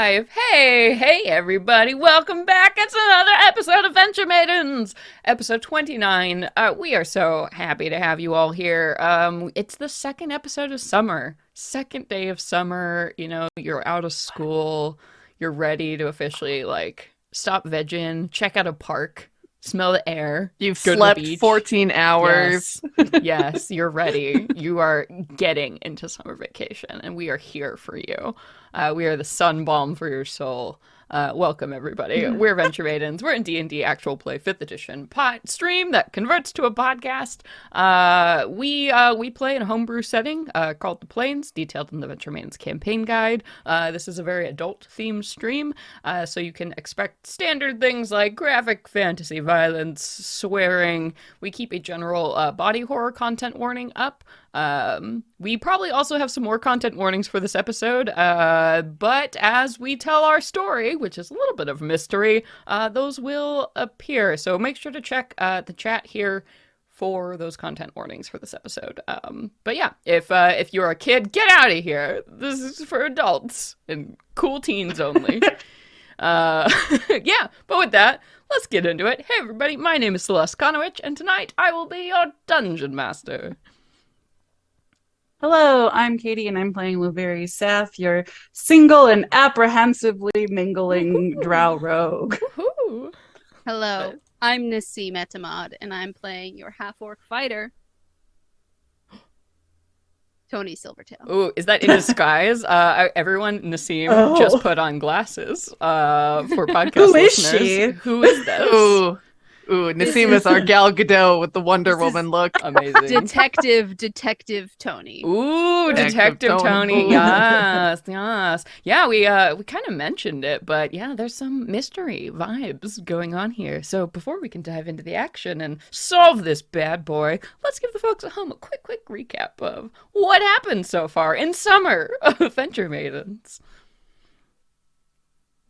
5. Hey, everybody. Welcome back. It's another episode of Venture Maidens, episode 29. We are so happy to have you all here. It's the second episode of summer, second day of summer. You know, you're out of school, you're ready to officially, stop vegging, check out a park, smell the air, You've go to the slept beach. 14 hours. Yes, you're ready. You are getting into summer vacation, and we are here for you. We are the sun balm for your soul. Welcome, everybody. We're Venture Maidens. We're in D&D Actual Play 5th Edition stream that converts to a podcast. We play in a homebrew setting called The Plains, detailed in the Venture Maidens campaign guide. This is a very adult-themed stream, so you can expect standard things like graphic fantasy, violence, swearing. We keep a general body horror content warning up. We probably also have some more content warnings for this episode, but as we tell our story, which is a little bit of a mystery, those will appear. So make sure to check the chat here for those content warnings for this episode. But yeah, if you're a kid, get out of here. This is for adults and cool teens only. Yeah, but with that, let's get into it. Hey everybody, my name is Celeste Konowich, and tonight I will be your dungeon master. Hello, I'm Katie, and I'm playing Laveri Sath, your single and apprehensively mingling drow rogue. Woohoo! Hello, I'm Nassim Etamad, and I'm playing your half-orc fighter, Tony Silvertail. Ooh, is that in disguise? Everyone, Nassim just put on glasses for podcast Who is listeners. she? Who is this? Ooh, Nassim is our Gal Gadot with the Wonder Woman look. Amazing. Detective Tony. Ooh, Detective Tony. Ooh. Yes. Yeah, we kind of mentioned it, but yeah, there's some mystery vibes going on here. So before we can dive into the action and solve this bad boy, let's give the folks at home a quick recap of what happened so far in summer of Venture Maidens.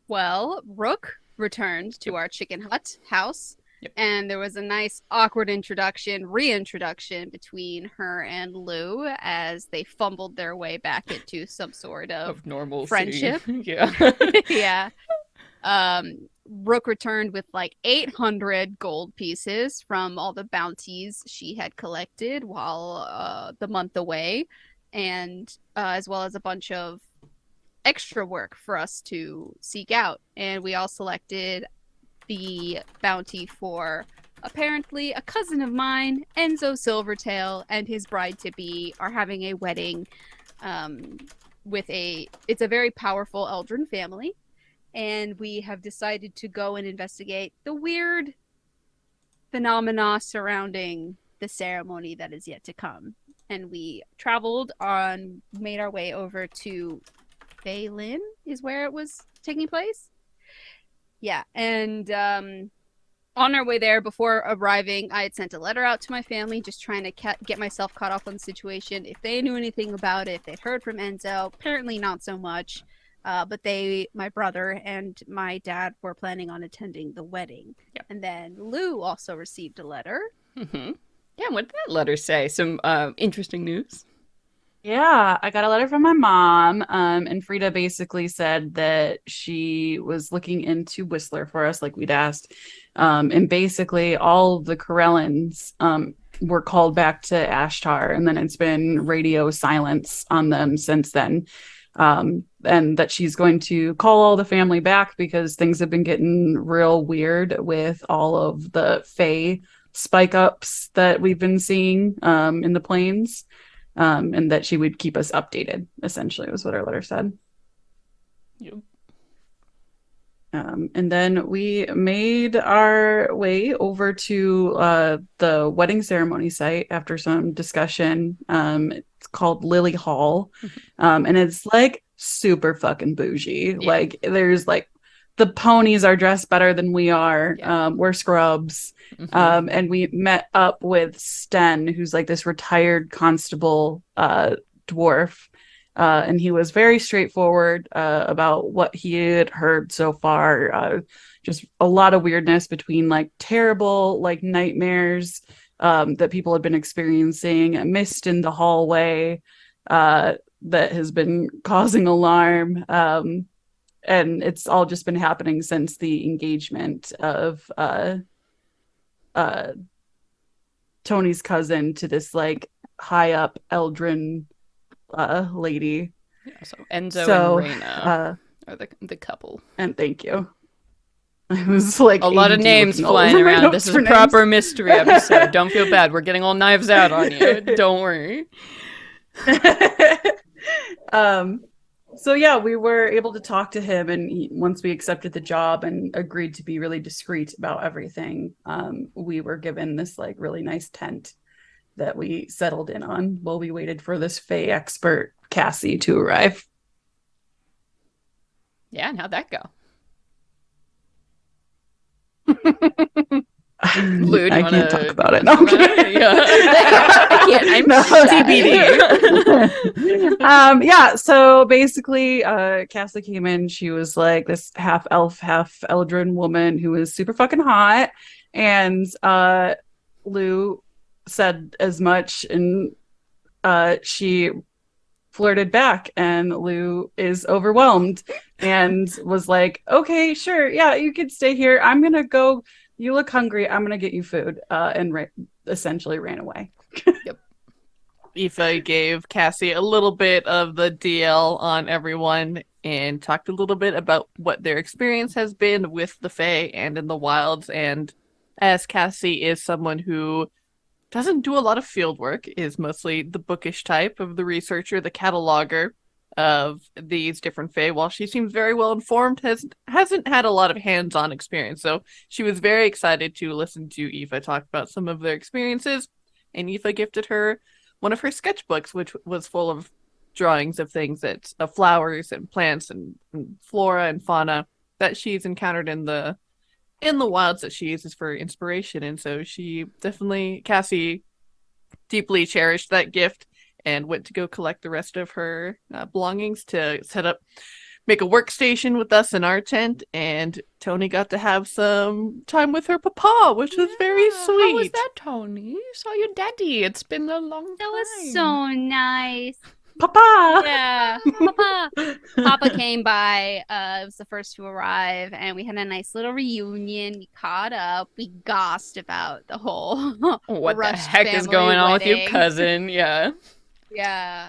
Well, Rook returned to our chicken hut house. Yep. And there was a nice awkward reintroduction between her and Lou as they fumbled their way back into some sort of normal friendship. Yeah. Yeah. Rook returned with like 800 gold pieces from all the bounties she had collected while the month away, and as well as a bunch of extra work for us to seek out. And we all selected the bounty for apparently a cousin of mine, Enzo Silvertail, and his bride-to-be are having a wedding it's a very powerful Eldrin family, and we have decided to go and investigate the weird phenomena surrounding the ceremony that is yet to come. And we made our way over to Baylin is where it was taking place. Yeah, and on our way there, before arriving, I had sent a letter out to my family, just trying to get myself caught up on the situation. If they knew anything about it, if they'd heard from Enzo, apparently not so much. But my brother and my dad were planning on attending the wedding. Yep. And then Lou also received a letter. Mm-hmm. Yeah, what did that letter say? Some interesting news? Yeah, I got a letter from my mom, and Frida basically said that she was looking into Whistler for us, like we'd asked. And basically all of the Corellans were called back to Ashtar, and then it's been radio silence on them since then. And that she's going to call all the family back because things have been getting real weird with all of the Fae spike ups that we've been seeing in the plains. And that she would keep us updated, essentially, was what her letter said. Yep. And then we made our way over to the wedding ceremony site after some discussion. It's called Lily Hall. And it's like super fucking bougie. Yeah. Like there's like the ponies are dressed better than we are. Yeah. We're scrubs. Mm-hmm. And we met up with Sten, who's like this retired constable dwarf. And he was very straightforward about what he had heard so far. Just a lot of weirdness between like terrible like nightmares that people had been experiencing, a mist in the hallway that has been causing alarm. and it's all just been happening since the engagement of uh Tony's cousin to this like high up Eldrin lady. Yeah, so Enzo So and Reina are the couple. and thank you. I was like A lot of ADD names looking all flying over my around. notes This is for a names. proper mystery episode. Don't feel bad. We're getting all knives out on you. Don't worry. So yeah, we were able to talk to him, and once we accepted the job and agreed to be really discreet about everything, we were given this like really nice tent that we settled in on while we waited for this Fae expert Cassie to arrive. Yeah, and how'd that go? Lou, do you I wanna can't talk about it. talk No, I'm about kidding. it? Yeah. I can't. I'm No, TBD. Yeah, so basically Cassie came in. She was like this half elf, half Eldrin woman who was super fucking hot, and Lou said as much, and she flirted back, and Lou is overwhelmed and was like, okay, sure, yeah, you could stay here. I'm gonna go. You look hungry. I'm gonna get you food, and essentially ran away. Aoife gave Cassie a little bit of the DL on everyone and talked a little bit about what their experience has been with the Fae and in the wilds. And as Cassie is someone who doesn't do a lot of field work, is mostly the bookish type of the researcher, the cataloger of these different Fae, while she seems very well informed, hasn't had a lot of hands-on experience. So she was very excited to listen to Aoife talk about some of their experiences, and Aoife gifted her one of her sketchbooks, which was full of drawings of things of flowers and plants and flora and fauna that she's encountered in the wilds that she uses for inspiration. And so Cassie deeply cherished that gift and went to go collect the rest of her belongings to make a workstation with us in our tent. And Tony got to have some time with her papa, which was very sweet. How was that, Tony? Saw your daddy. It's been a long time. That was so nice. Papa. Yeah, Papa came by. It was the first to arrive, and we had a nice little reunion. We caught up. We gossed about the whole What the rushed heck is family going on with your wedding. cousin? Yeah. Yeah.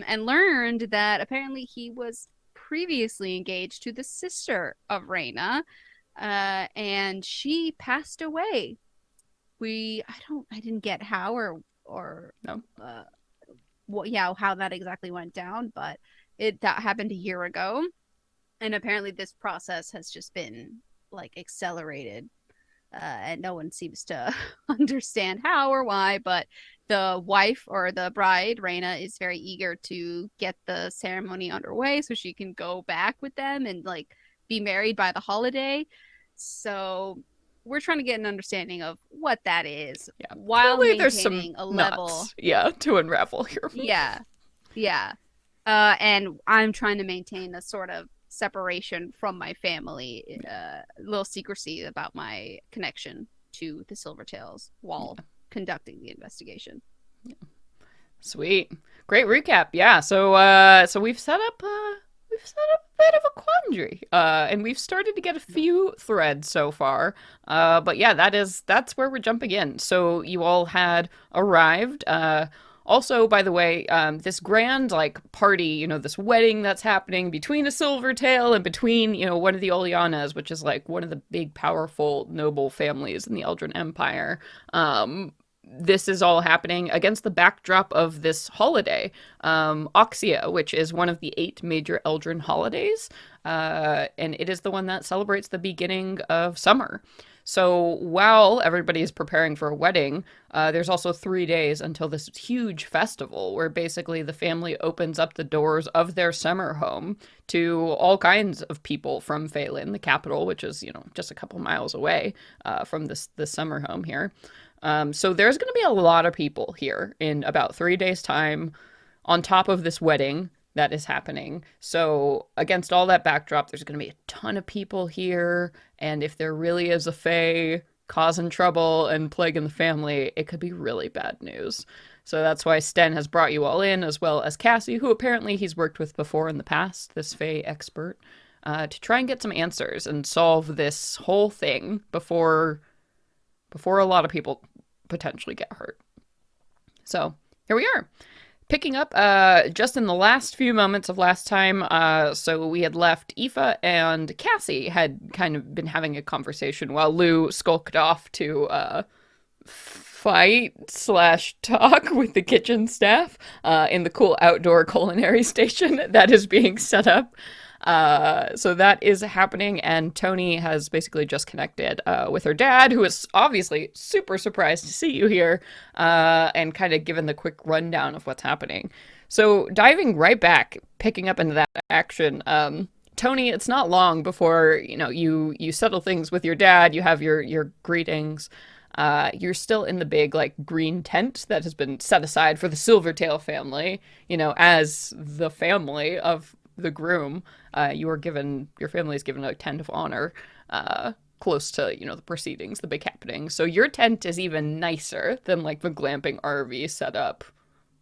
And learned that apparently he was previously engaged to the sister of Reina, and she passed away. I didn't get how or No. how that exactly went down, but that happened a year ago, and apparently this process has just been like accelerated, and no one seems to understand how or why, but the wife or the bride, Reina, is very eager to get the ceremony underway so she can go back with them and like be married by the holiday. So we're trying to get an understanding of what that is, Yeah. while Clearly maintaining there's some a level. nuts, yeah, to unravel here. Yeah. And I'm trying to maintain a sort of separation from my family, a little secrecy about my connection to the Silvertails while conducting the investigation. Sweet. Great recap. Yeah. So we've set up a bit of a quandary. And we've started to get a few threads so far. But yeah, that's where we're jumping in. So you all had arrived. Also, by the way, this grand like party, this wedding that's happening between a Silvertail and between, one of the Oleanas, which is like one of the big, powerful, noble families in the Eldrin Empire. This is all happening against the backdrop of this holiday, Oxia, which is one of the 8 major Eldrin holidays, and it is the one that celebrates the beginning of summer. So while everybody is preparing for a wedding, there's also 3 days until this huge festival where basically the family opens up the doors of their summer home to all kinds of people from Phelan, the capital, which is, just a couple miles away from this summer home here. So there's going to be a lot of people here in about 3 days' time on top of this wedding that is happening. So against all that backdrop, there's going to be a ton of people here. And if there really is a Fae causing trouble and plaguing the family, it could be really bad news. So that's why Sten has brought you all in, as well as Cassie, who apparently he's worked with before in the past, this Fae expert. to try and get some answers and solve this whole thing before a lot of people potentially get hurt. So here we are, picking up just in the last few moments of last time. So we had left Aoife and Cassie had kind of been having a conversation while Lou skulked off to fight/talk with the kitchen staff in the cool outdoor culinary station that is being set up. So that is happening, and Tony has basically just connected with her dad, who is obviously super surprised to see you here, and kind of given the quick rundown of what's happening. So diving right back, picking up into that action, Tony, it's not long before you settle things with your dad. You have your greetings. You're still in the big green tent that has been set aside for the Silvertail family, as the family of the groom. Your family is given a tent of honor close to the proceedings, the big happening. So your tent is even nicer than the glamping RV setup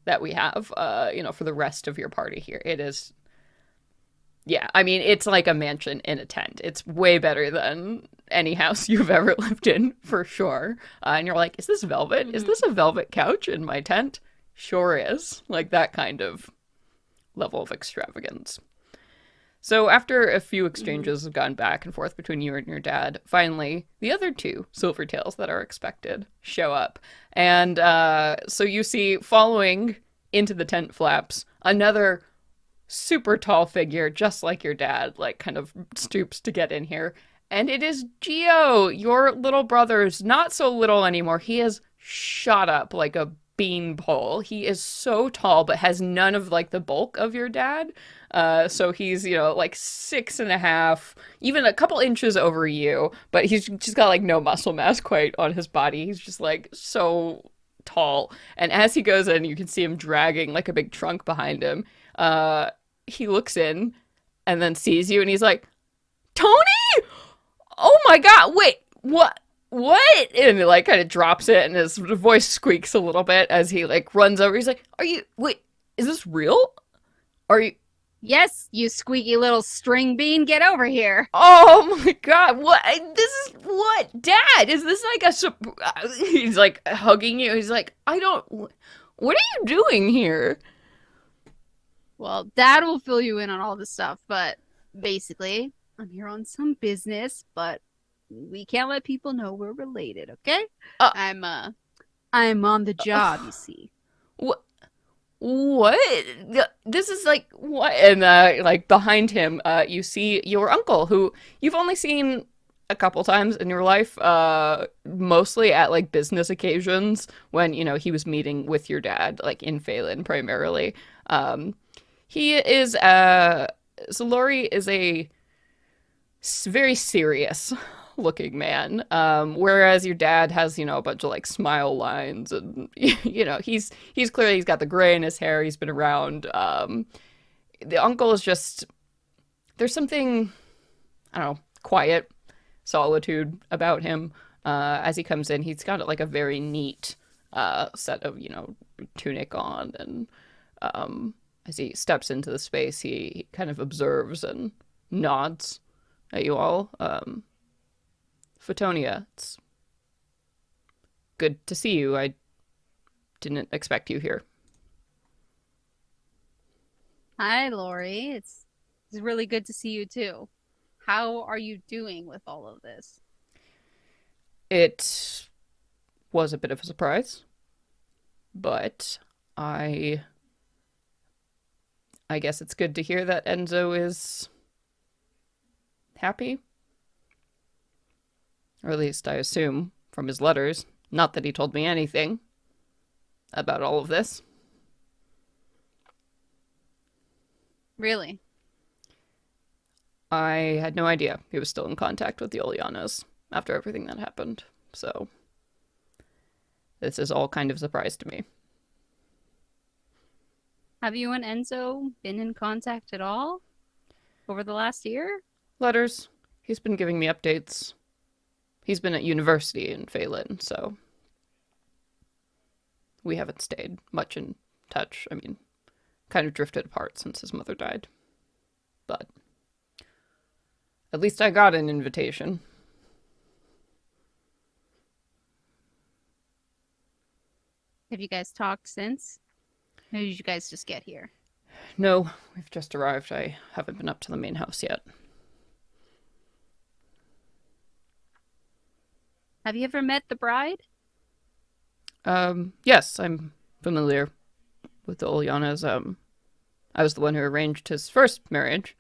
that we have for the rest of your party here. It is, yeah, I mean, it's like a mansion in a tent. It's way better than any house you've ever lived in, for sure. And you're like, is this velvet? Mm-hmm. Is this a velvet couch in my tent? Sure is. That kind of level of extravagance. So after a few exchanges have gone back and forth between you and your dad, finally, the other two Silvertails that are expected show up. And so you see, following into the tent flaps, another super tall figure, just like your dad, kind of stoops to get in here. And it is Gio, your little brother's not so little anymore. He is shot up like a beanpole. He is so tall, but has none of the bulk of your dad. So he's 6.5, even a couple inches over you, but he's just got no muscle mass quite on his body. He's just so tall. And as he goes in, you can see him dragging a big trunk behind him. He looks in and then sees you, and he's like, Tony! Oh my god, wait, what? And he kind of drops it, and his voice squeaks a little bit as he runs over. He's like, wait, is this real? Are you? Yes, you squeaky little string bean, get over here. Oh my god, what? This is what? Dad, is this he's hugging you. He's like, what are you doing here? Well, Dad will fill you in on all this stuff, but basically, I'm here on some business, but we can't let people know we're related, okay? I'm on the job, you see. What? This is what? And behind him, you see your uncle, who you've only seen a couple times in your life, mostly at business occasions when he was meeting with your dad, in Phelan primarily. He is so Laurie is a very serious looking man, whereas your dad has a bunch of smile lines, and he's clearly, he's got the gray in his hair. He's been around. The uncle is just, there's something, I don't know, quiet solitude about him. As he comes in, he's got a very neat set of tunic on, and as he steps into the space, he kind of observes and nods at you all. Photonia, it's good to see you. I didn't expect you here. Hi, Lori. It's really good to see you too. How are you doing with all of this? It was a bit of a surprise, but I guess it's good to hear that Enzo is happy. Or at least I assume from his letters. Not that he told me anything about all of this. Really? I had no idea he was still in contact with the Olianos after everything that happened. So this is all kind of a surprise to me. Have you and Enzo been in contact at all over the last year? Letters. He's been giving me updates. He's been at university in Phelan, so we haven't stayed much in touch. I mean, kind of drifted apart since his mother died. But At least I got an invitation. Have you guys talked since? Or did you guys just get here? No, we've just arrived. I haven't been up to the main house yet. Have you ever met the bride? Yes, I'm familiar with the Olyanas. I was the one who arranged his first marriage.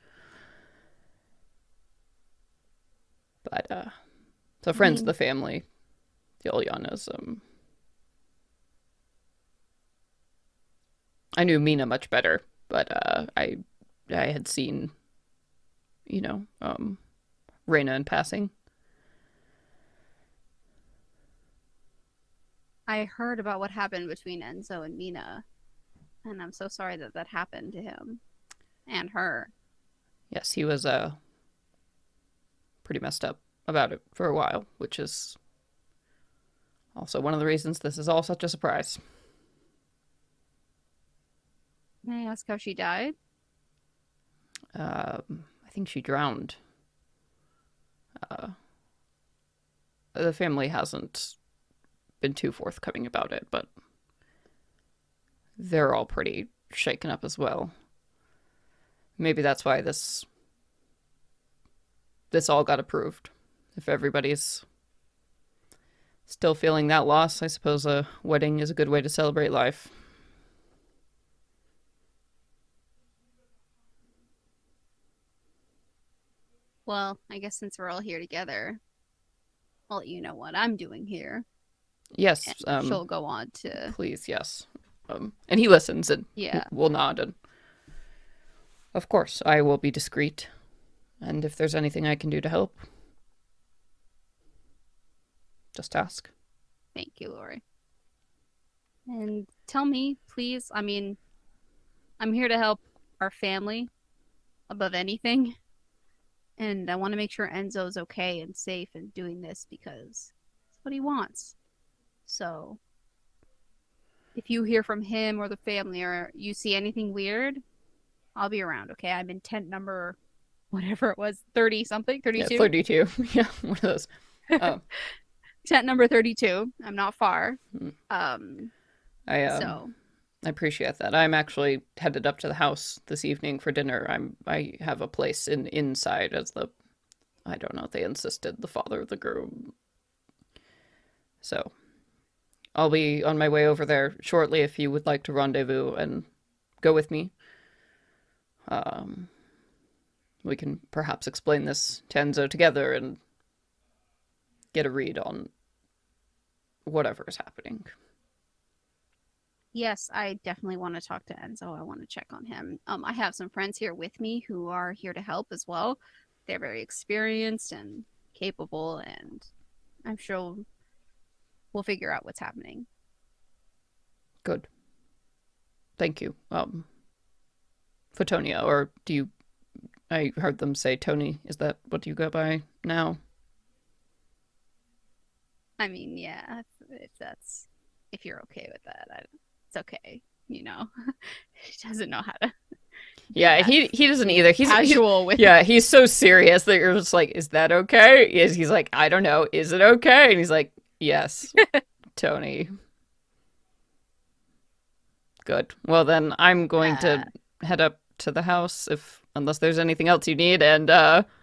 But, so friends of the family, the Olyanas, I knew Mina much better, but, I had seen, Reyna in passing. I heard about what happened between Enzo and Mina, and I'm so sorry that that happened to him and her. Yes, he was, pretty messed up about it for a while, which is also one of the reasons this is all such a surprise. May I ask how she died? I think she drowned. The family hasn't been too forthcoming about it, but they're all pretty shaken up as well. Maybe that's why this all got approved. If everybody's still feeling that loss, I suppose a wedding is a good way to celebrate life. Well, I guess since we're all here together, I'll let you know what I'm doing here. Yes, And she'll go on to... please, yes. And he listens and Yeah. will nod. And of course, I will be discreet. And if there's anything I can do to help, just ask. Thank you, Lori. And tell me, please, I mean, I'm here to help our family above anything. And I want to make sure Enzo's okay and safe and doing this because it's what he wants. So, if you hear from him or the family or you see anything weird, I'll be around, okay? I'm in tent number, whatever it was, 30 something, 32? Yeah, 32. Yeah, one of those. Oh. Tent number 32. I'm not far. I So, appreciate that. I'm actually headed up to the house this evening for dinner. I have a place inside as I don't know, they insisted, the father of the groom. So I'll be on my way over there shortly if you would like to rendezvous and go with me. We can perhaps explain this to Enzo together and get a read on whatever is happening. yes, I definitely want to talk to Enzo. I want to check on him. I have some friends here with me who are here to help as well. They're very experienced and capable, and I'm sure we'll figure out what's happening. Good. Thank you. Photonia, or do you... I heard them say Tony. Is that what you go by now? I mean, yeah, if you're okay with that, it's okay. You know, he doesn't know how to. Yeah, he doesn't either. He's Casual with. Yeah, he's so serious that you're just like, is that okay? He's like, I don't know. Is it okay? And he's like, yes, Tony. Good. Well, then I'm going to head up to the house unless there's anything else you need. And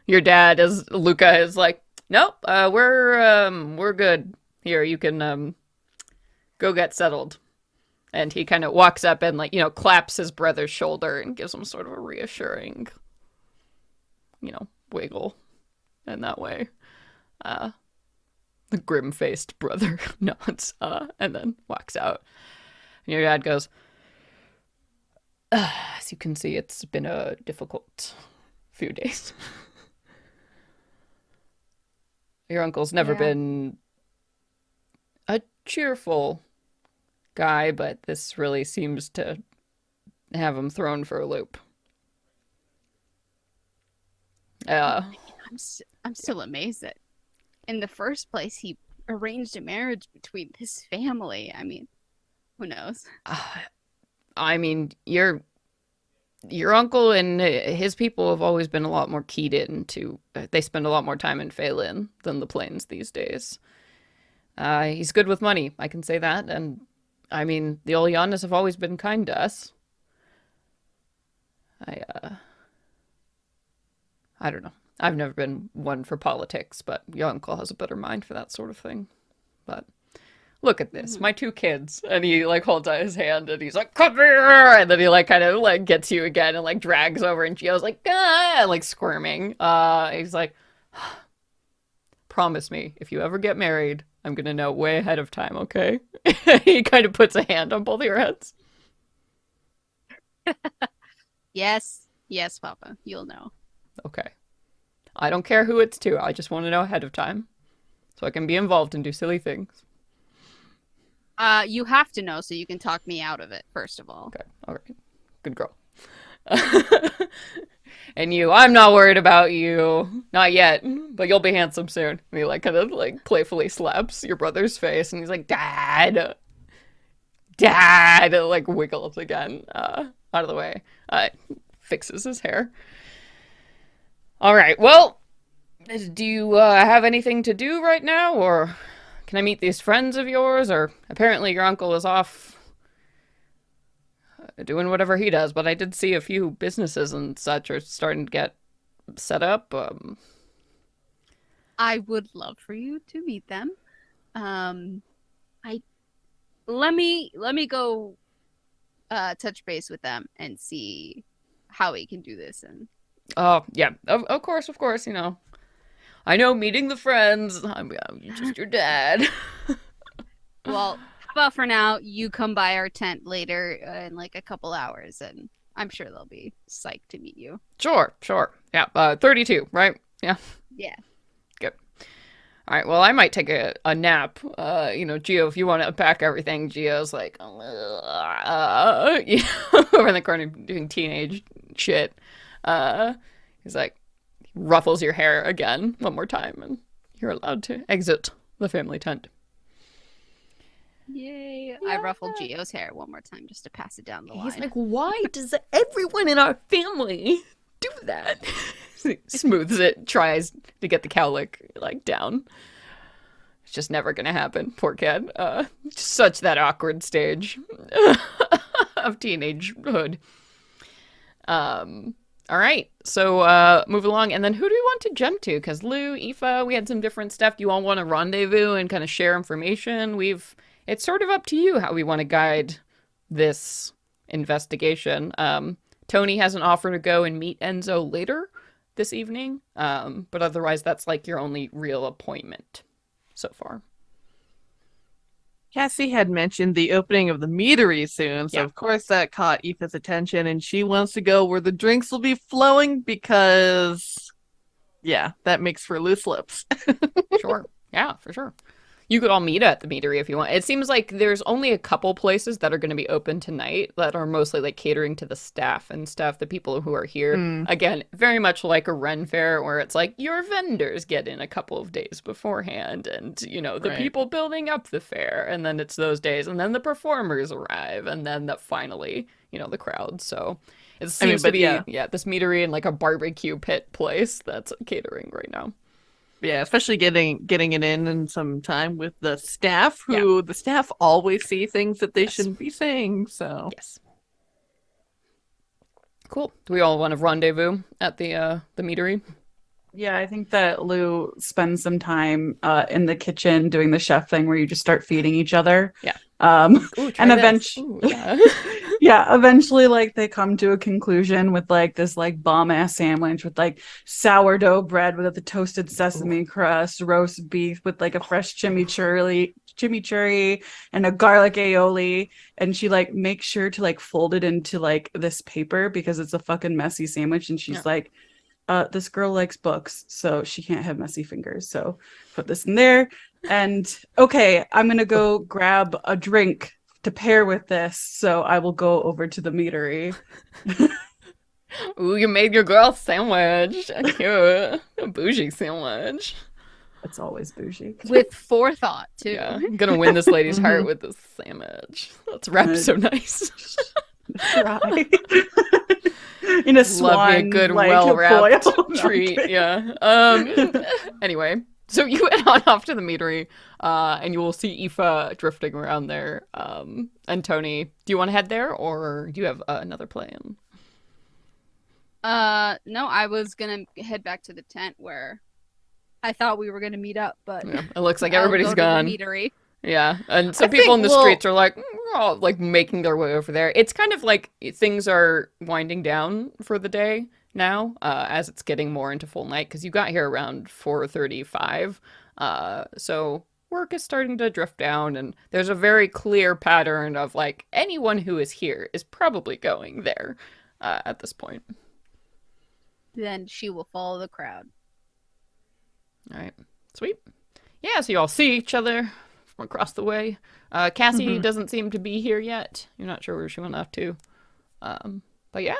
your dad, as Luca, is like, nope, we're good. Here, you can go get settled. And he kind of walks up and, like, claps his brother's shoulder and gives him sort of a reassuring, wiggle in that way. The grim-faced brother nods and then walks out. And your dad goes, as you can see, it's been a difficult few days. Your uncle's never been a cheerful guy, but this really seems to have him thrown for a loop. I'm still amazed that in the first place he arranged a marriage between this family. I mean, who knows? I mean, your your uncle and his people have always been a lot more keyed into. They spend a lot more time in Phelan than the plains these days. He's good with money, I can say that. And I mean, the Olyanas have always been kind to us. I don't know. I've never been one for politics, but your uncle has a better mind for that sort of thing. But look at this, my 2 kids. And he like holds out his hand and he's like, come here. And then he like kind of like gets you again and like drags over and Gio's like, ah, like squirming. He's like, promise me, if you ever get married, I'm going to know way ahead of time, okay? He kind of puts a hand on both of your heads. Yes, Papa, you'll know. Okay. I don't care who it's to. I just want to know ahead of time so I can be involved and do silly things. You have to know so you can talk me out of it, first of all. Okay. All right. Good girl. And you, I'm not worried about you. Not yet, but you'll be handsome soon. And he like kind of like playfully slaps your brother's face and he's like, Dad. Dad. And, like wiggles again out of the way. Fixes his hair. All right. Well, do you have anything to do right now, or can I meet these friends of yours? Or apparently your uncle is off doing whatever he does, but I did see a few businesses and such are starting to get set up. I would love for you to meet them. Let me go touch base with them and see how we can do this. And Oh, yeah, of course, you know. I know meeting the friends, I'm just your dad. well, how about for now, you come by our tent later in like a couple hours, and I'm sure they'll be psyched to meet you. Sure. Yeah, 32, right? Yeah. Yeah. Good. All right, well, I might take a nap. Gio, if you want to unpack everything, Gio's like, over in the corner doing teenage shit. He's like, ruffles your hair again one more time, and you're allowed to exit the family tent. Yay. I ruffled Gio's hair one more time just to pass it down the line. He's like, why does everyone in our family do that? He smooths it, tries to get the cowlick like down. It's just never gonna happen. Poor kid. Such that awkward stage of teenagehood. All right, so move along, and then who do we want to jump to? Because Lou, Aoife, we had some different stuff. Do you all want to rendezvous and kind of share information? It's sort of up to you how we want to guide this investigation. Tony has an offer to go and meet Enzo later this evening, but otherwise that's like your only real appointment so far. Cassie had mentioned the opening of the meadery soon, so Yeah. of course that caught Aoife's attention, and she wants to go where the drinks will be flowing because, yeah, that makes for loose lips. Sure. Yeah, for sure. You could all meet at the meadery if you want. It seems like there's only a couple places that are going to be open tonight that are mostly like catering to the staff and stuff, the people who are here. Again, very much like a Ren Fair where it's like your vendors get in a couple of days beforehand and, the Right. people building up the fair. And then it's those days. And then the performers arrive. And then finally, the crowd. So it seems to be, this meadery and like a barbecue pit place that's catering right now. Yeah, especially getting it in some time with the staff, who the staff always see things that they shouldn't be seeing. So yes, cool. Do we all want to rendezvous at the meadery? Yeah, I think that Lou spends some time in the kitchen doing the chef thing where you just start feeding each other. Yeah. And eventually, eventually, like they come to a conclusion with like this like bomb ass sandwich with like sourdough bread with the toasted sesame crust, roast beef with like a fresh chimichurri, and a garlic aioli. And she like makes sure to like fold it into like this paper because it's a fucking messy sandwich. And she's like, this girl likes books, so she can't have messy fingers. So put this in there. And okay, I'm going to go grab a drink to pair with this. So I will go over to the meadery. Ooh, you made your girl sandwich. Cute. A bougie sandwich. It's always bougie. With forethought, too. Yeah, I'm going to win this lady's heart with this sandwich. That's wrapped so nice. Try. In a swan, Love me a good, like, well-wrapped foil. No, I'm treat. kidding. Yeah. Anyway, so you head on off to the meadery, and you will see Aoife drifting around there. And Tony, do you want to head there, or do you have another plan? No, I was gonna head back to the tent where I thought we were gonna meet up, but Yeah, it looks like I'll everybody's go gone. to the meadery. Yeah, and some I people think in the we'll- streets are like, all, like making their way over there. It's kind of like things are winding down for the day now, as it's getting more into full night because you got here around 4:35. So work is starting to drift down, and there's a very clear pattern of like anyone who is here is probably going there at this point. Then she will follow the crowd. All right, sweet. Yeah, so you all see each other from across the way. Cassie doesn't seem to be here yet. You're not sure where she went off to. But yeah.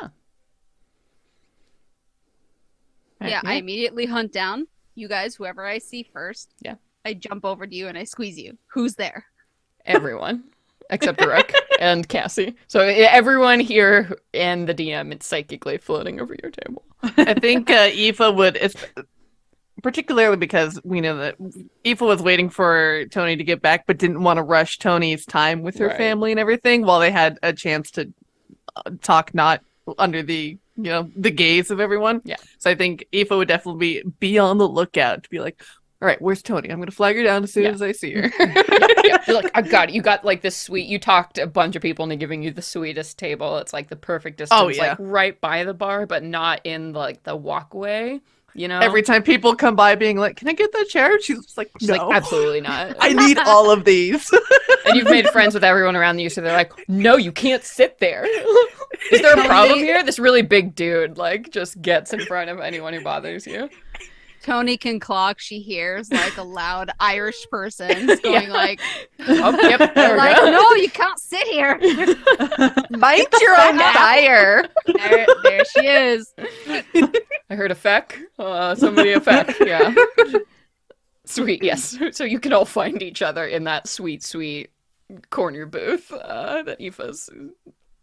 Yeah, I Yeah. immediately hunt down you guys, whoever I see first. Yeah. I jump over to you and I squeeze you. Who's there? Everyone except Rook and Cassie. So everyone here and the DM is psychically floating over your table. I think Aoife would, particularly because we know that Aoife was waiting for Tony to get back, but didn't want to rush Tony's time with her Right. family and everything while they had a chance to talk not under the the gaze of everyone. Yeah. So I think Aoife would definitely be on the lookout to be like, all right, where's Tony? I'm going to flag her down as soon Yeah. as I see her. Yeah, you're like, I got it. You got like this sweet. You talked a bunch of people into giving you the sweetest table. It's like the perfect distance, Oh, yeah. like right by the bar, but not in like the walkway. You know, Every time people come by being like, can I get that chair? She's just like, she's no. like, absolutely not. I need all of these. And you've made friends with everyone around you, so they're like, no, you can't sit there. Is there a problem here? This really big dude, like, just gets in front of anyone who bothers you. Tony can clock. She hears like a loud Irish person going Yeah. like, Oh, yep, there we like, go. no, you can't sit here. Mind your own fire. There she is. I heard a feck. Somebody a feck, yeah. Sweet, yes. So you can all find each other in that sweet, sweet corner booth that Aoife's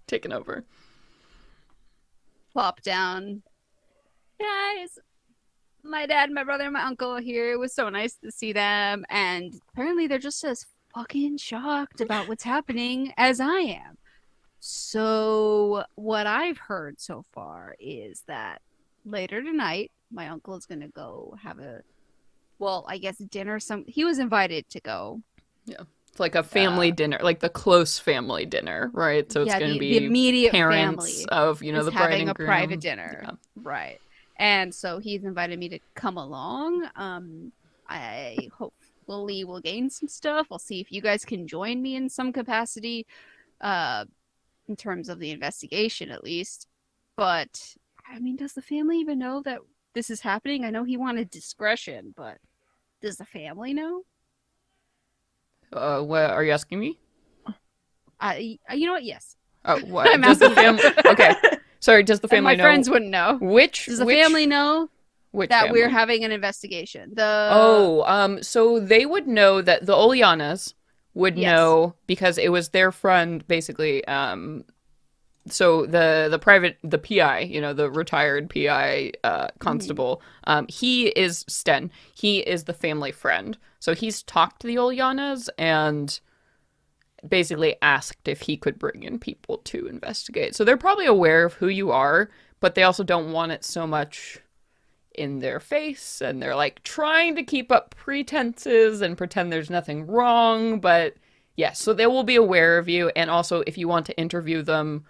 taken over. Plop down. Guys, my dad, my brother, and my uncle are here. It was so nice to see them. And apparently they're just as fucking shocked about what's happening as I am. So what I've heard so far is that later tonight, my uncle is going to go have I guess dinner. He was invited to go. It's like a family dinner, like the close family dinner, right? So it's going to be the immediate parents family of, the is bride having and a groom. private dinner. Yeah. Right. And so he's invited me to come along. I hopefully will gain some stuff. I'll see if you guys can join me in some capacity, in terms of the investigation at least. But I mean, does the family even know that this is happening? I know he wanted discretion, but does the family know? What are you asking me? You know what? Yes. Oh, what? I'm Does the asking family? Okay, sorry. Does the And family my know? friends wouldn't know. Which Does the which- family know which that family? we're having an investigation? So they would know that the Olyanas would Yes. know because it was their friend, basically. So the PI, the retired PI constable, he is Sten. He is the family friend. So he's talked to the Olyanas and basically asked if he could bring in people to investigate. So they're probably aware of who you are, but they also don't want it so much in their face, and they're like trying to keep up pretenses and pretend there's nothing wrong. But yes, so they will be aware of you, and also if you want to interview them,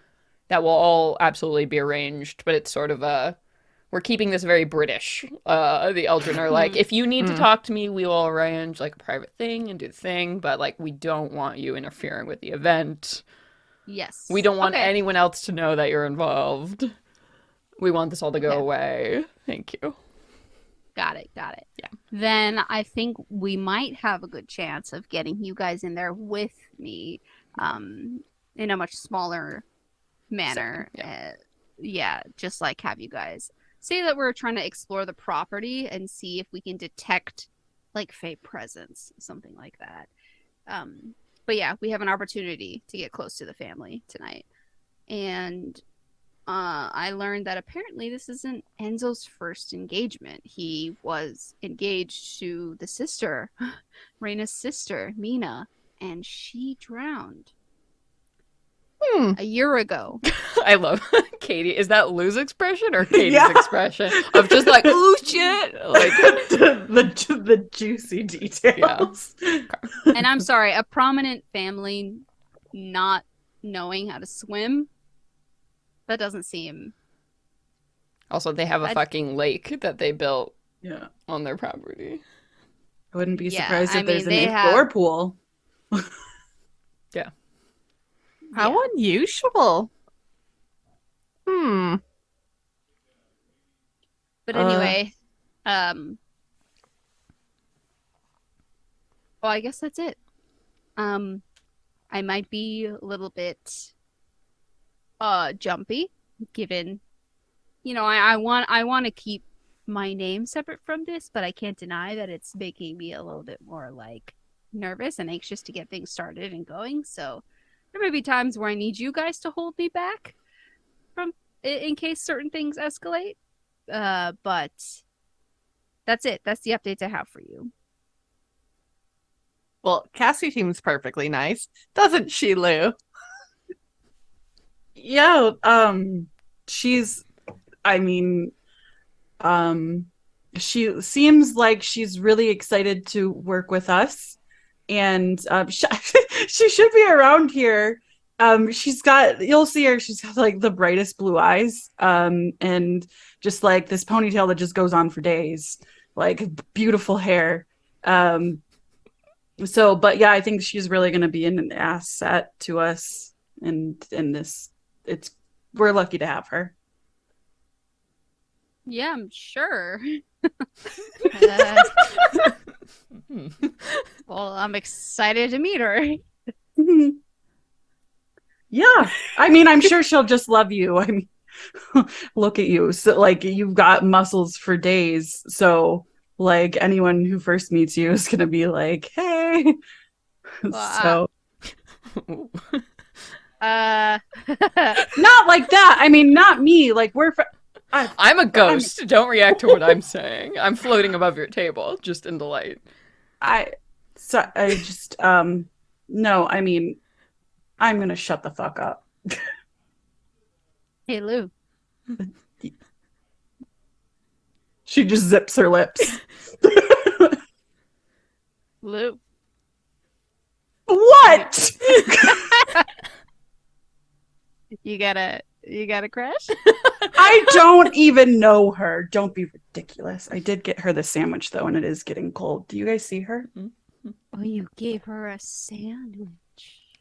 that will all absolutely be arranged. But it's sort of we're keeping this very British. The Eldrin are like, if you need to talk to me, we will arrange like a private thing and do the thing, but like we don't want you interfering with the event. Yes. We don't want Okay. anyone else to know that you're involved. We want this all to go Okay. away. Thank you. Got it. Yeah. Then I think we might have a good chance of getting you guys in there with me, in a much smaller manner. Yeah. Just like have you guys say that we're trying to explore the property and see if we can detect like fey presence, something like that. But yeah, we have an opportunity to get close to the family tonight. and I learned that apparently this isn't Enzo's first engagement. He was engaged to the sister, Reina's sister, Mina, and she drowned a year ago. I love Katie. Is that Lou's expression or Katie's Yeah. expression of just like, ooh, shit? Like, the juicy details. And I'm sorry, a prominent family not knowing how to swim, that doesn't seem... also, they have a fucking lake that they built Yeah. on their property. I wouldn't be Yeah, surprised I if there's mean, an they 8th have- floor pool. How unusual. Hmm. But anyway, well, I guess that's it. I might be a little bit jumpy, given, you know, I want to keep my name separate from this, but I can't deny that it's making me a little bit more like nervous and anxious to get things started and going. So there may be times where I need you guys to hold me back from in case certain things escalate. But that's it. That's the updates I have for you. Well, Cassie seems perfectly nice, doesn't she, Lou? Yeah, she's, I mean, she seems like she's really excited to work with us, and she should be around here. She's got, you'll see her, she's got like the brightest blue eyes, and just like this ponytail that just goes on for days, like beautiful hair. So, but yeah, I think she's really going to be an asset to us, and in this, we're lucky to have her. Yeah, I'm sure. Well, I'm excited to meet her. Yeah, I mean, I'm sure she'll just love you. I mean, look at you. So, like, you've got muscles for days. So, like, anyone who first meets you is gonna be like, "Hey." Well, So, not like that. I mean, not me. Like, I'm a ghost. Don't react to what I'm saying. I'm floating above your table, just in the light. I just, no. I mean, I'm gonna shut the fuck up. Hey, Lou. She just zips her lips. Lou. What? You got a crush? I don't even know her. Don't be ridiculous. I did get her the sandwich though, and it is getting cold. Do you guys see her? Oh, you gave her a sandwich.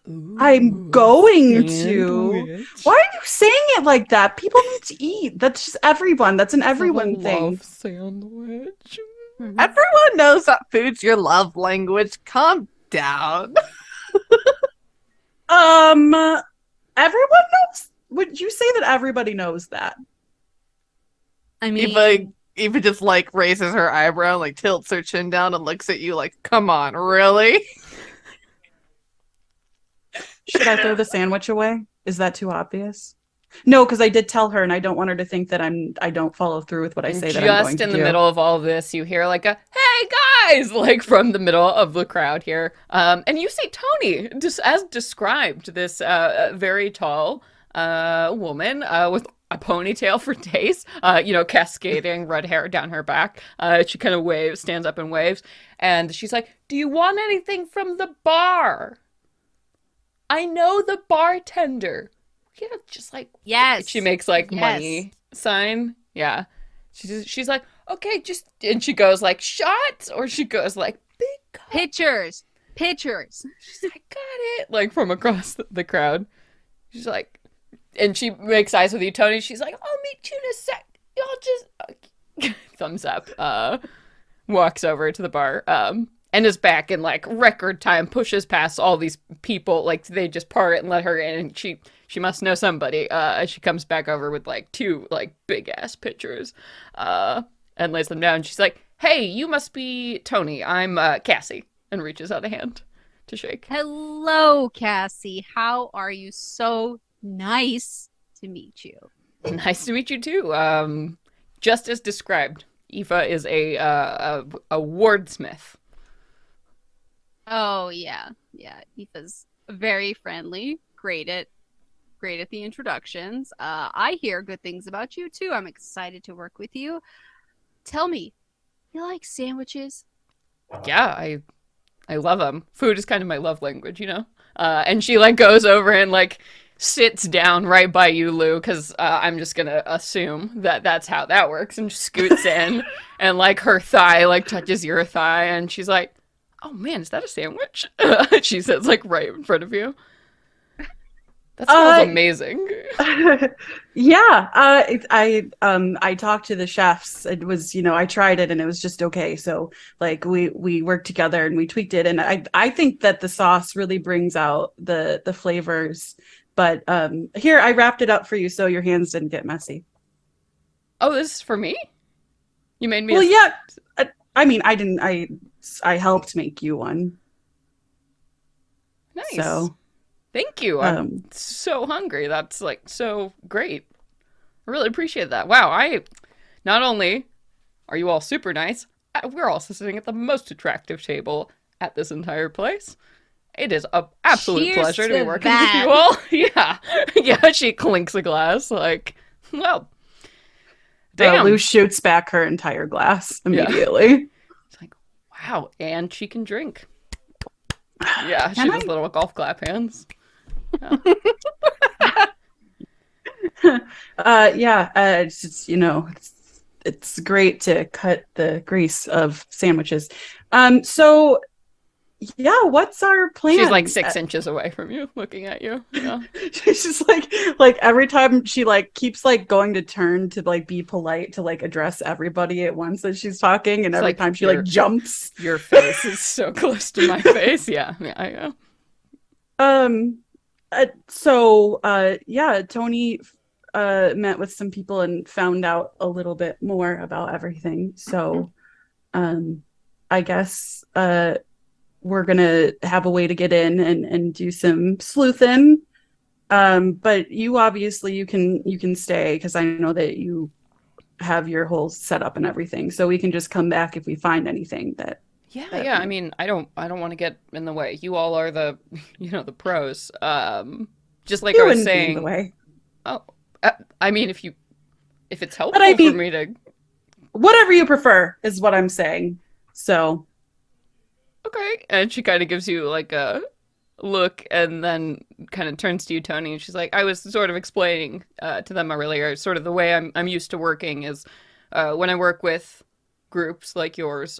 Ooh, I'm going to. sandwich. Why are you saying it like that? People need to eat. That's just everyone. That's an everyone thing. Love sandwich. Everyone knows that food's your love language. Calm down. Everyone knows. Would you say that everybody knows that? I mean, Eva just like raises her eyebrow, like tilts her chin down and looks at you like, come on, really? Should I throw the sandwich away? Is that too obvious? No, because I did tell her, and I don't want her to think that I don't follow through with what I say that I'm going Just to in the do. middle of all of this, you hear like a "Hey guys!" like from the middle of the crowd here, and you see Tony, just as described, this very tall woman with a ponytail for days, cascading red hair down her back. She kind of stands up and waves, and she's like, "Do you want anything from the bar? I know the bartender." Yeah, just like, yes. she makes like money sign. Yeah. She's like, okay, and she goes like shots, or she goes like big cup. Pictures. She's like, got it, like from across the crowd. She's like, and she makes eyes with you, Tony. She's like, I'll meet you in a sec. Y'all just thumbs up. Walks over to the bar. And is back in like record time, pushes past all these people, like they just part and let her in, and she must know somebody. She comes back over with like two like big ass pictures, and lays them down. She's like, "Hey, you must be Tony. I'm Cassie," and reaches out a hand to shake. Hello, Cassie. How are you? So Nice to meet you. Nice to meet you too. Just as described, Aoife is a wordsmith. Oh yeah, yeah. Aoife's very friendly, great at the introductions. I hear good things about you too. I'm excited to work with you. Tell me, you like sandwiches? Yeah, I love them. Food is kind of my love language, you know. And she like goes over and like sits down right by you, Lou, because I'm just gonna assume that that's how that works, and just scoots in, and like her thigh like touches your thigh, and she's like, "Oh man, is that a sandwich?" She says like right in front of you. That smells amazing. Yeah, I talked to the chefs. It was, I tried it and it was just okay. So like we worked together and we tweaked it, and I think that the sauce really brings out the flavors. But here, I wrapped it up for you so your hands didn't get messy. Oh, this is for me? You made me Well, yeah. I mean, I didn't. I helped make you one. Nice. So thank you. I'm so hungry. That's like so great. I really appreciate that. Wow, not only are you all super nice, we're also sitting at the most attractive table at this entire place. It is an absolute Cheers pleasure to be to working that. with you all. Yeah. Yeah, she clinks a glass like, well, damn. Lou shoots back her entire glass Yeah. immediately. It's like, wow, and she can drink. Yeah, she Can does I? little golf clap hands. Yeah. It's just, it's great to cut the grease of sandwiches. So yeah, what's our plan? She's like 6 inches away from you, looking at you. Yeah. She's just like every time she like keeps like going to turn to like be polite to like address everybody at once as she's talking, and It's every like time she like jumps. Your face is so close to my face. Yeah, I know. Yeah, Tony met with some people and found out a little bit more about everything. So I guess we're gonna have a way to get in and do some sleuthing. But you obviously you can stay because I know that you have your whole setup and everything. So we can just come back if we find anything that. Yeah. I mean, I don't want to get in the way. You all are the the pros. Just like You I was wouldn't be in saying. the way. Oh, I mean, if it's helpful But I mean, for me to. Whatever you prefer is what I'm saying. So. Okay, and she kind of gives you like a look, and then kind of turns to you, Tony, and she's like, "I was sort of explaining to them earlier. Sort of the way I'm used to working is when I work with groups like yours.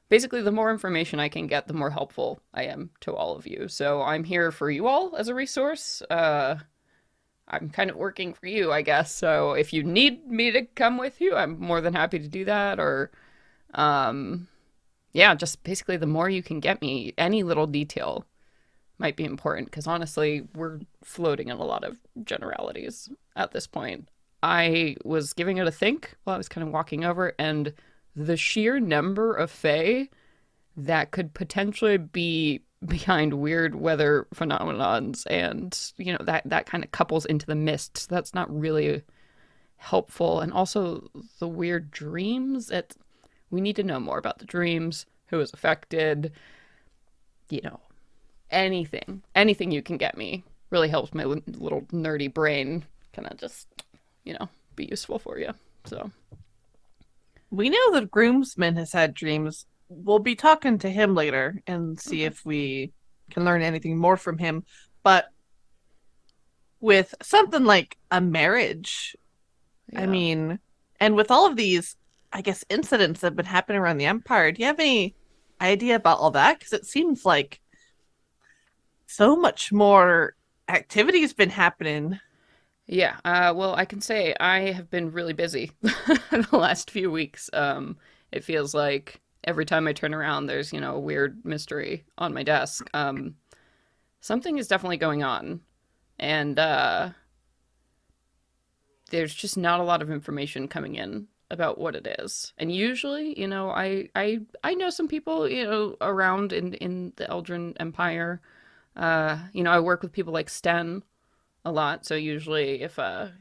Basically, the more information I can get, the more helpful I am to all of you. So I'm here for you all as a resource. I'm kind of working for you, I guess. So if you need me to come with you, I'm more than happy to do that. Or, yeah, just basically the more you can get me, any little detail might be important. Because honestly, we're floating in a lot of generalities at this point. I was giving it a think while I was kind of walking over, and the sheer number of fae that could potentially be behind weird weather phenomenons, and that kind of couples into the mists, that's not really helpful. And also the weird dreams, we need to know more about the dreams, who was affected, anything you can get me really helps my little nerdy brain kind of just be useful for you. So we know that groomsman has had dreams. We'll be talking to him later and see if we can learn anything more from him. But with something like a marriage, yeah. I mean, and with all of these, I guess, incidents that have been happening around the Empire, do you have any idea about all that? Because it seems like so much more activity has been happening. Yeah, well, I can say I have been really busy the last few weeks. It feels like every time I turn around, there's, a weird mystery on my desk. Something is definitely going on. And there's just not a lot of information coming in about what it is. And usually, I know some people, around in the Eldrin Empire. I work with people like Sten, a lot. So usually if a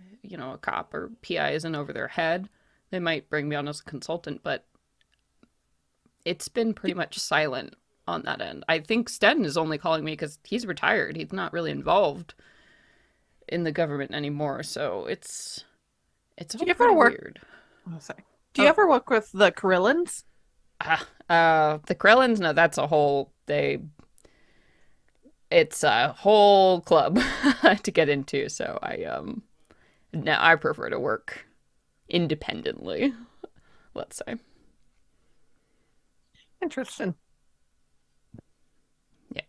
cop or PI isn't over their head, they might bring me on as a consultant, but it's been pretty much silent on that end. I think Sten is only calling me because he's retired. He's not really involved in the government anymore, so it's all Do you ever pretty work? weird. Oh, sorry. Do you ever work with the Karillans? The Krellins, no, that's a whole it's a whole club to get into, so I prefer to work independently, let's say. Interesting. Yeah.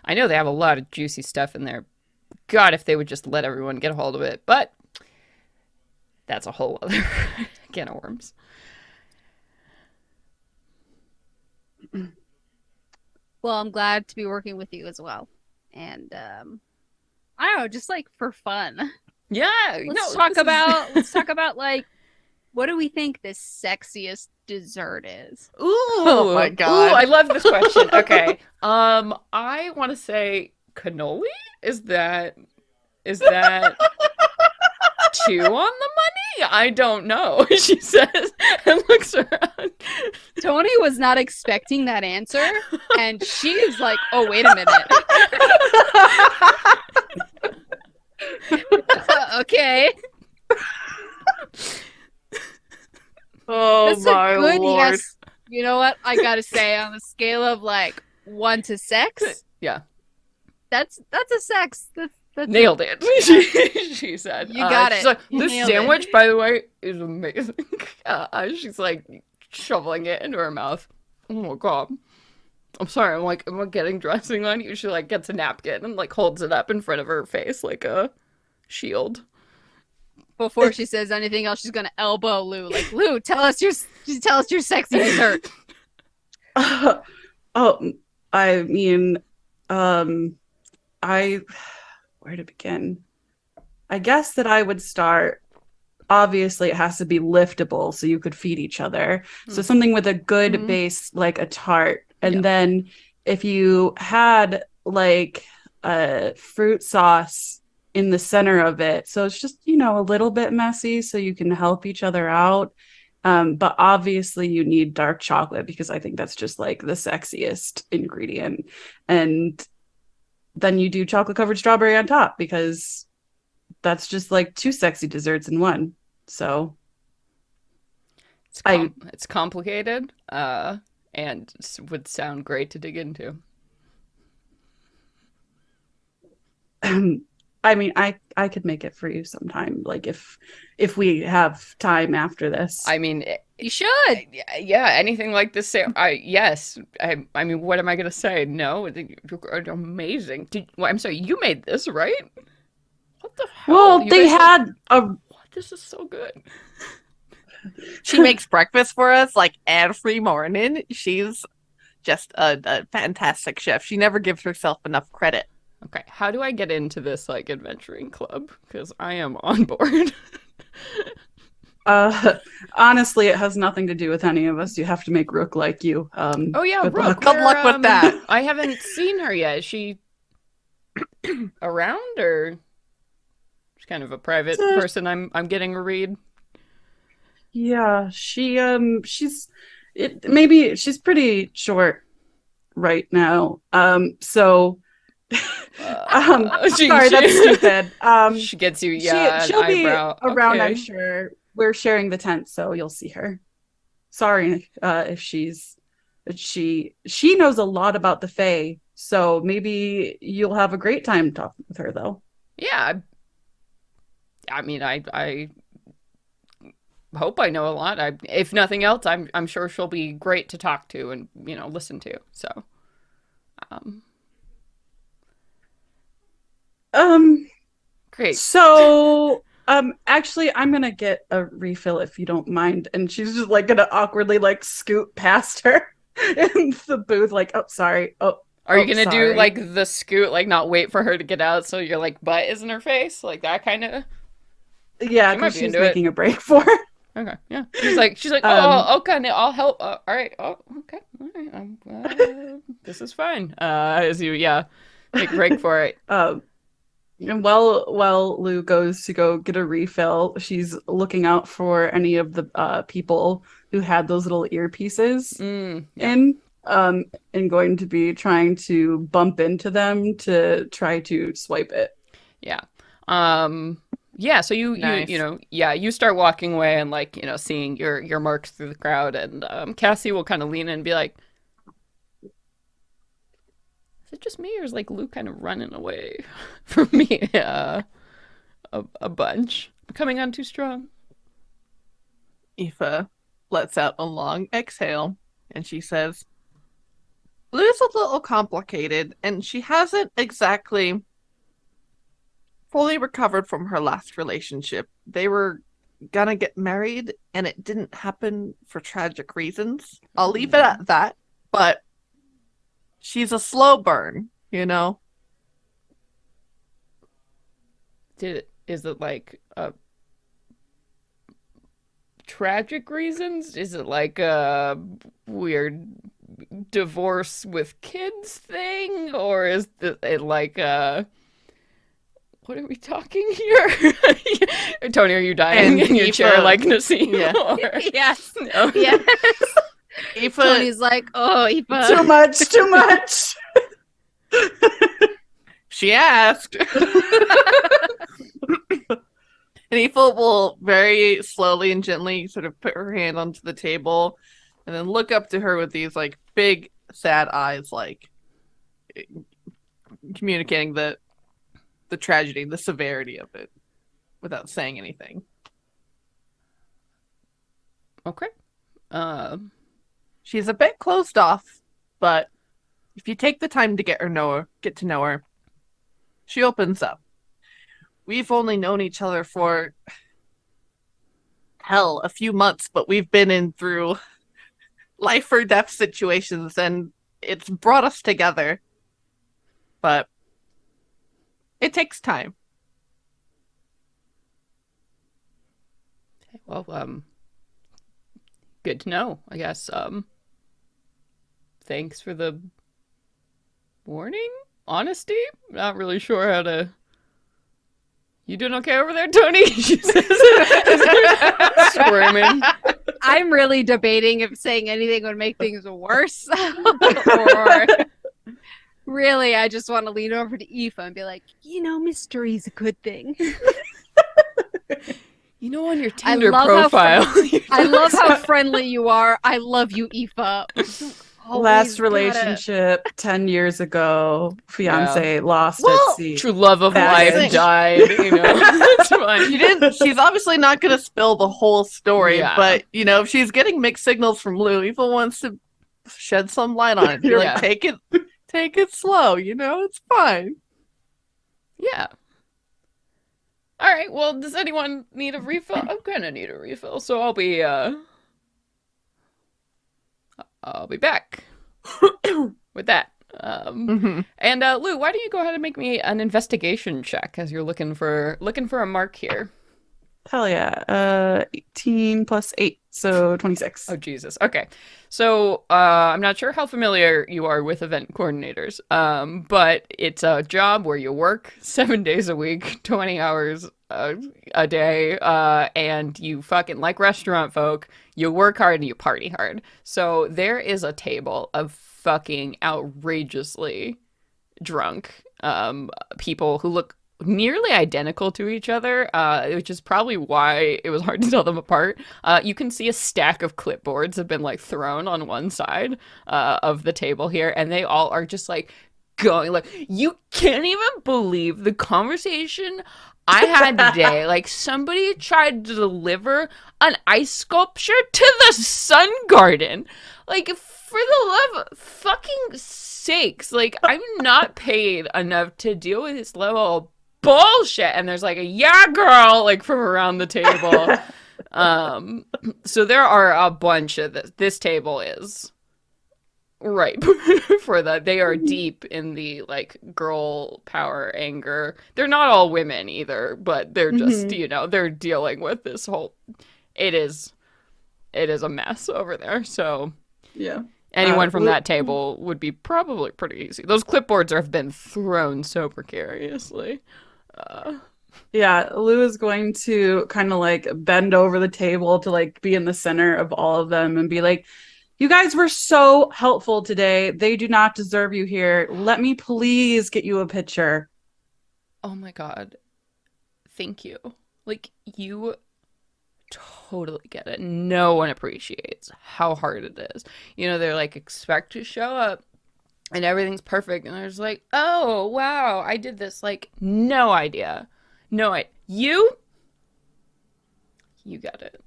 I know they have a lot of juicy stuff in there. God, if they would just let everyone get a hold of it, but that's a whole other can of worms. Well, I'm glad to be working with you as well. And I don't know, just like for fun. Yeah, Let's talk about like what do we think the sexiest dessert is? Ooh, Oh my God. Ooh, I love this question. Okay. I want to say cannoli? Is that two on the money? I don't know, she says and looks around. Tony was not expecting that answer, and she is like, "Oh, wait a minute." Okay. Oh That's my a good lord. yes. You know what? I gotta say, on the scale of like 1 to sex, Yeah, that's a sex. That's nailed it. She said. You got she's it. like, You this nailed it." sandwich, by the way, is amazing. She's like shoveling it into her mouth. Oh my God. I'm sorry. I'm like, am I getting dressing on you? She like gets a napkin and like holds it up in front of her face like a shield. Before she says anything else, she's gonna elbow Lou. Like, Lou, tell us your sexy dessert. Oh, I mean, I where to begin? I guess that I would start. Obviously, it has to be liftable so you could feed each other. So something with a good Mhm. base, like a tart, and Yeah. then if you had like a fruit sauce in the center of it, so it's just a little bit messy, so you can help each other out. But obviously, you need dark chocolate because I think that's just like the sexiest ingredient, and then you do chocolate covered strawberry on top because that's just like two sexy desserts in one. So It's complicated, and would sound great to dig into. I mean, I could make it for you sometime, like if we have time after this. I mean, You should. yeah, anything like this. Yes. I mean, what am I gonna say? No, I think you're amazing. I'm sorry, you made this, right? What the hell? Well, You they guys, had a what? This is so good. She makes breakfast for us like every morning. She's just a fantastic chef. She never gives herself enough credit. Okay, how do I get into this like adventuring club? Because I am on board. honestly, it has nothing to do with any of us. You have to make Rook like you. Oh yeah, good Brooke. luck. Good luck with that. I haven't seen her yet. Is she around or she's kind of a private person? I'm getting a read. Yeah, she's she's pretty short right now. So sorry, that's stupid. She gets you, yeah, she'll an be eyebrow. around, I'm Okay. sure. We're sharing the tent, so you'll see her. Sorry, if she knows a lot about the Fae, so maybe you'll have a great time talking with her, though. Yeah. I mean, I hope I know a lot. If nothing else, I'm sure she'll be great to talk to and listen to. So, great. So actually I'm gonna get a refill if you don't mind. And she's just like gonna awkwardly like scoot past her in the booth, like, oh sorry. Are you gonna do sorry. like the scoot, like not wait for her to get out so your like butt is in her face, like that kind of? Yeah, She might because be she's into it. making a break for her. Okay, yeah. She's like, oh, okay, I'll help. All right, oh, okay, all right. This is fine. As you, yeah, make a break for it. And while Lou goes to go get a refill, she's looking out for any of the people who had those little earpieces Yeah. and going to be trying to bump into them to try to swipe it. Yeah. Yeah, so Nice. you start walking away and like, seeing your marks through the crowd, and Cassie will kind of lean in and be like, is it just me, or is like Luke kind of running away from me a bunch? I'm coming on too strong. Aoife lets out a long exhale and she says, Lou's a little complicated, and she hasn't exactly fully recovered from her last relationship. They were gonna get married, and it didn't happen for tragic reasons. I'll leave it at that, but she's a slow burn, you know? Is it like tragic reasons? Is it like a weird divorce with kids thing, or is it like what are we talking here? Tony, are you dying And in your Aoife- chair like Nassim? Yeah. Or- Yes. No? Yes. Aoife, Tony's like, oh, Aoife. Too much, too much. she asked. And Aoife will very slowly and gently sort of put her hand onto the table and then look up to her with these like big sad eyes, like communicating the tragedy, the severity of it without saying anything. Okay. She's a bit closed off, but if you take the time to get to know her, she opens up. We've only known each other for a few months, but we've been in through life or death situations, and it's brought us together. But it takes time. Well, good to know, I guess. Thanks for the warning? Honesty? Not really sure how to... You doing okay over there, Tony? She says, squirming. I'm really debating if saying anything would make things worse. Or really, I just want to lean over to Aoife and be like, mystery's a good thing. On your Tinder love how profile. I love how friendly you are. I love you, Aoife. Last Always relationship 10 years ago, fiance lost Well, at sea. True love of That's life it. died, It's fine. She didn't. She's obviously not going to spill the whole story, Yeah. but if she's getting mixed signals from Lou, Eva wants to shed some light on it. Be Yeah. like, take it slow. It's fine. Yeah. All right. Well, does anyone need a refill? I'm gonna need a refill, so I'll be back with that. And Lou, why don't you go ahead and make me an investigation check as you're looking for a mark here? Hell yeah. 18 plus 8, so 26. Oh, Jesus. Okay. So, I'm not sure how familiar you are with event coordinators, but it's a job where you work 7 days a week, 20 hours a day, and you fucking, like restaurant folk, you work hard and you party hard. So there is a table of fucking outrageously drunk people who look nearly identical to each other, which is probably why it was hard to tell them apart. You can see a stack of clipboards have been like thrown on one side of the table here, and they all are just like going like, you can't even believe the conversation I had today. Like, somebody tried to deliver an ice sculpture to the Sun Garden. Like, for the love of fucking sakes, like, I'm not paid enough to deal with this level of bullshit. And there's like a yeah girl like from around the table. So there are a bunch of this table is ripe for that. They are deep in the like girl power anger. They're not all women either, but they're just they're dealing with this whole it is a mess over there. So Yeah. anyone from that table would be probably pretty easy. Those clipboards have been thrown so precariously. Yeah, Lou is going to kind of like bend over the table to like be in the center of all of them and be like, "You guys were so helpful today. They do not deserve you here. Let me please get you a picture." Oh my God. Thank you. Like, you totally get it. No one appreciates how hard it is. They're like, expect to show up and everything's perfect. And they're just like, oh, wow, I did this. Like, no idea. No, you get it.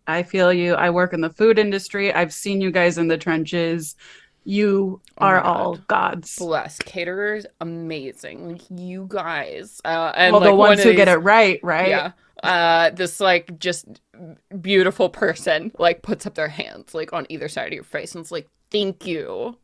I feel you. I work in the food industry. I've seen you guys in the trenches. You Oh are my all God. gods. Bless. Caterers, amazing. Like, you guys. And Well, like the one ones of who get these, it right, right? yeah. This like just beautiful person like puts up their hands like on either side of your face and it's like, thank you.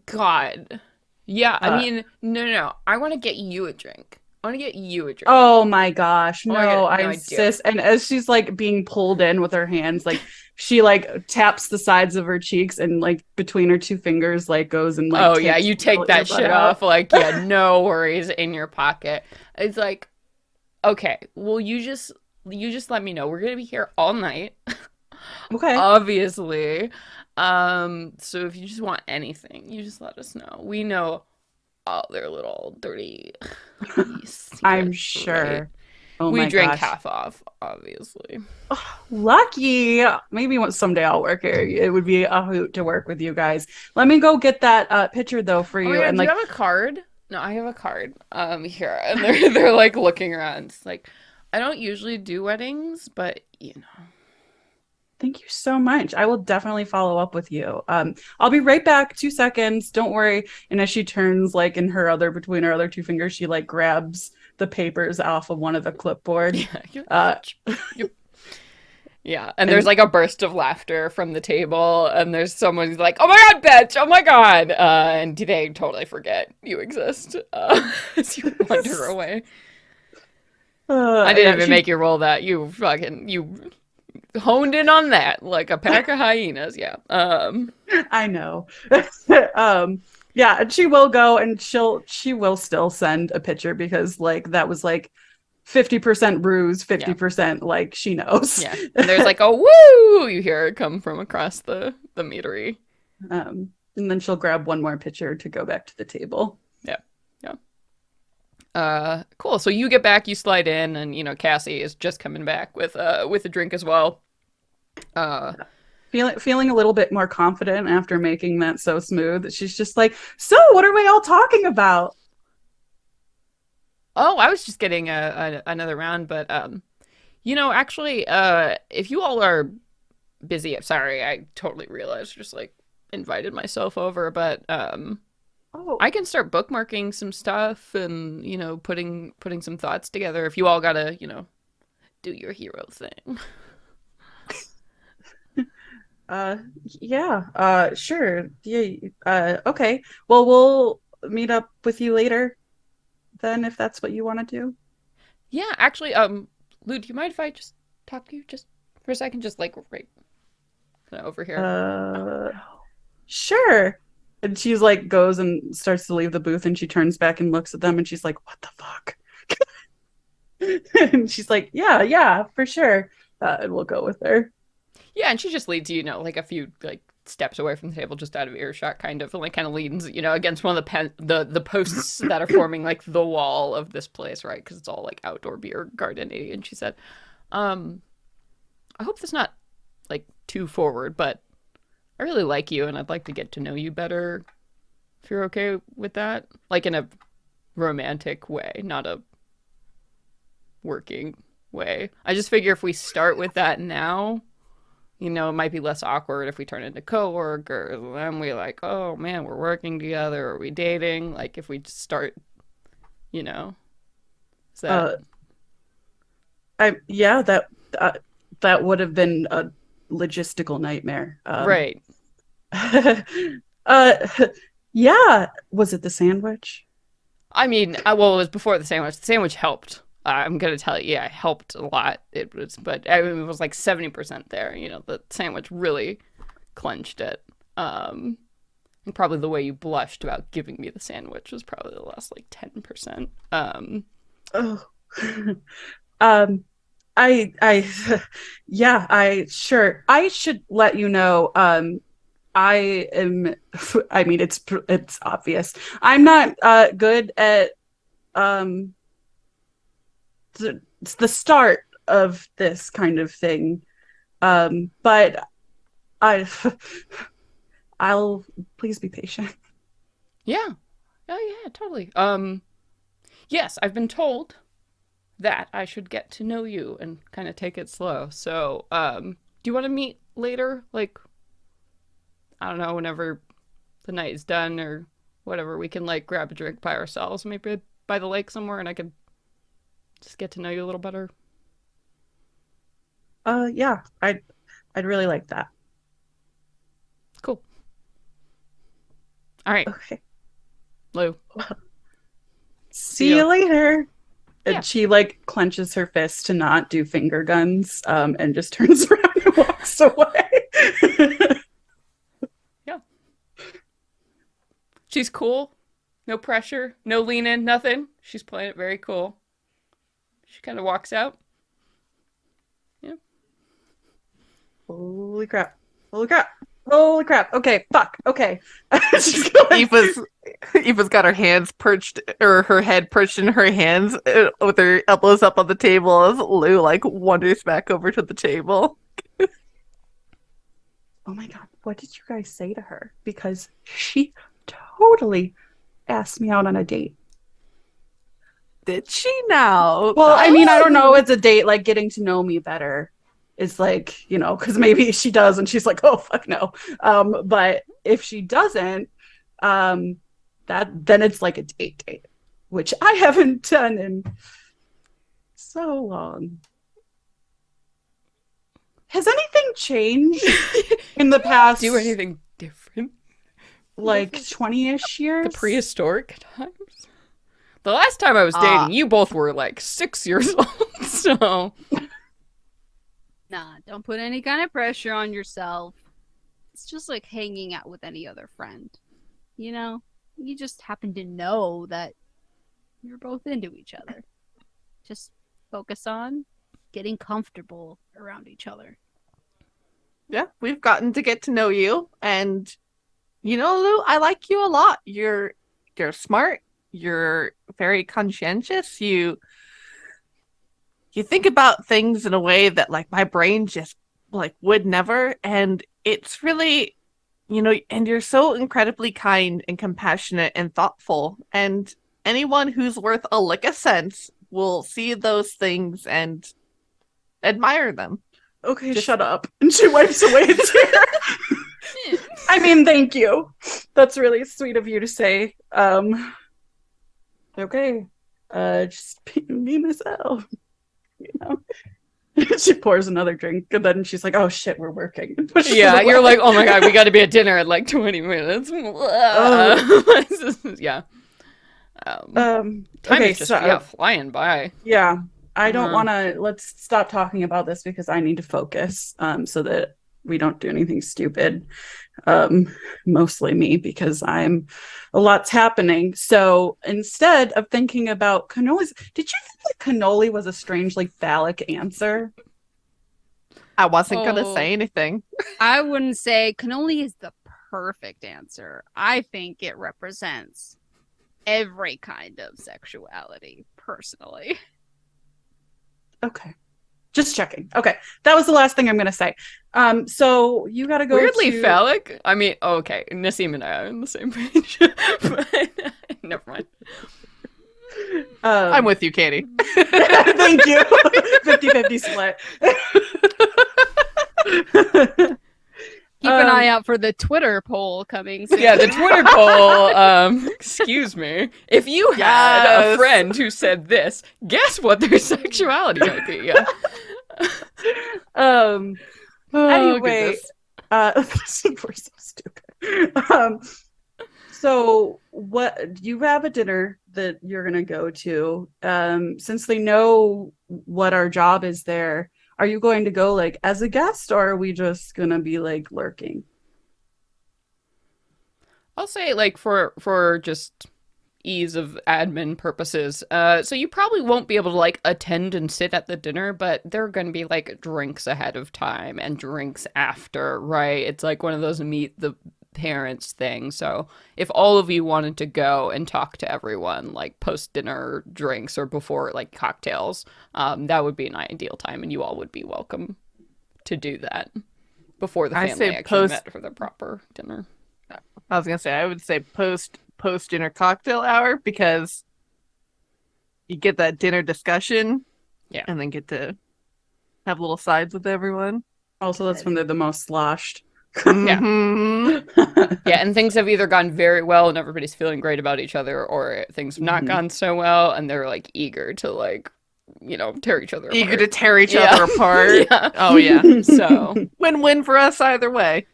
God. Yeah, I mean, no. I want to get you a drink. I want to get you a drink. Oh my gosh. Oh my No, God, I no, I do. insist. And as she's like being pulled in with her hands, like she like taps the sides of her cheeks and like between her two fingers, like goes and like Oh yeah, takes you the little take that earbud shit out. off. Like, yeah, no worries, in your pocket. It's like, okay, well, you just let me know. We're gonna be here all night, Okay. obviously. So if you just want anything, you just let us know. We know all their little dirty I'm secrets, sure. right? Oh We my drink gosh. half off, obviously. Lucky. Maybe someday I'll work here. It would be a hoot to work with you guys. Let me go get that picture though for Oh my you. God, And do you like, have a card? No, I have a card. Here, and they're like looking around. It's like, I don't usually do weddings, but thank you so much. I will definitely follow up with you. I'll be right back. 2 seconds. Don't worry. And as she turns, like in between her other two fingers, she like grabs the papers off of one of the clipboard. yeah, yep. Yeah, and there's And like a burst of laughter from the table, and there's someone who's like, "Oh my God, bitch! Oh my God!" And they totally forget you exist as you wander away. I didn't yeah, even make you roll that. You honed in on that like a pack of hyenas. Yeah. I know. Yeah, and she will go and she will still send a picture because like that was like 50% ruse, Yeah. 50% like she knows. Yeah. And there's like a woo! You hear it come from across the meadery. And then she'll grab one more picture to go back to the table. Yeah. Yeah. Cool. So you get back, you slide in, and Cassie is just coming back with a drink as well. Feeling a little bit more confident after making that so smooth. She's just like, so what are we all talking about? Oh, I was just getting another round, but actually, if you all are busy, sorry, I totally realized, just like invited myself over, but Oh, I can start bookmarking some stuff and putting some thoughts together if you all gotta do your hero thing. yeah, sure. Yeah, okay. Well, we'll meet up with you later then if that's what you want to do. Yeah, actually, Lou, do you mind if I just talk to you just for a second, just like right over here? Uh, sure. And she's like goes and starts to leave the booth and she turns back and looks at them and she's like, what the fuck? And she's like, yeah, for sure. And we'll go with her. Yeah, and she just leads like a few like steps away from the table, just out of earshot, kind of, and like kind of leans against one of the posts that are forming like the wall of this place, right? Because it's all like outdoor beer garden-y. And she said, I hope that's not like too forward, but I really like you, and I'd like to get to know you better. If you're okay with that, like in a romantic way, not a working way. I just figure if we start with that now, it might be less awkward if we turn into coworkers. And then we like, oh man, we're working together. Are we dating? Like if we just start, is that Yeah, that would have been a logistical nightmare. right? uh, yeah. Was it the sandwich? I mean, well, it was before the sandwich. The sandwich helped. I'm gonna tell you, yeah, it helped a lot. But I mean, it was like 70% there. The sandwich really clenched it. And probably the way you blushed about giving me the sandwich was probably the last like 10%. Oh. I yeah, sure. I should let you know. I am. I mean, it's obvious. I'm not good at it's the start of this kind of thing. But I I'll please be patient. Yeah. Oh yeah, totally. Yes, I've been told that I should get to know you and kind of take it slow. So, do you want to meet later? Like, I don't know, whenever the night is done or whatever, we can like grab a drink by ourselves, maybe by the lake somewhere, and I could just get to know you a little better. Yeah, I'd really like that. Cool. All right, Okay. Lou. See you later. Yeah. And she like clenches her fist to not do finger guns, and just turns around and walks away. Yeah. She's cool. No pressure. No lean in. Nothing. She's playing it very cool. She kind of walks out. Yeah. Holy crap. Holy crap. Holy crap. Okay, fuck. Okay. She's going- Eva's got her hands perched, or her head perched in her hands with her elbows up on the table as Lou like wanders back over to the table. Oh my god, what did you guys say to her? Because she totally asked me out on a date. Did she now? Well, I mean, I don't know. It's a date, like getting to know me better. Is like, you know, because maybe she does and she's like, oh fuck no. But if she doesn't, that then it's like a date, which I haven't done in so long. Has anything changed in the past Do anything different? like 20-ish years? The prehistoric times? The last time I was dating, you both were like 6 years old, so... Nah, don't put any kind of pressure on yourself. It's just like hanging out with any other friend. You know? You just happen to know that you're both into each other. Just focus on getting comfortable around each other. Yeah, we've gotten to get to know you, and you know, Lou, I like you a lot. You're smart. You're very conscientious. You think about things in a way that like my brain just like would never, and it's really, you know, and you're so incredibly kind and compassionate and thoughtful, and anyone who's worth a lick of sense will see those things and admire them. Okay, shut up. And she wipes away a tear. I mean, thank you. That's really sweet of you to say. Okay. Just be myself. You know? She pours another drink and then she's like, oh shit, we're working. Yeah, you're like, oh my god, we got to be at dinner in like 20 minutes. Yeah. Time okay, is just so flying by. yeah, I don't want to. Let's stop talking about this because I need to focus. So that we don't do anything stupid. Mostly me because a lot's happening. So instead of thinking about cannolis, did you think that cannoli was a strangely phallic answer? I wasn't gonna say anything. I wouldn't say cannoli is the perfect answer. I think it represents every kind of sexuality, personally. Okay. Just checking. Okay. That was the last thing I'm going to say. So you got to go Weirdly phallic. I mean, okay. Nassim and I are on the same page. But never mind. I'm with you, Katie. Thank you. 50-50 split. Keep an eye out for the Twitter poll coming soon. Yeah, the Twitter poll. Excuse me. If you had a friend who said this, guess what their sexuality might be? Yeah. Anyway, we're so stupid. So what you have a dinner that you're gonna go to. Since they know what our job is there, are you going to go like as a guest or are we just gonna be like lurking? I'll say like for just ease of admin purposes. So you probably won't be able to like attend and sit at the dinner, but there are going to be like drinks ahead of time and drinks after, right? It's like one of those meet the parents things. So if all of you wanted to go and talk to everyone, like post dinner drinks or before like cocktails, that would be an ideal time, and you all would be welcome to do that before the I family say actually post. met for the proper dinner. I was gonna say I would say post dinner cocktail hour because you get that dinner discussion, Yeah. and then get to have little sides with everyone. Also, that's when they're the most sloshed. Yeah. Mhm. Yeah, and things have either gone very well and everybody's feeling great about each other, or things have not Mhm. gone so well and they're like eager to like, tear each other Eager apart. to tear each Yeah. other apart. Yeah. Oh yeah, So, win-win for us either way.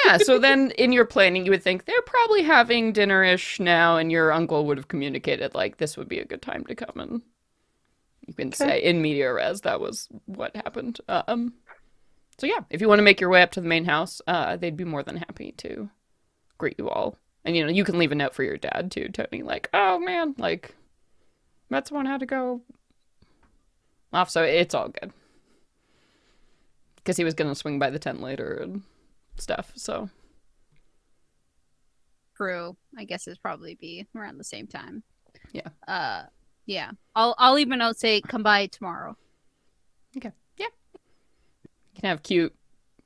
yeah, so then in your planning, you would think they're probably having dinner-ish now, and your uncle would have communicated like this would be a good time to come, and you can say in media res that was what happened. So yeah, if you want to make your way up to the main house, they'd be more than happy to greet you all. And you can leave a note for your dad too, Tony, like, oh man, like met someone had to go off, so it's all good. Because he was gonna swing by the tent later and stuff, so True. I guess it'd probably be around the same time. Yeah. Yeah. I'll leave a note say come by tomorrow. okay. Yeah. You can have cute.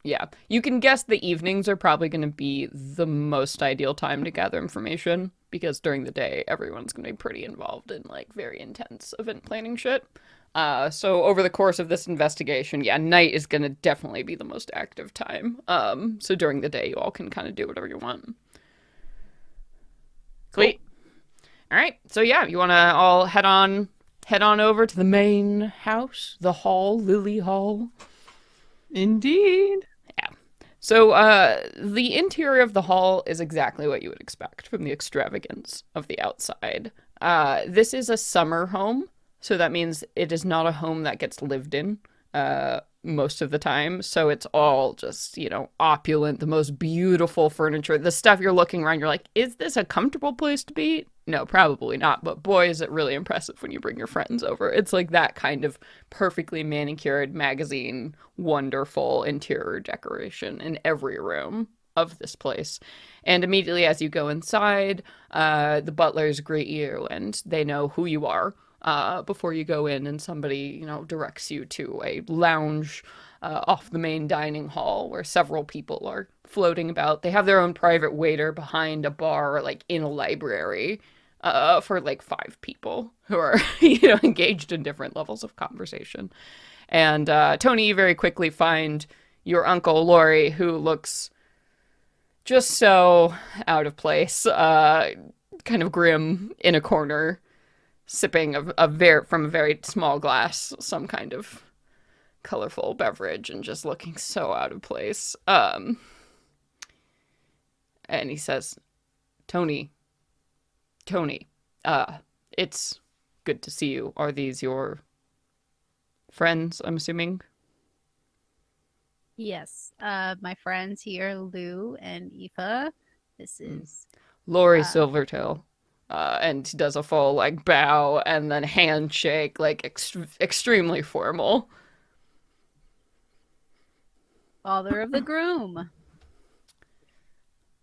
Yeah. You can guess the evenings are probably gonna be the most ideal time to gather information, because during the day everyone's gonna be pretty involved in like very intense event planning shit. So over the course of this investigation, yeah, night is gonna definitely be the most active time. So during the day, you all can kind of do whatever you want. Sweet. All right. So yeah, you want to all head on over to the main house, the hall, Lily Hall. Indeed. So the interior of the hall is exactly what you would expect from the extravagance of the outside. This is a summer home, so that means it is not a home that gets lived in most of the time. So it's all just, opulent, the most beautiful furniture. The stuff you're looking around, you're like, is this a comfortable place to be? No, probably not. But boy, is it really impressive when you bring your friends over. It's like that kind of perfectly manicured magazine, wonderful interior decoration in every room of this place. And immediately as you go inside, the butlers greet you and they know who you are. Before you go in, and somebody, directs you to a lounge off the main dining hall where several people are floating about. They have their own private waiter behind a bar, like in a library, for like 5 people who are, engaged in different levels of conversation. And Tony, you very quickly find your uncle, Lori, who looks just so out of place, kind of grim in a corner, sipping from a very small glass, some kind of colorful beverage, and just looking so out of place. And he says, Tony, it's good to see you. Are these your friends, I'm assuming? Yes. My friends here, Lou and Aoife. This is Lori Silvertail. And he does a full like bow and then handshake, like extremely formal. father of the groom.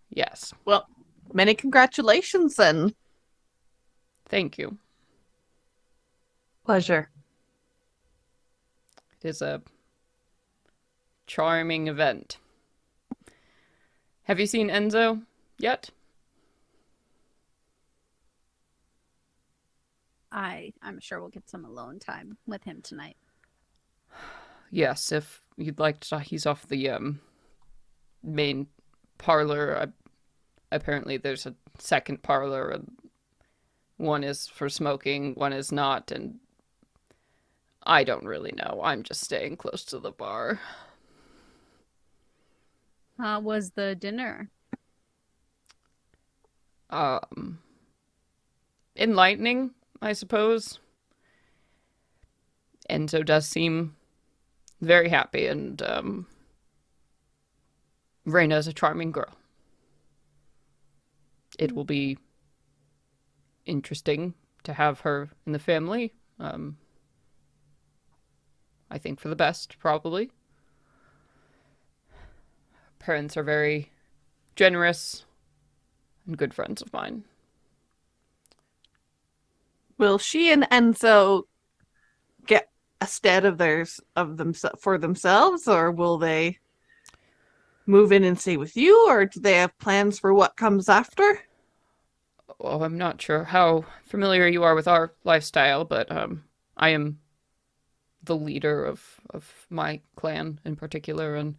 Yes, Well, many congratulations then. thank you. Pleasure. It is a charming event. Have you seen Enzo yet? I'm sure we'll get some alone time with him tonight. Yes, if you'd like to. He's off the main parlor. Apparently, there's a second parlor, and one is for smoking, one is not, and I don't really know. I'm just staying close to the bar. How was the dinner? Enlightening, I suppose. Enzo does seem very happy, and Reina's a charming girl. It will be interesting to have her in the family. I think for the best, probably. Parents are very generous and good friends of mine. Will she and Enzo get a stead of for themselves, or will they move in and stay with you, or do they have plans for what comes after? Oh, I'm not sure how familiar you are with our lifestyle, but I am the leader of my clan in particular, and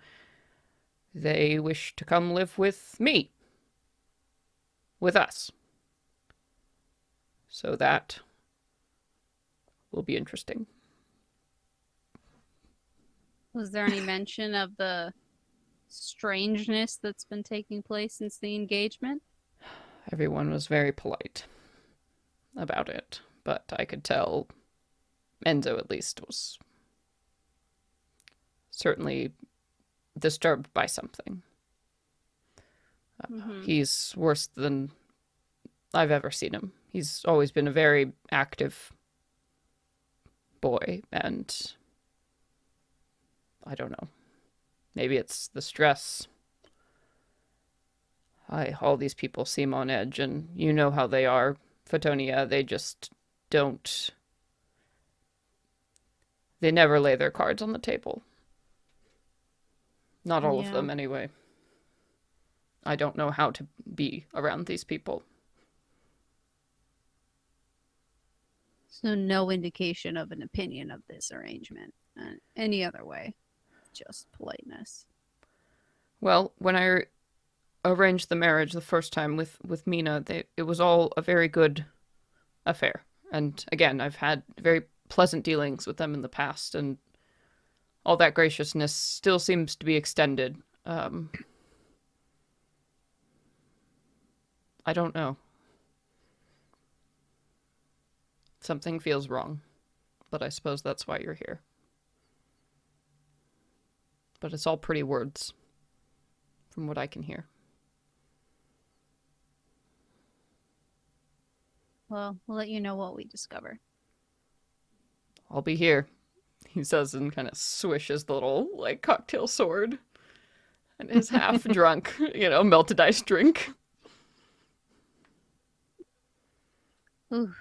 they wish to come live with me. With us. So that will be interesting. Was there any mention of the strangeness that's been taking place since the engagement? Everyone was very polite about it, but I could tell Enzo at least was certainly disturbed by something. He's worse than I've ever seen him. He's always been a very active boy, and I don't know. Maybe it's the stress. All these people seem on edge, and you know how they are, Photonia. They just don't. They never lay their cards on the table. Not all of them, anyway. I don't know how to be around these people. So no indication of an opinion of this arrangement any other way, just politeness. Well, when I arranged the marriage the first time with Mina, it was all a very good affair. And again, I've had very pleasant dealings with them in the past, and all that graciousness still seems to be extended. I don't know. Something feels wrong, but I suppose that's why you're here. But it's all pretty words, from what I can hear. Well, we'll let you know what we discover. I'll be here, he says, and kind of swishes the little, cocktail sword. And his half-drunk, melted ice drink. Ooh.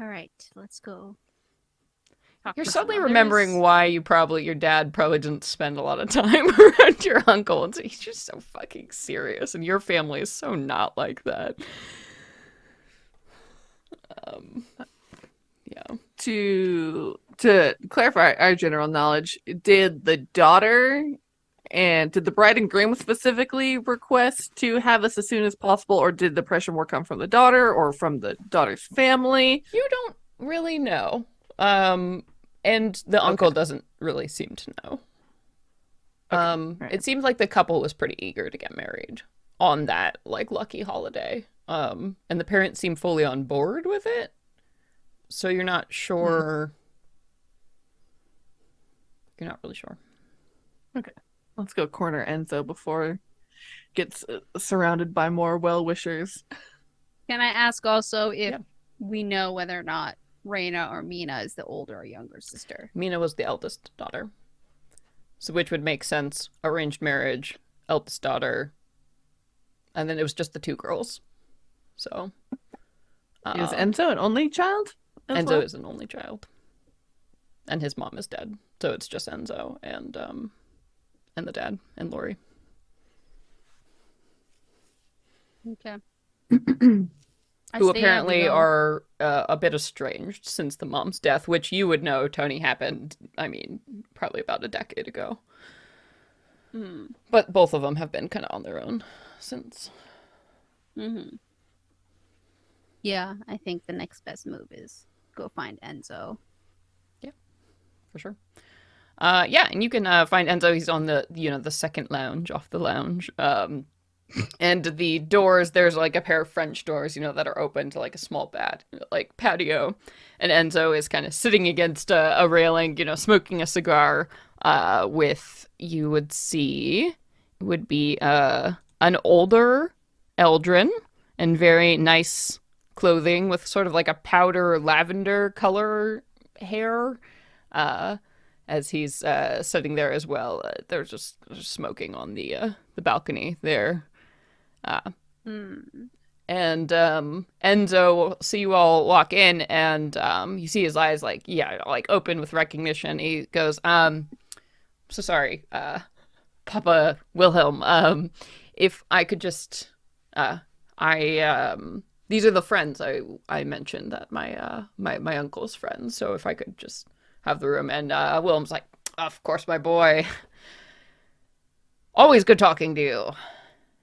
All right, let's go. You're suddenly remembering why your dad probably didn't spend a lot of time around your uncle. And so he's just so fucking serious, and your family is so not like that. Yeah. To clarify our general knowledge, did the bride and groom specifically request to have this as soon as possible, or did the pressure more come from the daughter or from the daughter's family? You don't really know. And the uncle doesn't really seem to know. Right. It seems like the couple was pretty eager to get married on that, lucky holiday. And the parents seem fully on board with it. So you're not sure. You're not really sure. Okay. Let's go corner Enzo before gets surrounded by more well-wishers. Can I ask also if we know whether or not Reina or Mina is the older or younger sister? Mina was the eldest daughter. So which would make sense. Arranged marriage, eldest daughter. And then it was just the two girls. So. Is Enzo an only child? Enzo is an only child. And his mom is dead. So it's just Enzo and the dad and Lori. Okay. Who apparently are a bit estranged since the mom's death, which you would know, Tony, happened, probably about a decade ago. But both of them have been kind of on their own since. Mm-hmm. Yeah, I think the next best move is go find Enzo. Yeah, for sure. And you can find Enzo. He's on the second lounge off the lounge. And the doors, there's a pair of French doors, that are open to a small patio. And Enzo is kind of sitting against a railing, smoking a cigar with, you would see, would be an older Eldrin and very nice clothing with sort of like a powder lavender color hair. As he's sitting there as well, they're just smoking on the balcony there. Hmm. And Enzo will see you all walk in, and you see his eyes like open with recognition. He goes, so sorry, Papa Wilhelm. If I could just, I these are the friends I mentioned that my uncle's friends. So if I could just have the room. And Wilhelm's like, of course, my boy. Always good talking to you.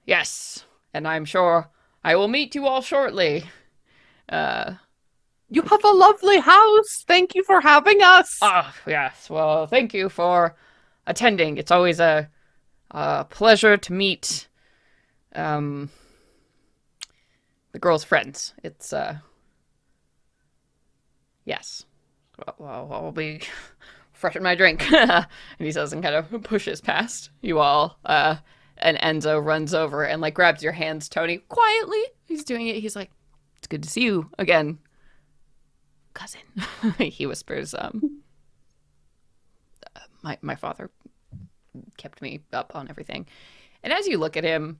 Yes, and I'm sure I will meet you all shortly. You have a lovely house. Thank you for having us. Yes. Well, thank you for attending. It's always a pleasure to meet the girl's friends. It's yes. Well, I'll be freshen my drink. And he says and kind of pushes past you all. And Enzo runs over and like grabs your hands, Tony, quietly. He's doing it. He's like, it's good to see you again, cousin. He whispers, my father kept me up on everything. And as you look at him,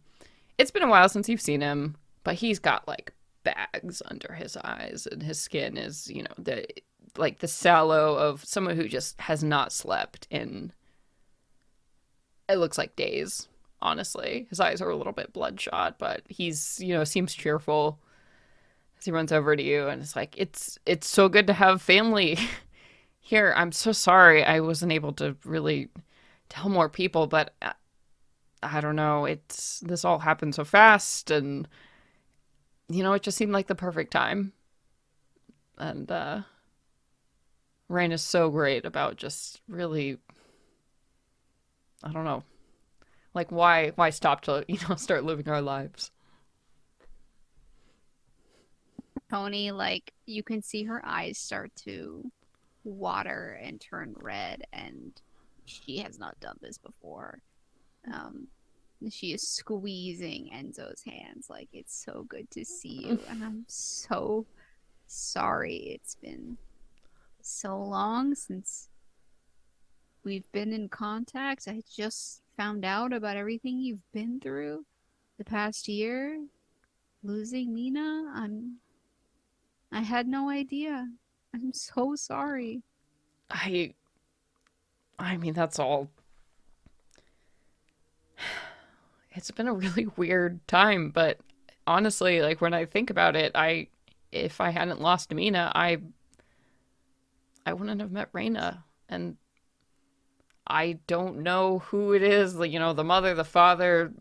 it's been a while since you've seen him, but he's got like bags under his eyes, and his skin is, the sallow of someone who just has not slept in, it looks like days. Honestly, his eyes are a little bit bloodshot, but he's, seems cheerful as he runs over to you and it's like, it's so good to have family here. I'm so sorry I wasn't able to really tell more people, but I don't know. This all happened so fast, and it just seemed like the perfect time. And Rain is so great about just really, I don't know. Like, why stop to, start living our lives? Tony, like, you can see her eyes start to water and turn red, and she has not done this before. She is squeezing Enzo's hands, like, it's so good to see you, and I'm so sorry. It's been so long since we've been in contact. I just found out about everything you've been through the past year. Losing Mina, I had no idea. I'm so sorry. I mean, that's all. It's been a really weird time, but honestly, like when I think about it, if I hadn't lost Mina, I wouldn't have met Reina, and I don't know who it is, the mother, the father,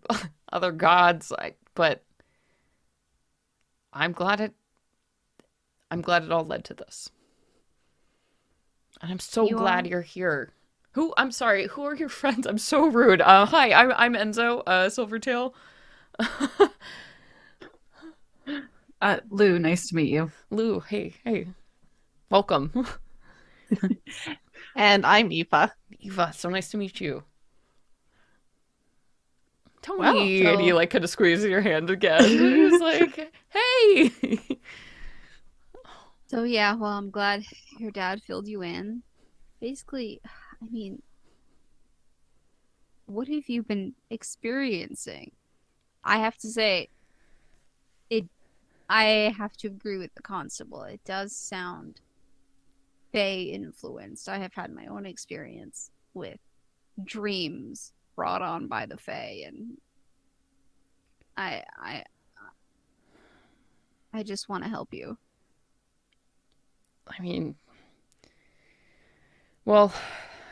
other gods, but I'm glad it all led to this. And I'm so glad you're here. I'm sorry, who are your friends? I'm so rude. Hi, I'm Enzo, Silvertail. Lou, nice to meet you. Lou, hey. Welcome. And I'm Eva. Eva, so nice to meet you. Tony, Well, and you like kind of squeeze your hand again. He's like, hey. So yeah, well, I'm glad your dad filled you in. Basically, I mean, what have you been experiencing? I have to say, I have to agree with the constable. It does sound Fae influenced. I have had my own experience with dreams brought on by the Fae, and I just want to help you. I mean, well,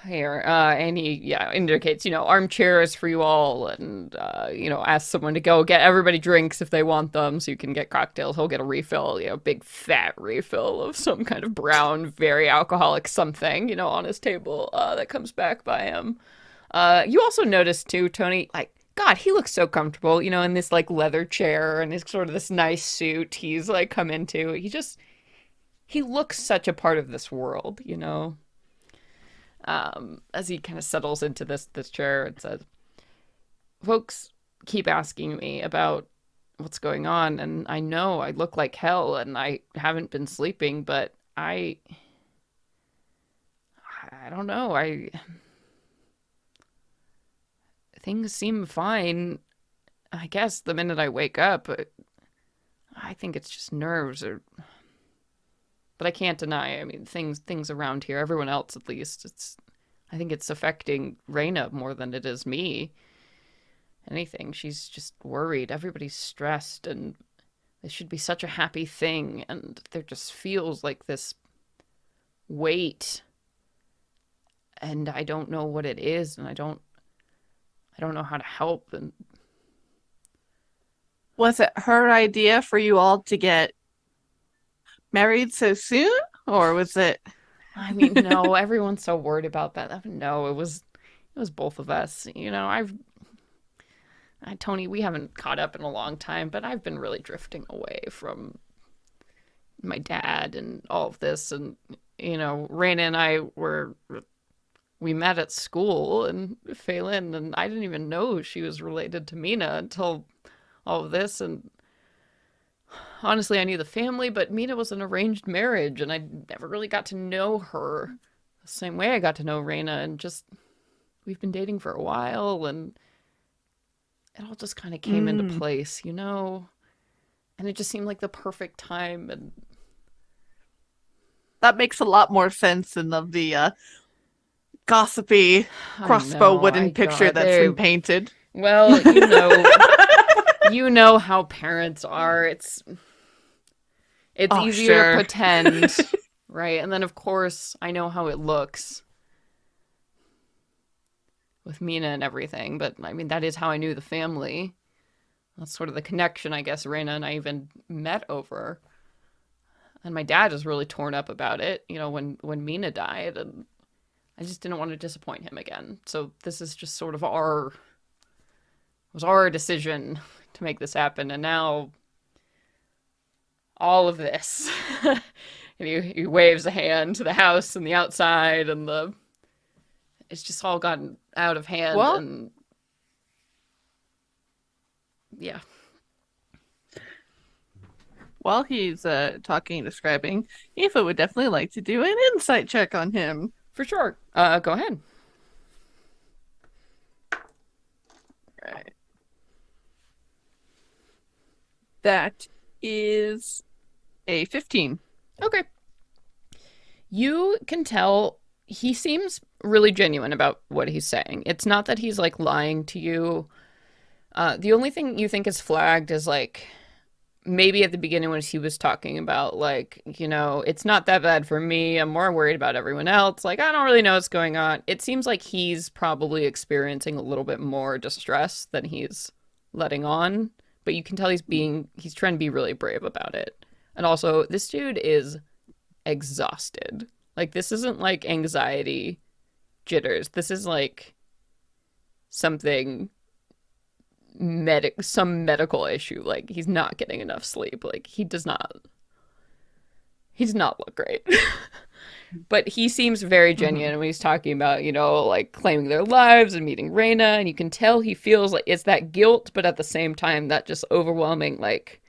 here, and he, indicates, armchairs for you all, and, asks someone to go get everybody drinks if they want them, so you can get cocktails. He'll get a refill, big fat refill of some kind of brown, very alcoholic something, on his table, that comes back by him. You also notice, too, Tony, like, God, he looks so comfortable, in this, like, leather chair, and his sort of this nice suit he's, like, come into. He looks such a part of this world, as he kind of settles into this chair and says, folks keep asking me about what's going on, and I know I look like hell and I haven't been sleeping, but I don't know. Things seem fine, I guess, the minute I wake up, but I think it's just nerves or but I can't deny. I mean, things around here, everyone else at least, I think it's affecting Reina more than it is me. Anything. She's just worried. Everybody's stressed, and this should be such a happy thing, and there just feels like this weight, and I don't know what it is, and I don't know how to help. And Was it her idea for you all to get married so soon? Or was it I mean, no, everyone's so worried about that. No, it was both of us. Tony, we haven't caught up in a long time, but I've been really drifting away from my dad and all of this. And, Raina and I we met at school in Phelan, and I didn't even know she was related to Mina until all of this. And honestly, I knew the family, but Mina was an arranged marriage, and I never really got to know her the same way I got to know Raina. And just, we've been dating for a while, and it all just kind of came into place, And it just seemed like the perfect time. And that makes a lot more sense than of the gossipy crossbow wooden picture that's been painted. Well, you know how parents are. It's easier to pretend, right? And then, of course, I know how it looks with Mina and everything. But, I mean, that is how I knew the family. That's sort of the connection, I guess, Raina and I even met over. And my dad is really torn up about it, when Mina died. And I just didn't want to disappoint him again. So this is just sort of our decision to make this happen. And now all of this, and he waves a hand to the house and the outside, and it's just all gotten out of hand. Well, and yeah. While he's talking and describing, Aoife would definitely like to do an insight check on him. For sure. Go ahead. Right. That is a 15. Okay. You can tell he seems really genuine about what he's saying. It's not that he's like lying to you. The only thing you think is flagged is like maybe at the beginning when he was talking about like, it's not that bad for me. I'm more worried about everyone else. Like, I don't really know what's going on. It seems like he's probably experiencing a little bit more distress than he's letting on. But you can tell he's trying to be really brave about it. And also, this dude is exhausted. Like, this isn't like anxiety jitters. This is like something some medical issue. Like, he's not getting enough sleep. Like, he does not look great. But he seems very genuine when he's talking about, like claiming their lives and meeting Reina. And you can tell he feels like it's that guilt, but at the same time, that just overwhelming, like,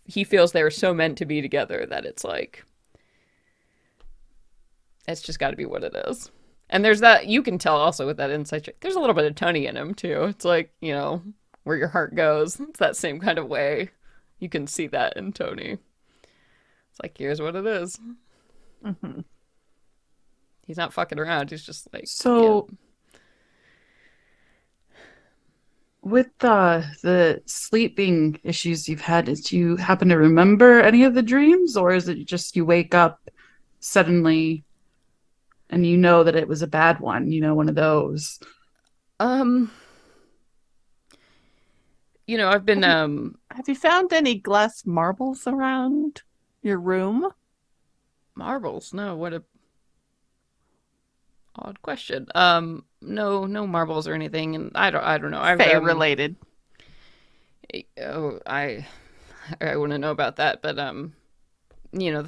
he feels they were so meant to be together that it's like, it's just got to be what it is. And there's that, you can tell also with that insight check, there's a little bit of Tony in him too. It's like, where your heart goes. It's that same kind of way. You can see that in Tony. It's like, here's what it is. Mm-hmm. He's not fucking around. He's just like... So, with the sleeping issues you've had, do you happen to remember any of the dreams? Or is it just you wake up suddenly and you know that it was a bad one? One of those. I've been... Have you found any glass marbles around your room? Marbles? No, what a... odd question. No marbles or anything, and I don't know. I've Fae related. Oh, I wouldn't know about that, but the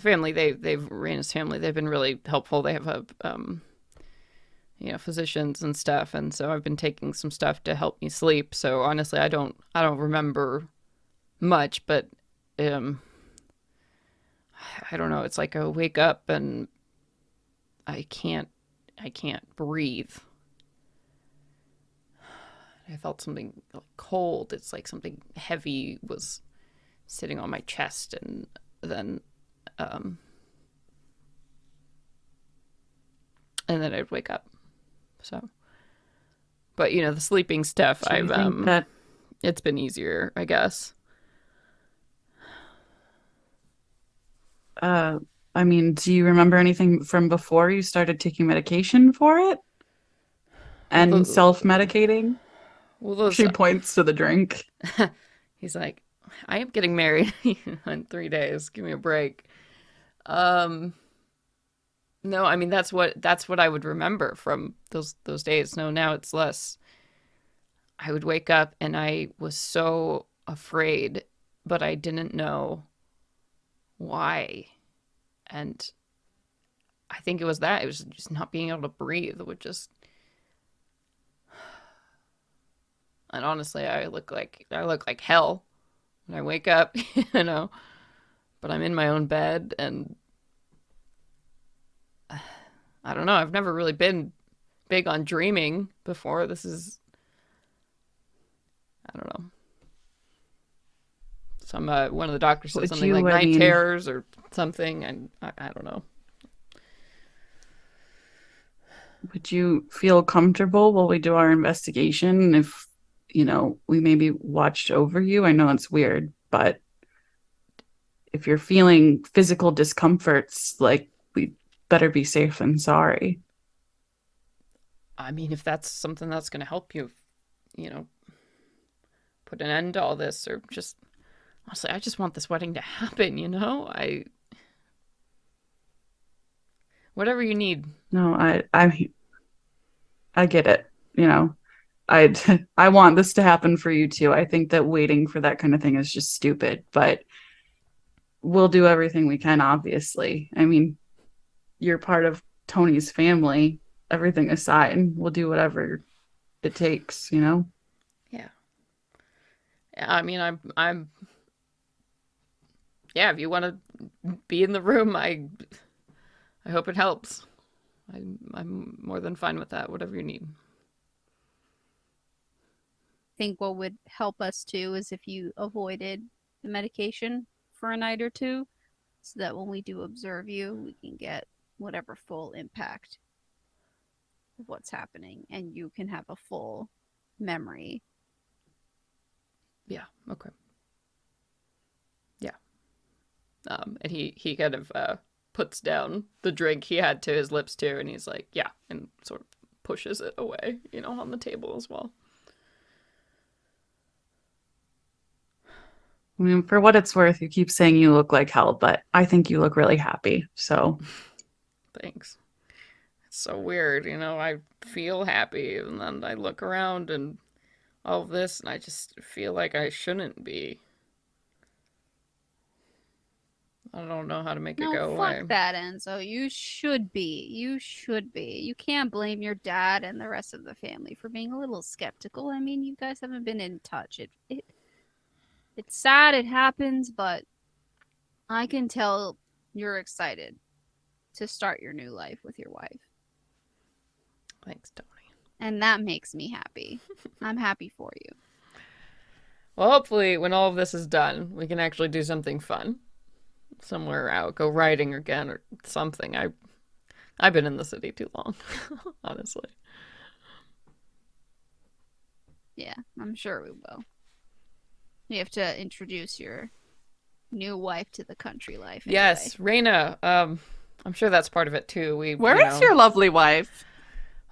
family they've Raina's family, they've been really helpful. They have physicians and stuff, and so I've been taking some stuff to help me sleep. So honestly, I don't remember much, but um, I don't know. It's like I wake up and I can't breathe. I felt something like cold. It's like something heavy was sitting on my chest, and then um, I'd wake up. So, but the sleeping stuff, Do you think that it's been easier, I guess. I mean, do you remember anything from before you started taking medication for it Well, and self-medicating? those. She points to the drink. He's like, I am getting married in 3 days. Give me a break. Um, no, I mean that's what I would remember from those days. No, now it's less. I would wake up and I was so afraid, but I didn't know why. And I think it was that. It was just not being able to breathe, which just. And honestly, I look like hell when I wake up, you know. But I'm in my own bed, and I don't know. I've never really been big on dreaming before. This is, I don't know. Some one of the doctors said Would something you, like I night mean, terrors or something, and I don't know. would you feel comfortable while we do our investigation if, we maybe watched over you? I know it's weird, but if you're feeling physical discomforts, like we better be safe than sorry. I mean, if that's something that's going to help you, you know, put an end to all this, or just honestly, I just want this wedding to happen. Whatever you need. No, I get it. I I want this to happen for you too. I think that waiting for that kind of thing is just stupid, but we'll do everything we can, obviously. I mean, you're part of Tony's family, everything aside, we'll do whatever it takes. Yeah. I mean, I'm. Yeah. If you want to be in the room, I hope it helps. I'm more than fine with that. Whatever you need. Think what would help us too is if you avoided the medication for a night or two, so that when we do observe you, we can get whatever full impact of what's happening and you can have a full memory. Yeah. Okay. Yeah. And he kind of puts down the drink he had to his lips too, and he's like, yeah, and sort of pushes it away, on the table as well. I mean, for what it's worth, you keep saying you look like hell, but I think you look really happy. So, Thanks. It's so weird, I feel happy, and then I look around and all of this, and I just feel like I shouldn't be. I don't know how to make it No, go away. fuck that, Enzo. You should be. You should be. You can't blame your dad and the rest of the family for being a little skeptical. I mean, you guys haven't been in touch. It's sad it happens, but I can tell you're excited to start your new life with your wife. Thanks, Tony. And that makes me happy. I'm happy for you. Well, hopefully, when all of this is done, we can actually do something fun. Somewhere out, go riding again or something. I've been in the city too long, honestly. Yeah, I'm sure we will. You have to introduce your new wife to the country life. Anyway. Yes, Raina. I'm sure that's part of it too. Where is your lovely wife?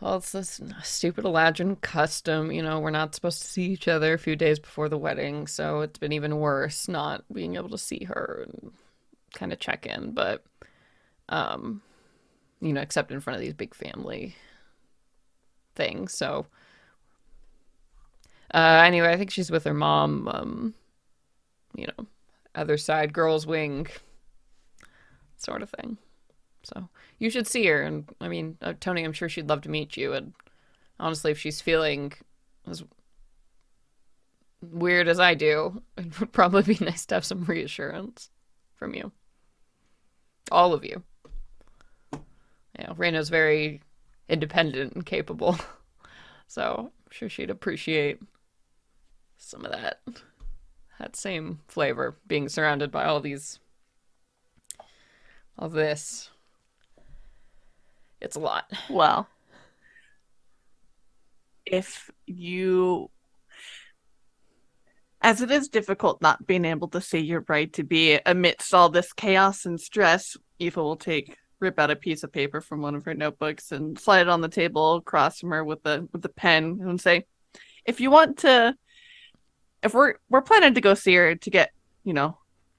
Well, it's this stupid Eladrin custom. We're not supposed to see each other a few days before the wedding, so it's been even worse not being able to see her and kind of check in. But, except in front of these big family things. So, anyway, I think she's with her mom. Other side, girls' wing, sort of thing. So you should see her. And I mean, Tony, I'm sure she'd love to meet you. And honestly, if she's feeling as weird as I do, it would probably be nice to have some reassurance from you. All of you. Reina's very independent and capable. So I'm sure she'd appreciate some of that same flavor, being surrounded by all this. It's a lot. Well, if you, as it is difficult not being able to say your bride-to-be amidst all this chaos and stress, Aoife will rip out a piece of paper from one of her notebooks and slide it on the table across from her with the pen and say, if we're planning to go see her to get,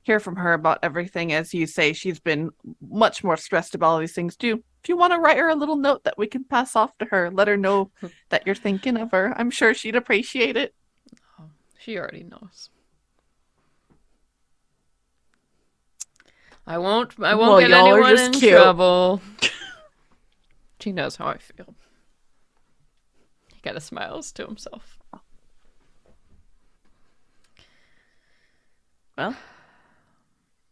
hear from her about everything, as you say, she's been much more stressed about all these things too. If you want to write her a little note that we can pass off to her, let her know that you're thinking of her. I'm sure she'd appreciate it. Oh, she already knows. I won't get anyone in trouble. She knows how I feel. He kind of smiles to himself. Well,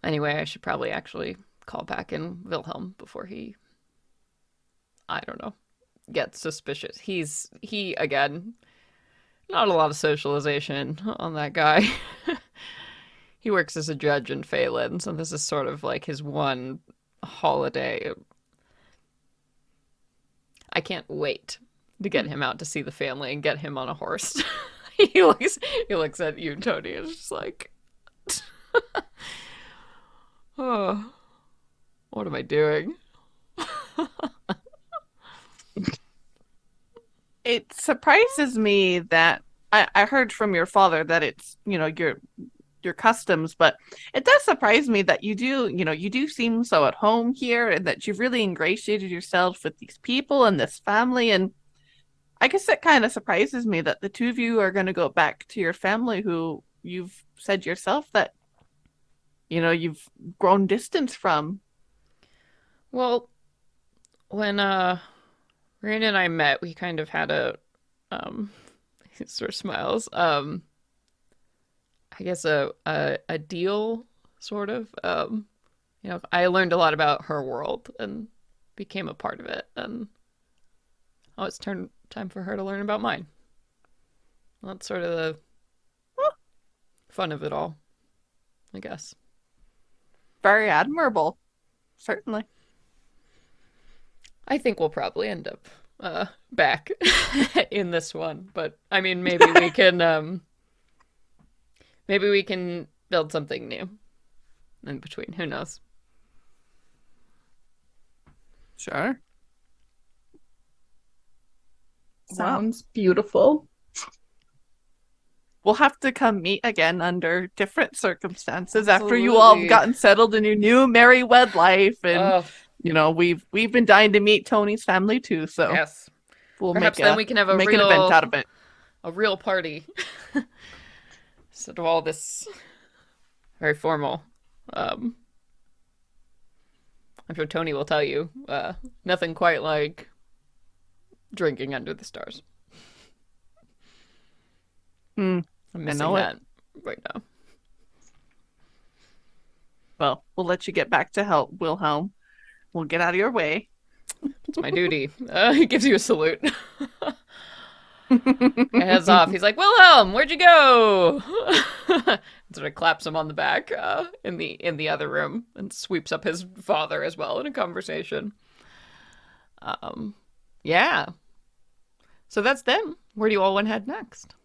anyway, I should probably actually call back in Wilhelm before he, I don't know, gets suspicious. He again, not a lot of socialization on that guy. He works as a judge in Phelan, so this is sort of like his one holiday. I can't wait to get him out to see the family and get him on a horse. He looks at you, Tony, and is just like, oh, what am I doing? It surprises me that I heard from your father that it's, your customs, but it does surprise me that you do seem so at home here and that you've really ingratiated yourself with these people and this family. And I guess it kind of surprises me that the two of you are going to go back to your family who you've said yourself that, you've grown distance from. Well, when Raina and I met, we kind of had a he sort of smiles. I guess a deal, sort of. I learned a lot about her world and became a part of it, and it's time for her to learn about mine. That's sort of the fun of it all, I guess. Very admirable, certainly. I think we'll probably end up back in this one, but I mean, maybe we can build something new in between. Who knows? Sure. Sounds beautiful. We'll have to come meet again under different circumstances after you all have gotten settled in your new merry wed life, and we've been dying to meet Tony's family too. So yes, we'll perhaps then we can have an event out of it, a real party instead of all this very formal. I'm sure Tony will tell you nothing quite like drinking under the stars. I'm missing that right now. Well, we'll let you get back to help, Wilhelm. We'll get out of your way. It's my duty. He gives you a salute. And heads off. He's like, Wilhelm, where'd you go? And sort of claps him on the back in the other room and sweeps up his father as well in a conversation. Yeah. So that's them. Where do you all want to head next?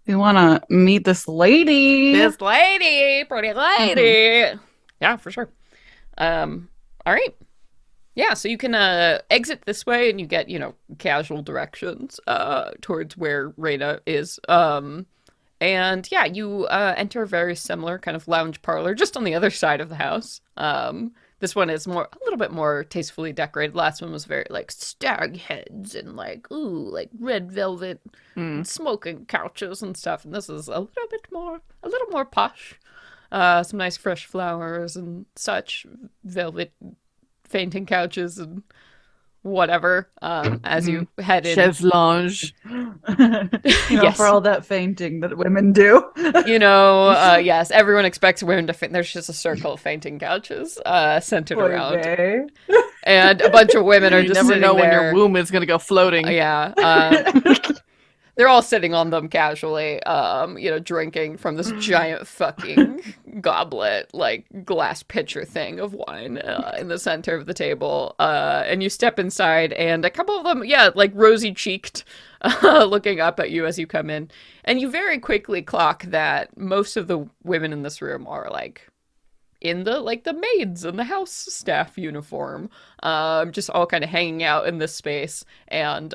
We want to meet this lady. This lady, pretty lady. Mm-hmm. Yeah, for sure. All right. Yeah, so you can exit this way and you get, casual directions towards where Raina is. And yeah, you enter a very similar kind of lounge parlor just on the other side of the house. This one is a little bit more tastefully decorated. Last one was very like stag heads and like red velvet smoking couches and stuff. And this is a little more posh. Some nice fresh flowers and such, velvet fainting couches and whatever, as you head in. Chaise lounge. Yes. For all that fainting that women do. Yes, everyone expects women to faint. There's just a circle of fainting couches centered Boy, around. bae. And a bunch of women are You just never sitting know when there. your womb is gonna go floating. They're all sitting on them casually, drinking from this giant fucking goblet, like glass pitcher thing of wine in the center of the table. And you step inside, and a couple of them, like rosy-cheeked, looking up at you as you come in. And you very quickly clock that most of the women in this room are like in the maids and the house staff uniform, just all kind of hanging out in this space. And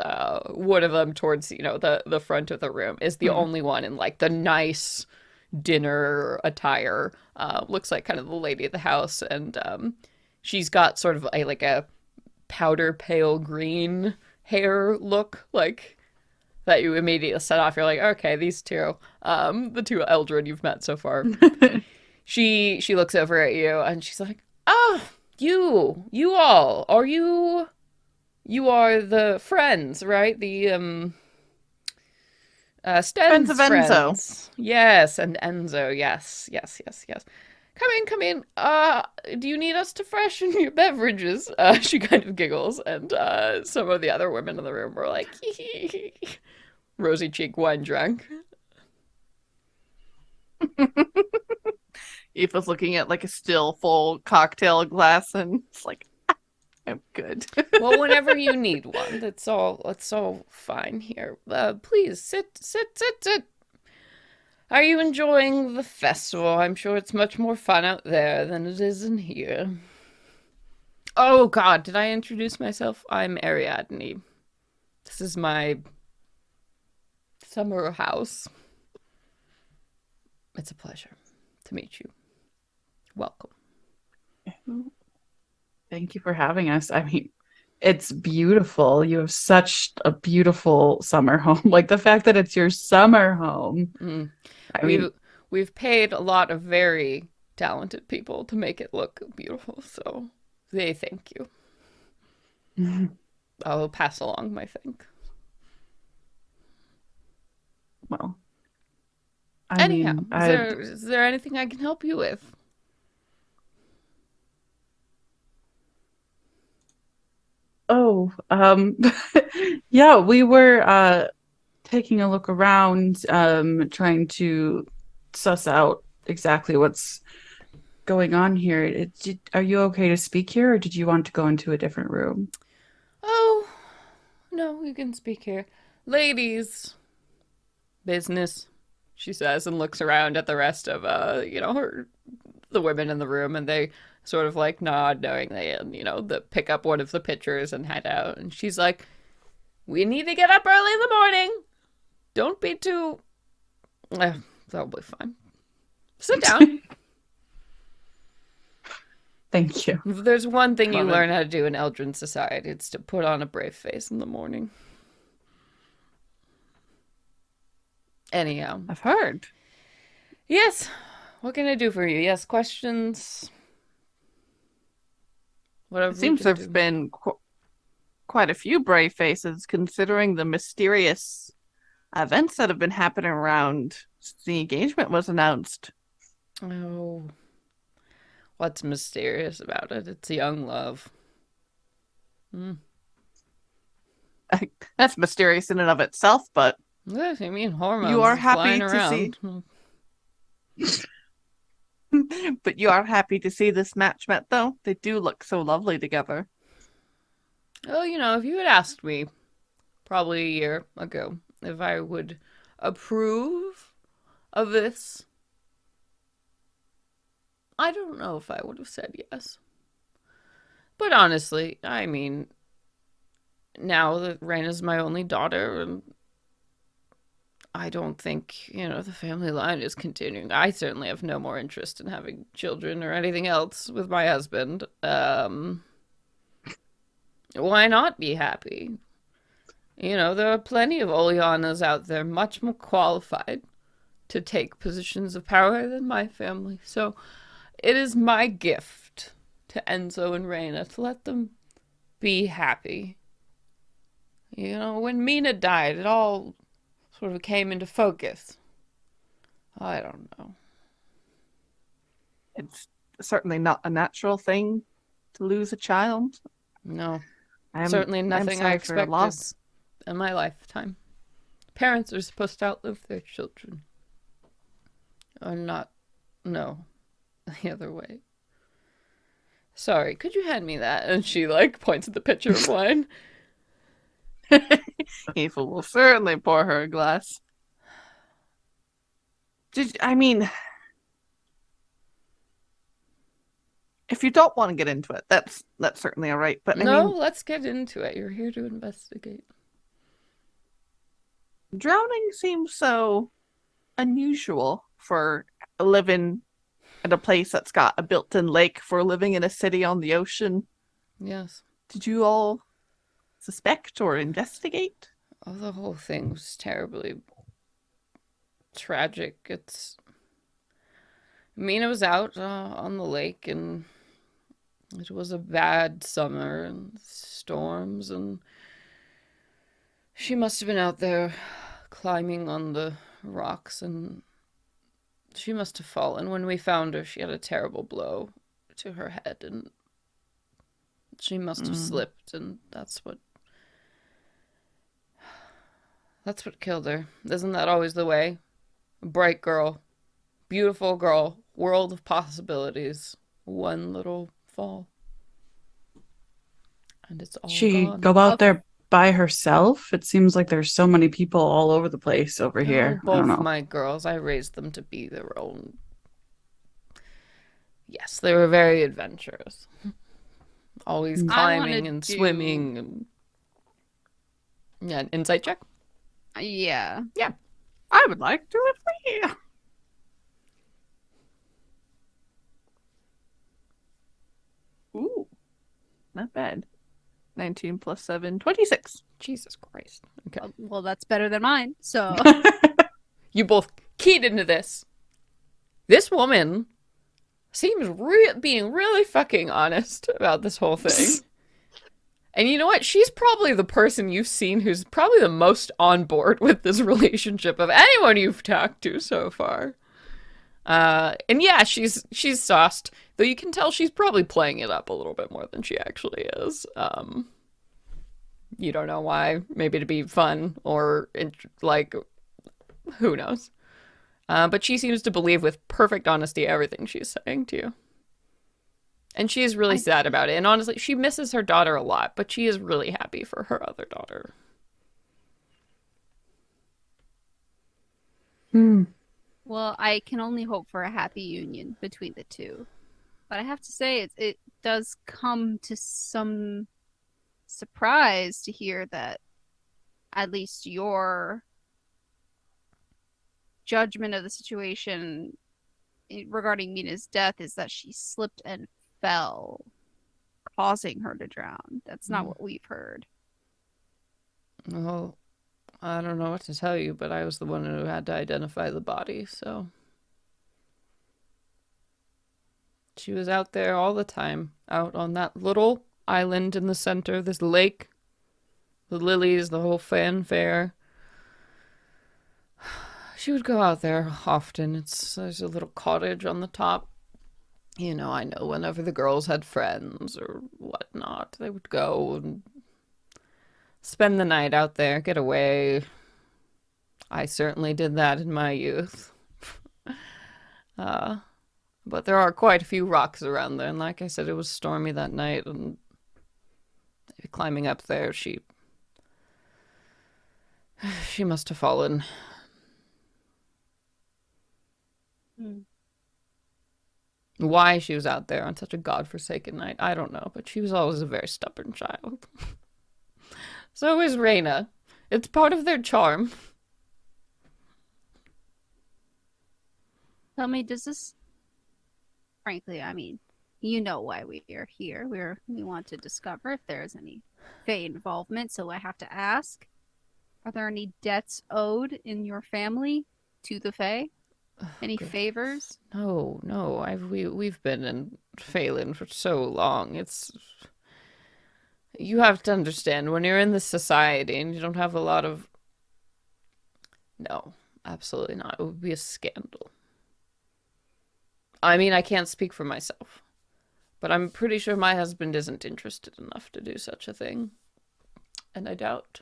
one of them towards the front of the room is the only one in like the nice dinner attire. Looks like kind of the lady of the house, and she's got sort of a powder pale green hair look, like that you immediately set off. You're like, okay, these two, the two Eldred you've met so far. She looks over at you and she's like, "Oh, you all, you are the friends, right? The Sten's Friends of Enzo. Yes, and Enzo, yes. Come in. Do you need us to freshen your beverages?" She kind of giggles, and some of the other women in the room were like, rosy cheek wine drunk. Aoife's looking at like a still full cocktail glass, and it's like, I'm good. Well, whenever you need one, it's all fine here. Please sit. Are you enjoying the festival? I'm sure it's much more fun out there than it is in here. Oh God, did I introduce myself? I'm Ariadne. This is my summer house. It's a pleasure to meet you. Welcome. Thank you for having us. I mean, it's beautiful. You have such a beautiful summer home. Like the fact that it's your summer home. We've paid a lot of very talented people to make it look beautiful, so they thank you. I will pass along my thanks. Well, Anyhow, is there anything I can help you with? Oh, yeah, we were taking a look around, trying to suss out exactly what's going on here. Are you okay to speak here, or did you want to go into a different room? Oh, no, you can speak here. Ladies, business, she says, and looks around at the rest of, the women in the room, and they sort of like nod knowingly and, pick up one of the pitchers and head out. And she's like, we need to get up early in the morning. Don't be too... that'll be fine. Sit down. Thank you. If there's one thing you Love it. learn how to do in Eldrin society, it's to put on a brave face in the morning. Anyhow. I've heard. Yes. What can I do for you? Yes, questions? Whatever. It seems there's been quite a few brave faces, considering the mysterious events that have been happening around since the engagement was announced. Oh. What's mysterious about it? It's young love. That's mysterious in and of itself, but Yes, I mean hormones you are flying happy to around. see. But you are happy to see this match met, though. They do look so lovely together. Oh, if you had asked me probably a year ago if I would approve of this, I don't know if I would have said yes. But honestly, I mean, now that Raina's my only daughter, and I don't think, the family line is continuing. I certainly have no more interest in having children or anything else with my husband. Why not be happy? There are plenty of Oleanas out there much more qualified to take positions of power than my family. So it is my gift to Enzo and Reina to let them be happy You know, when Mina died, it all sort of came into focus. I don't know. It's certainly not a natural thing to lose a child. No, I'm certainly I'm nothing I sorry for your expected loss. in my lifetime. Parents are supposed to outlive their children. Or not, no, the other way. Sorry, could you hand me that? And she, like, points at the pitcher of wine. Eva will certainly pour her a glass. I mean, if you don't want to get into it, that's certainly all right. But I No, mean, let's get into it. You're here to investigate. drowning seems so unusual for living at a place that's got a built-in lake, for living in a city on the ocean. Yes. Did you all suspect or investigate? Oh, the whole thing was terribly tragic. Mina was out on the lake, and it was a bad summer and storms, and she must have been out there climbing on the rocks, and she must have fallen. When we found her, she had a terrible blow to her head, and she must have slipped, and that's what killed her. Isn't that always the way? A bright girl, beautiful girl, world of possibilities. One little fall. And it's all She gone. go out there by herself? It seems like there's so many people all over the place over Oh, here. I don't both know. my girls, I raised them to be their own. Yes, they were very adventurous. Always climbing and swimming. And... Yeah, an insight check? Yeah. Yeah. I would like to agree. Ooh, not bad. 19 plus 7, 26. Jesus Christ. Okay. Well, that's better than mine. So You both keyed into this. This woman seems being really fucking honest about this whole thing. And you know what? She's probably the person you've seen who's probably the most on board with this relationship of anyone you've talked to so far. And yeah, she's sauced, though you can tell she's probably playing it up a little bit more than she actually is. You don't know why. Maybe to be fun or like, who knows? But she seems to believe with perfect honesty everything she's saying to you. And she is really sad about it. And honestly, she misses her daughter a lot, but she is really happy for her other daughter. well, I can only hope for a happy union between the two. But I have to say, it does come to some surprise to hear that at least your judgment of the situation regarding Mina's death is that she slipped and fell, causing her to drown. That's not what we've heard. Well, I don't know what to tell you, but I was the one who had to identify the body, so. She was out there all the time, out on that little island in the center, this lake, the lilies, the whole fanfare. She would go out there often. There's a little cottage on the top. You know, I know whenever the girls had friends or whatnot, they would go and spend the night out there, get away. I certainly did that in my youth. But there are quite a few rocks around there, and like I said, it was stormy that night, and climbing up there, she must have fallen. Why she was out there on such a godforsaken night, I don't know, but she was always a very stubborn child. So is Reyna. It's part of their charm. Tell me, does this... Frankly, I mean, you know why we are here. We want to discover if there's any Fae involvement, so I have to ask. Are there any debts owed in your family to the Fae? Any favors? No. We've been in Phelan for so long. You have to understand, when you're in this society and you don't have a lot of... No, absolutely not. It would be a scandal. I mean, I can't speak for myself, but I'm pretty sure my husband isn't interested enough to do such a thing. And I doubt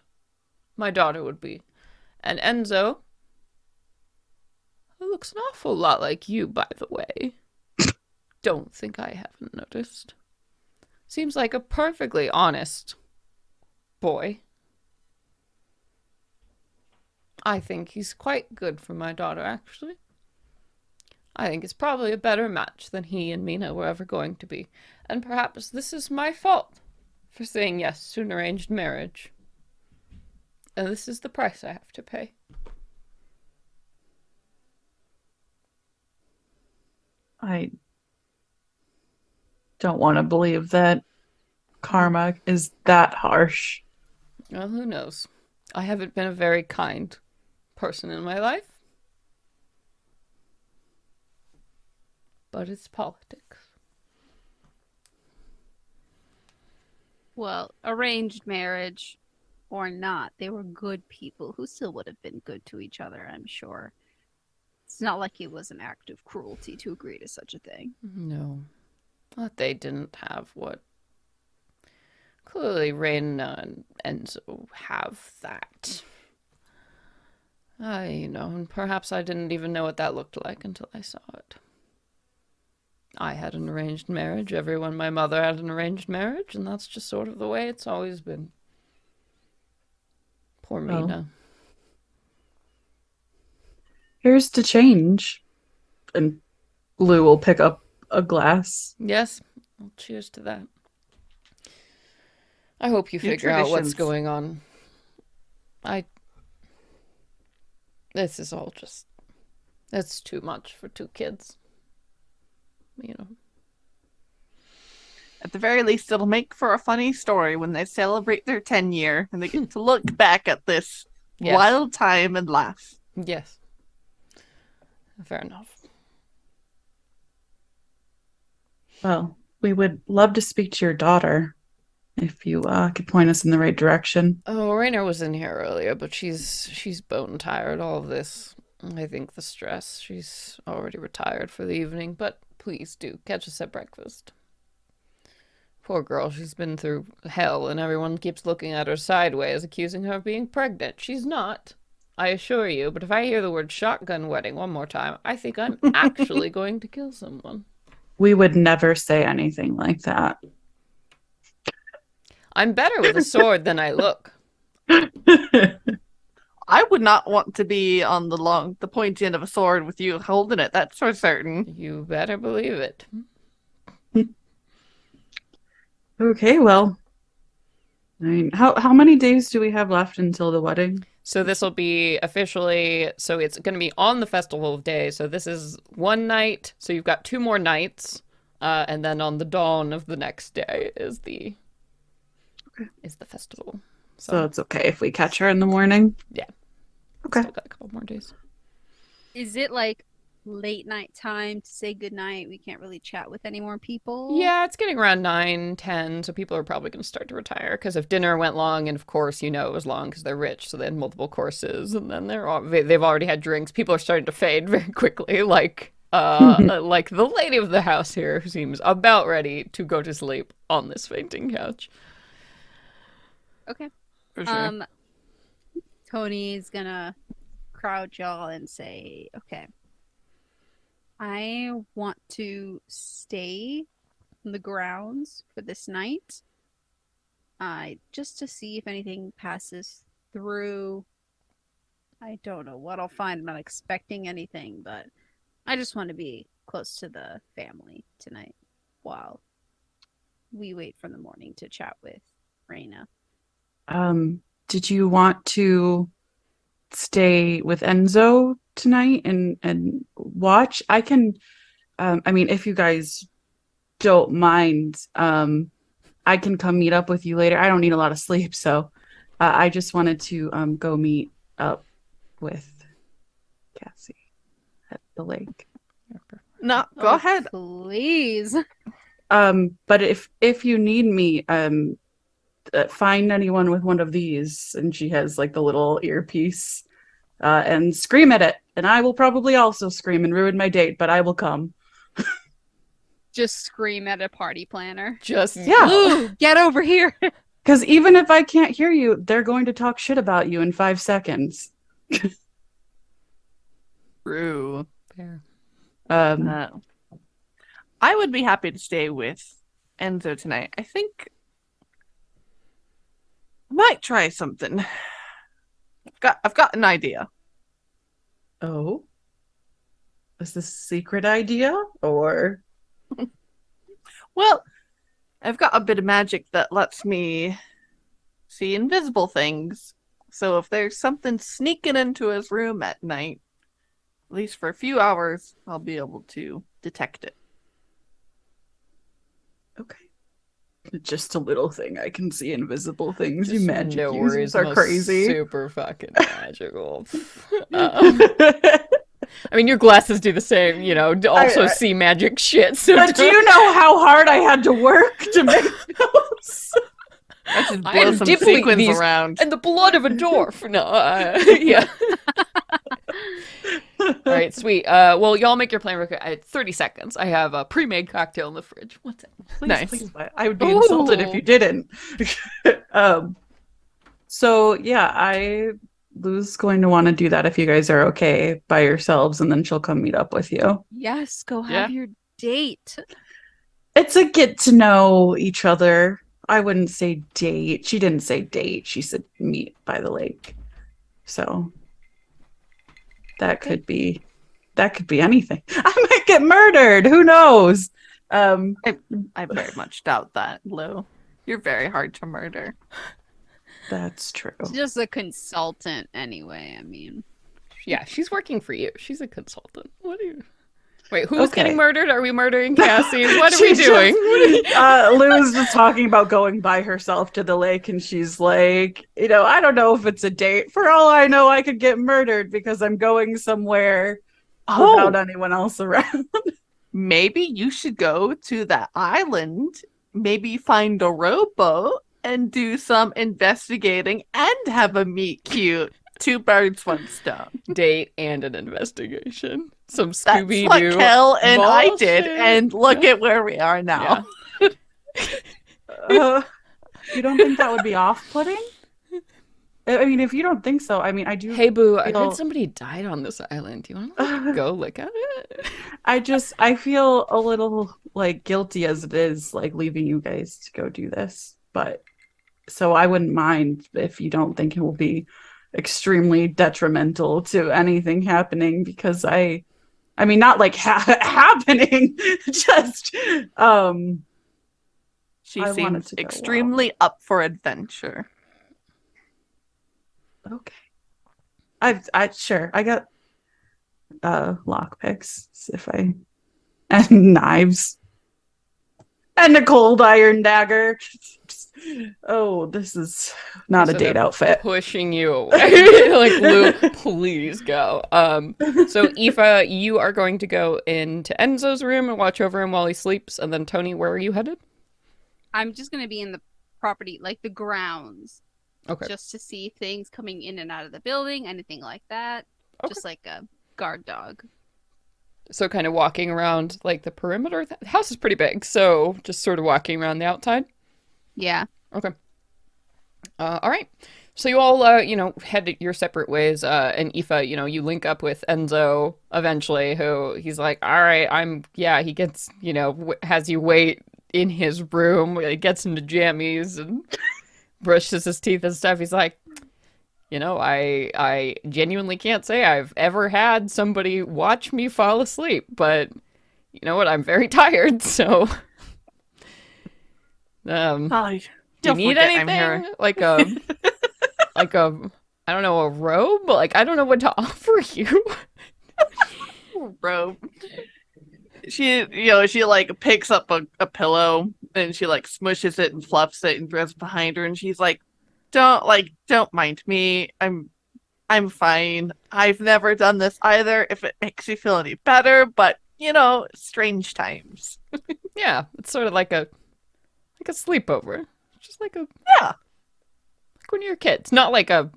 my daughter would be. And Enzo, who looks an awful lot like you, by the way. Don't think I haven't noticed. Seems like a perfectly honest boy. I think he's quite good for my daughter, actually. I think it's probably a better match than he and Mina were ever going to be. And perhaps this is my fault for saying yes to an arranged marriage. And this is the price I have to pay. I don't want to believe that karma is that harsh. Well, who knows? I haven't been a very kind person in my life. But it's politics. Well, arranged marriage or not, they were good people who still would have been good to each other, I'm sure. It's not like it was an act of cruelty to agree to such a thing. No. But they didn't have what... Clearly, Reina and Enzo have that. And perhaps I didn't even know what that looked like until I saw it. I had an arranged marriage. Everyone, my mother had an arranged marriage, and that's just sort of the way it's always been. Poor Mina. Here's to change. And Lou will pick up a glass. Yes, well, cheers to that. I hope you New figure out what's traditions. going on. This is all just... It's too much for two kids. At the very least, it'll make for a funny story when they celebrate their 10-year and they get to look back at this Yes. wild time and laugh. Yes. Fair enough. Well, we would love to speak to your daughter if you could point us in the right direction. Oh, Rainer was in here earlier, but she's bone tired. All of this, I think, the stress. She's already retired for the evening, but please do catch us at breakfast. Poor girl, she's been through hell, and everyone keeps looking at her sideways, accusing her of being pregnant. She's not, I assure you. But if I hear the word shotgun wedding one more time, I think I'm actually going to kill someone. We would never say anything like that. I'm better with a sword than I look. I would not want to be on the pointy end of a sword with you holding it. That's for certain. You better believe it. Okay, well, I mean, how many days do we have left until the wedding? So this will be officially, so it's going to be on the Festival of Day. So this is one night. So you've got 2 more nights. And then on the dawn of the next day is the festival. So it's okay if we catch her in the morning? Yeah. Okay. Still got a couple more days. Is it like late night time to say goodnight? We can't really chat with any more people. Yeah, it's getting around 9, 10, so people are probably going to start to retire because if dinner went long, and of course, it was long because they're rich, so they had multiple courses, and then they've already had drinks. People are starting to fade very quickly, like the lady of the house here who seems about ready to go to sleep on this fainting couch. Okay. For sure. Tony's gonna crowd y'all and say, okay, I want to stay on the grounds for this night. Just to see if anything passes through. I don't know what I'll find. I'm not expecting anything, but I just want to be close to the family tonight while we wait for the morning to chat with Raina. Did you want to stay with Enzo tonight and watch? I can, I mean, if you guys don't mind, I can come meet up with you later. I don't need a lot of sleep, so I just wanted to go meet up with Cassie at the lake. No, go ahead. Please. But if you need me, find anyone with one of these, and she has like the little earpiece, and scream at it, and I will probably also scream and ruin my date, but I will come. Just scream at a party planner. Just Yeah. Blue, get over here. Because even if I can't hear you, they're going to talk shit about you in 5 seconds. True. Fair. I would be happy to stay with Enzo tonight. I think I might try something. I've got an idea. Oh, is this a secret idea or? Well, I've got a bit of magic that lets me see invisible things. So if there's something sneaking into his room at night, at least for a few hours, I'll be able to detect it. Okay. Just a little thing. I can see invisible things. Just You magic no users worries, are most crazy. Super fucking magical. I mean, your glasses do the same, you know, also see magic shit. So But do you know how hard I had to work to make those? I just I blow am some dipping sequins these- around. and the blood of a dwarf. No, yeah. All right, sweet. Well, y'all make your plan real quick. I had 30 seconds. I have a pre-made cocktail in the fridge. What's it? Please, Nice. please, I would be insulted if you didn't. So yeah, Lou's going to want to do that if you guys are okay by yourselves, and then she'll come meet up with you. Yes, go Yeah. have your date. It's a get to know each other. I wouldn't say date. She didn't say date. She said meet by the lake. So that could be anything. I might get murdered. Who knows? I very much doubt that, Lou. You're very hard to murder. That's true. She's just a consultant anyway. I mean, Yeah, she's working for you. She's a consultant. What are you? Wait, who's Okay. getting murdered? Are we murdering Cassie? What are She's we doing? Lou's just talking about going by herself to the lake, and she's like, I don't know if it's a date. For all I know, I could get murdered because I'm going somewhere without anyone else around. Maybe you should go to that island, maybe find a rowboat, and do some investigating and have a meet cute. 2 birds, 1 stone. Date and an investigation. Some That's Scooby what Doo. Kel and I did, bullshit. and look at where we are now. You don't think that would be off-putting? I mean, if you don't think so, I mean, I do. Hey, Boo, I feel- heard somebody died on this island. Do you want to go look at it? I feel a little like guilty as it is, like leaving you guys to go do this. But so I wouldn't mind if you don't think it will be extremely detrimental to anything happening, because I mean, not like happening, just She I wanted seems to go extremely up for adventure. okay. I sure I got lockpicks and knives and a cold iron dagger. Oh, this is not a So date they're outfit. Pushing you away. Like, Luke, please go. So Aoife, you are going to go into Enzo's room and watch over him while he sleeps. And then Tony, where are you headed? I'm just gonna be in the property, like the grounds, Okay. just to see things coming in and out of the building, anything like that. Okay. Just like a guard dog. So kind of walking around like the perimeter. The house is pretty big, so just sort of walking around the outside. Yeah. Okay. All right. So you all, head your separate ways. And Aoife, you link up with Enzo eventually, who he's like, all right, he gets, has you wait in his room. He gets into jammies and brushes his teeth and stuff. He's like, I genuinely can't say I've ever had somebody watch me fall asleep, but you know what? I'm very tired, so. Oh, Do you need anything? Like a, I don't know, a robe? Like, I don't know what to offer you. Robe. She like picks up a pillow and she like smushes it and fluffs it and throws it behind her, and she's like, don't mind me. I'm fine. I've never done this either, if it makes you feel any better, but strange times. Yeah, it's sort of like a sleepover. Just like Yeah. like when you're kids, not like a.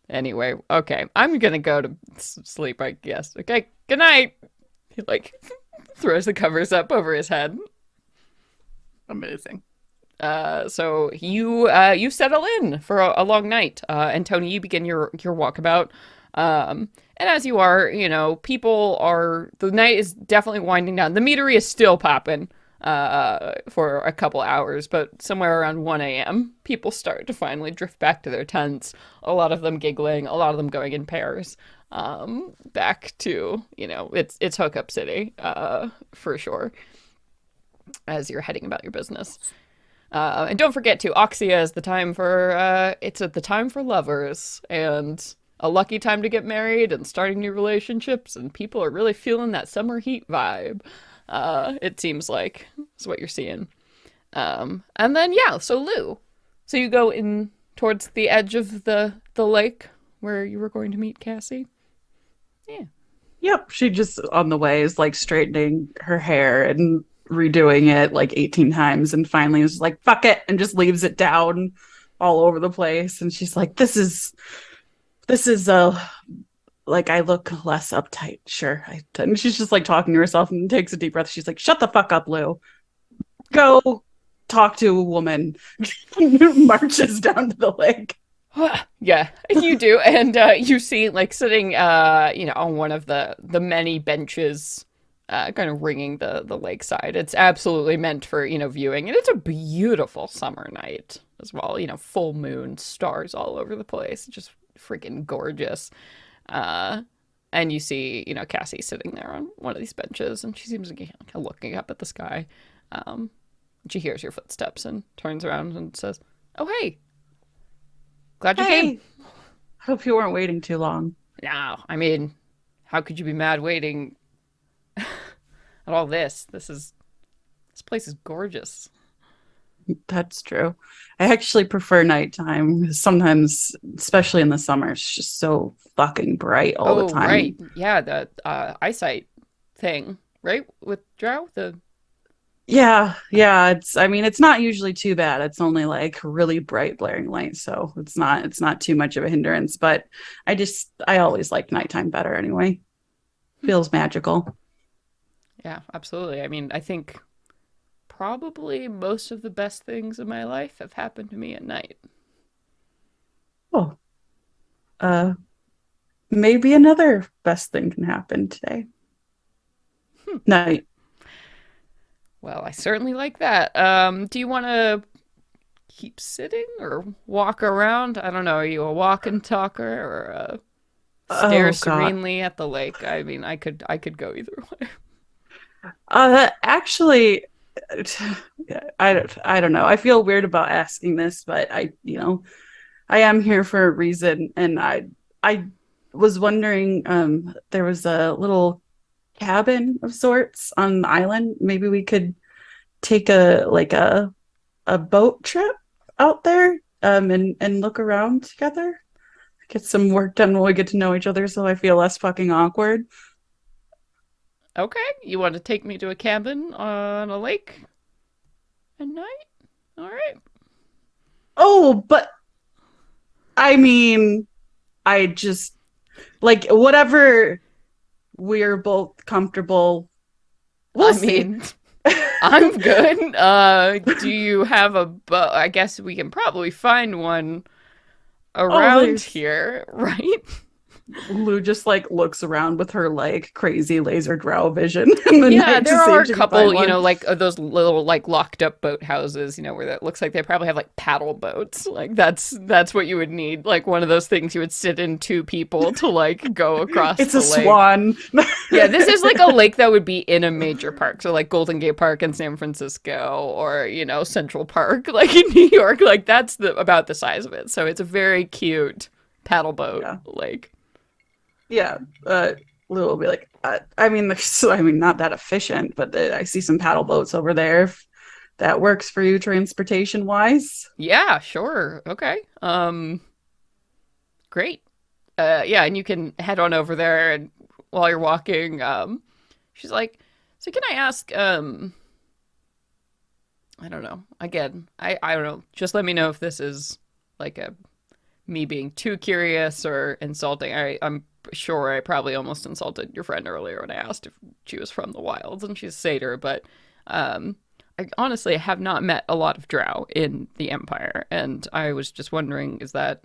Anyway, okay, I'm gonna go to sleep, I guess. Okay, good night. He like throws the covers up over his head. Amazing. So you settle in for a long night, and Tony, you begin your walkabout. And as you are, people are. The night is definitely winding down. The meadery is still popping, for a couple hours, but somewhere around 1 a.m., people start to finally drift back to their tents. A lot of them giggling, a lot of them going in pairs, back to it's hookup city, for sure. As you're heading about your business. And don't forget to Oxia is the time for it's at the time for lovers and a lucky time to get married and starting new relationships, and people are really feeling that summer heat vibe. It seems like is what you're seeing. And then so Lou, so you go in towards the edge of the lake where you were going to meet Cassie. Yeah. Yep, she just on the way is like straightening her hair and redoing it like 18 times, and finally is like, fuck it, and just leaves it down all over the place. And she's like, this is like, I look less uptight. Sure. And she's just like talking to herself and takes a deep breath. She's like, shut the fuck up, Lou. Go talk to a woman. Marches down to the lake. Yeah, you do. And you see like sitting on one of the many benches, kind of ringing the lakeside. It's absolutely meant for viewing, and it's a beautiful summer night as well. Full moon, stars all over the place, just freaking gorgeous. And you see Cassie sitting there on one of these benches, and she seems to be looking up at the sky. She hears your footsteps and turns around and says, "Oh, hey, glad you came. Hope you weren't waiting too long." No, I mean, how could you be mad waiting at all this? This place is gorgeous. That's true. I actually prefer nighttime. Sometimes, especially in the summer, it's just so fucking bright all the time. Right. Yeah, the eyesight thing, right? With Drow, Yeah. It's not usually too bad. It's only like really bright blaring light, so it's not too much of a hindrance. But I always like nighttime better anyway. Feels magical. Yeah, absolutely. I mean, I think probably most of the best things in my life have happened to me at night. Oh. Maybe another best thing can happen today. Night. Well, I certainly like that. Do you want to keep sitting or walk around? I don't know. Are you a walk and talker or stare serenely at the lake? I mean, I could go either way. Actually, I don't know. I feel weird about asking this, but I am here for a reason, and I was wondering, there was a little cabin of sorts on the island. Maybe we could take a boat trip out there, and look around together. Get some work done while we get to know each other, so I feel less fucking awkward. Okay, you want to take me to a cabin on a lake at night? All right. Oh, but I mean, I just like whatever we're both comfortable. We'll see. I'm good. Do you have a boat? I guess we can probably find one around here, right? Lou just like looks around with her like crazy laser drow vision. Yeah, there are a couple, like those little like locked up boat houses, where that looks like they probably have like paddle boats. Like that's what you would need. Like one of those things you would sit in two people to like go across. It's the a lake. swan. Yeah, this is like a lake that would be in a major park. So like Golden Gate Park in San Francisco, or Central Park like in New York. Like that's about the size of it. So it's a very cute paddle boat lake. Yeah, Lou will be like, not that efficient, but I see some paddle boats over there. If that works for you, transportation wise. Yeah, sure. Okay. Great. Yeah, and you can head on over there, and while you're walking, she's like, "So can I ask, I don't know. Again, I don't know. Just let me know if this is like a me being too curious or insulting. I'm sure I probably almost insulted your friend earlier when I asked if she was from the wilds, and she's a satyr, but I honestly have not met a lot of drow in the Empire, and I was just wondering, did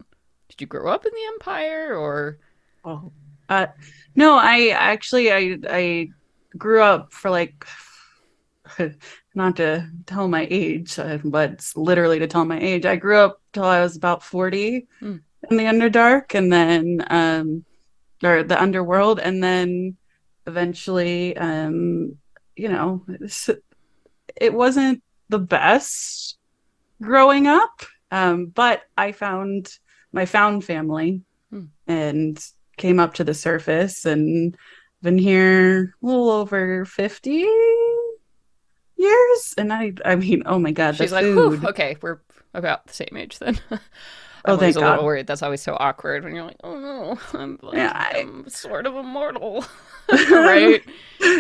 you grow up in the Empire, or? Oh, uh, no, I actually I grew up for like not to tell my age, but it's literally to tell my age. I grew up till I was about 40 Hmm. in the Underdark, and then or the Underworld, and then eventually you know, it wasn't the best growing up, but I found my found family Hmm. and came up to the surface and been here a little over 50 years. And I mean, oh my God, the She's like, whew, food. okay, we're about the same age then. Oh, I'm always thank a little God. worried. That's always so awkward when you're like, oh no, Yeah, I'm sort of immortal, right?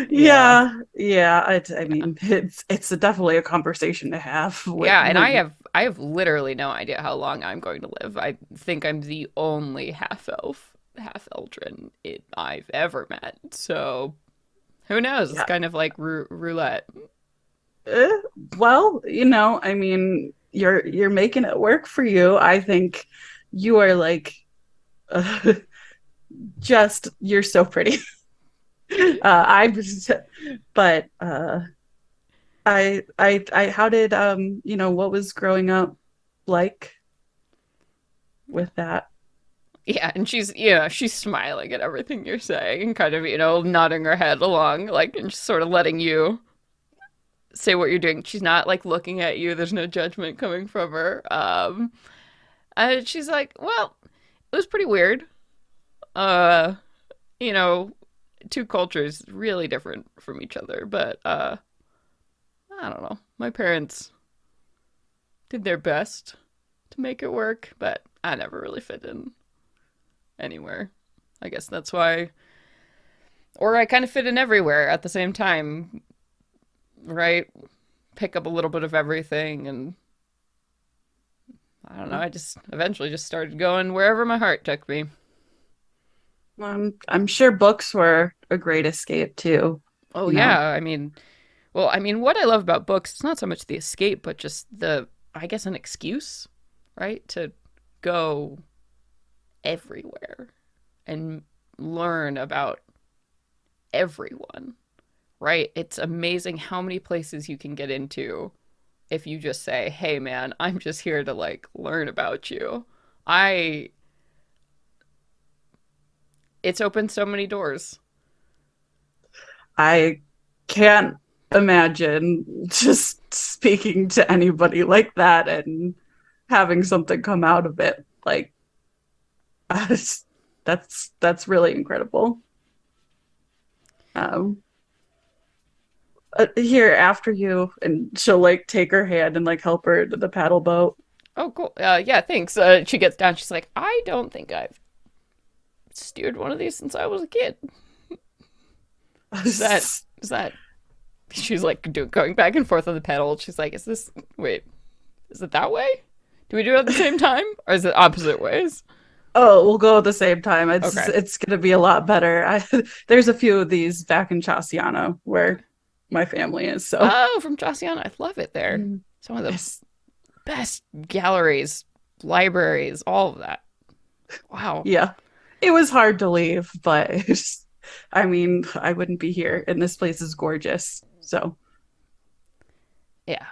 Yeah, yeah. I mean, it's definitely a conversation to have with yeah, and when I have literally no idea how long I'm going to live. I think I'm the only half elf, half Eldrin I've ever met. So who knows? It's yeah. kind of like roulette. Eh, well, I mean, you're making it work for you. I think you are like uh, just you're so pretty. I was, but how did what was growing up like with that? Yeah, and she's smiling at everything you're saying and kind of, nodding her head along, like, and just sort of letting you say what you're doing. She's not like looking at you. There's no judgment coming from her. And she's like, well, it was pretty weird. Uh, you know, two cultures really different from each other, but I don't know. My parents did their best to make it work, but I never really fit in anywhere. I guess that's why, or I kind of fit in everywhere at the same time, right? Pick up a little bit of everything, and I don't know. I just eventually just started going wherever my heart took me. I'm sure books were a great escape too. Oh You know, yeah, I mean, what I love about books, it's not so much the escape, but just I guess, an excuse, right? To go everywhere and learn about everyone, right? It's amazing how many places you can get into if you just say, "Hey man, I'm just here to like learn about you." I It's opened so many doors. I can't imagine just speaking to anybody like that and having something come out of it. Like that's really incredible. Um, here after you, and she'll like take her hand and like help her to the paddle boat. Oh, cool. Yeah, thanks. She gets down. She's like, I don't think I've steered one of these since I was a kid. Is that? She's like going back and forth on the pedal. She's like, wait, is it that way? Do we do it at the same time? Or is it opposite ways? Oh, we'll go at the same time. It's Okay. it's gonna be a lot better. There's a few of these back in Chasiano where my family is. So Oh, from Josiana. I love it there. Some of the yes, best galleries, libraries, all of that. Wow. yeah, it was hard to leave, but I mean, I wouldn't be here, and this place is gorgeous. So Yeah.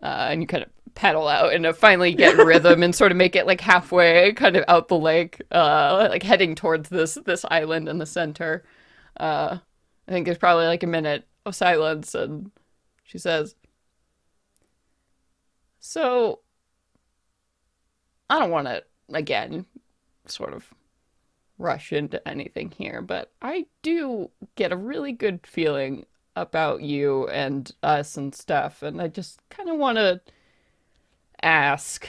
And you kind of pedal out and finally get rhythm and sort of make it like halfway kind of out the lake, like heading towards this island in the center. I think there's probably like a minute of silence, and she says, so I don't want to, again, sort of rush into anything here, but I do get a really good feeling about you and us and stuff, and I just kind of want to ask,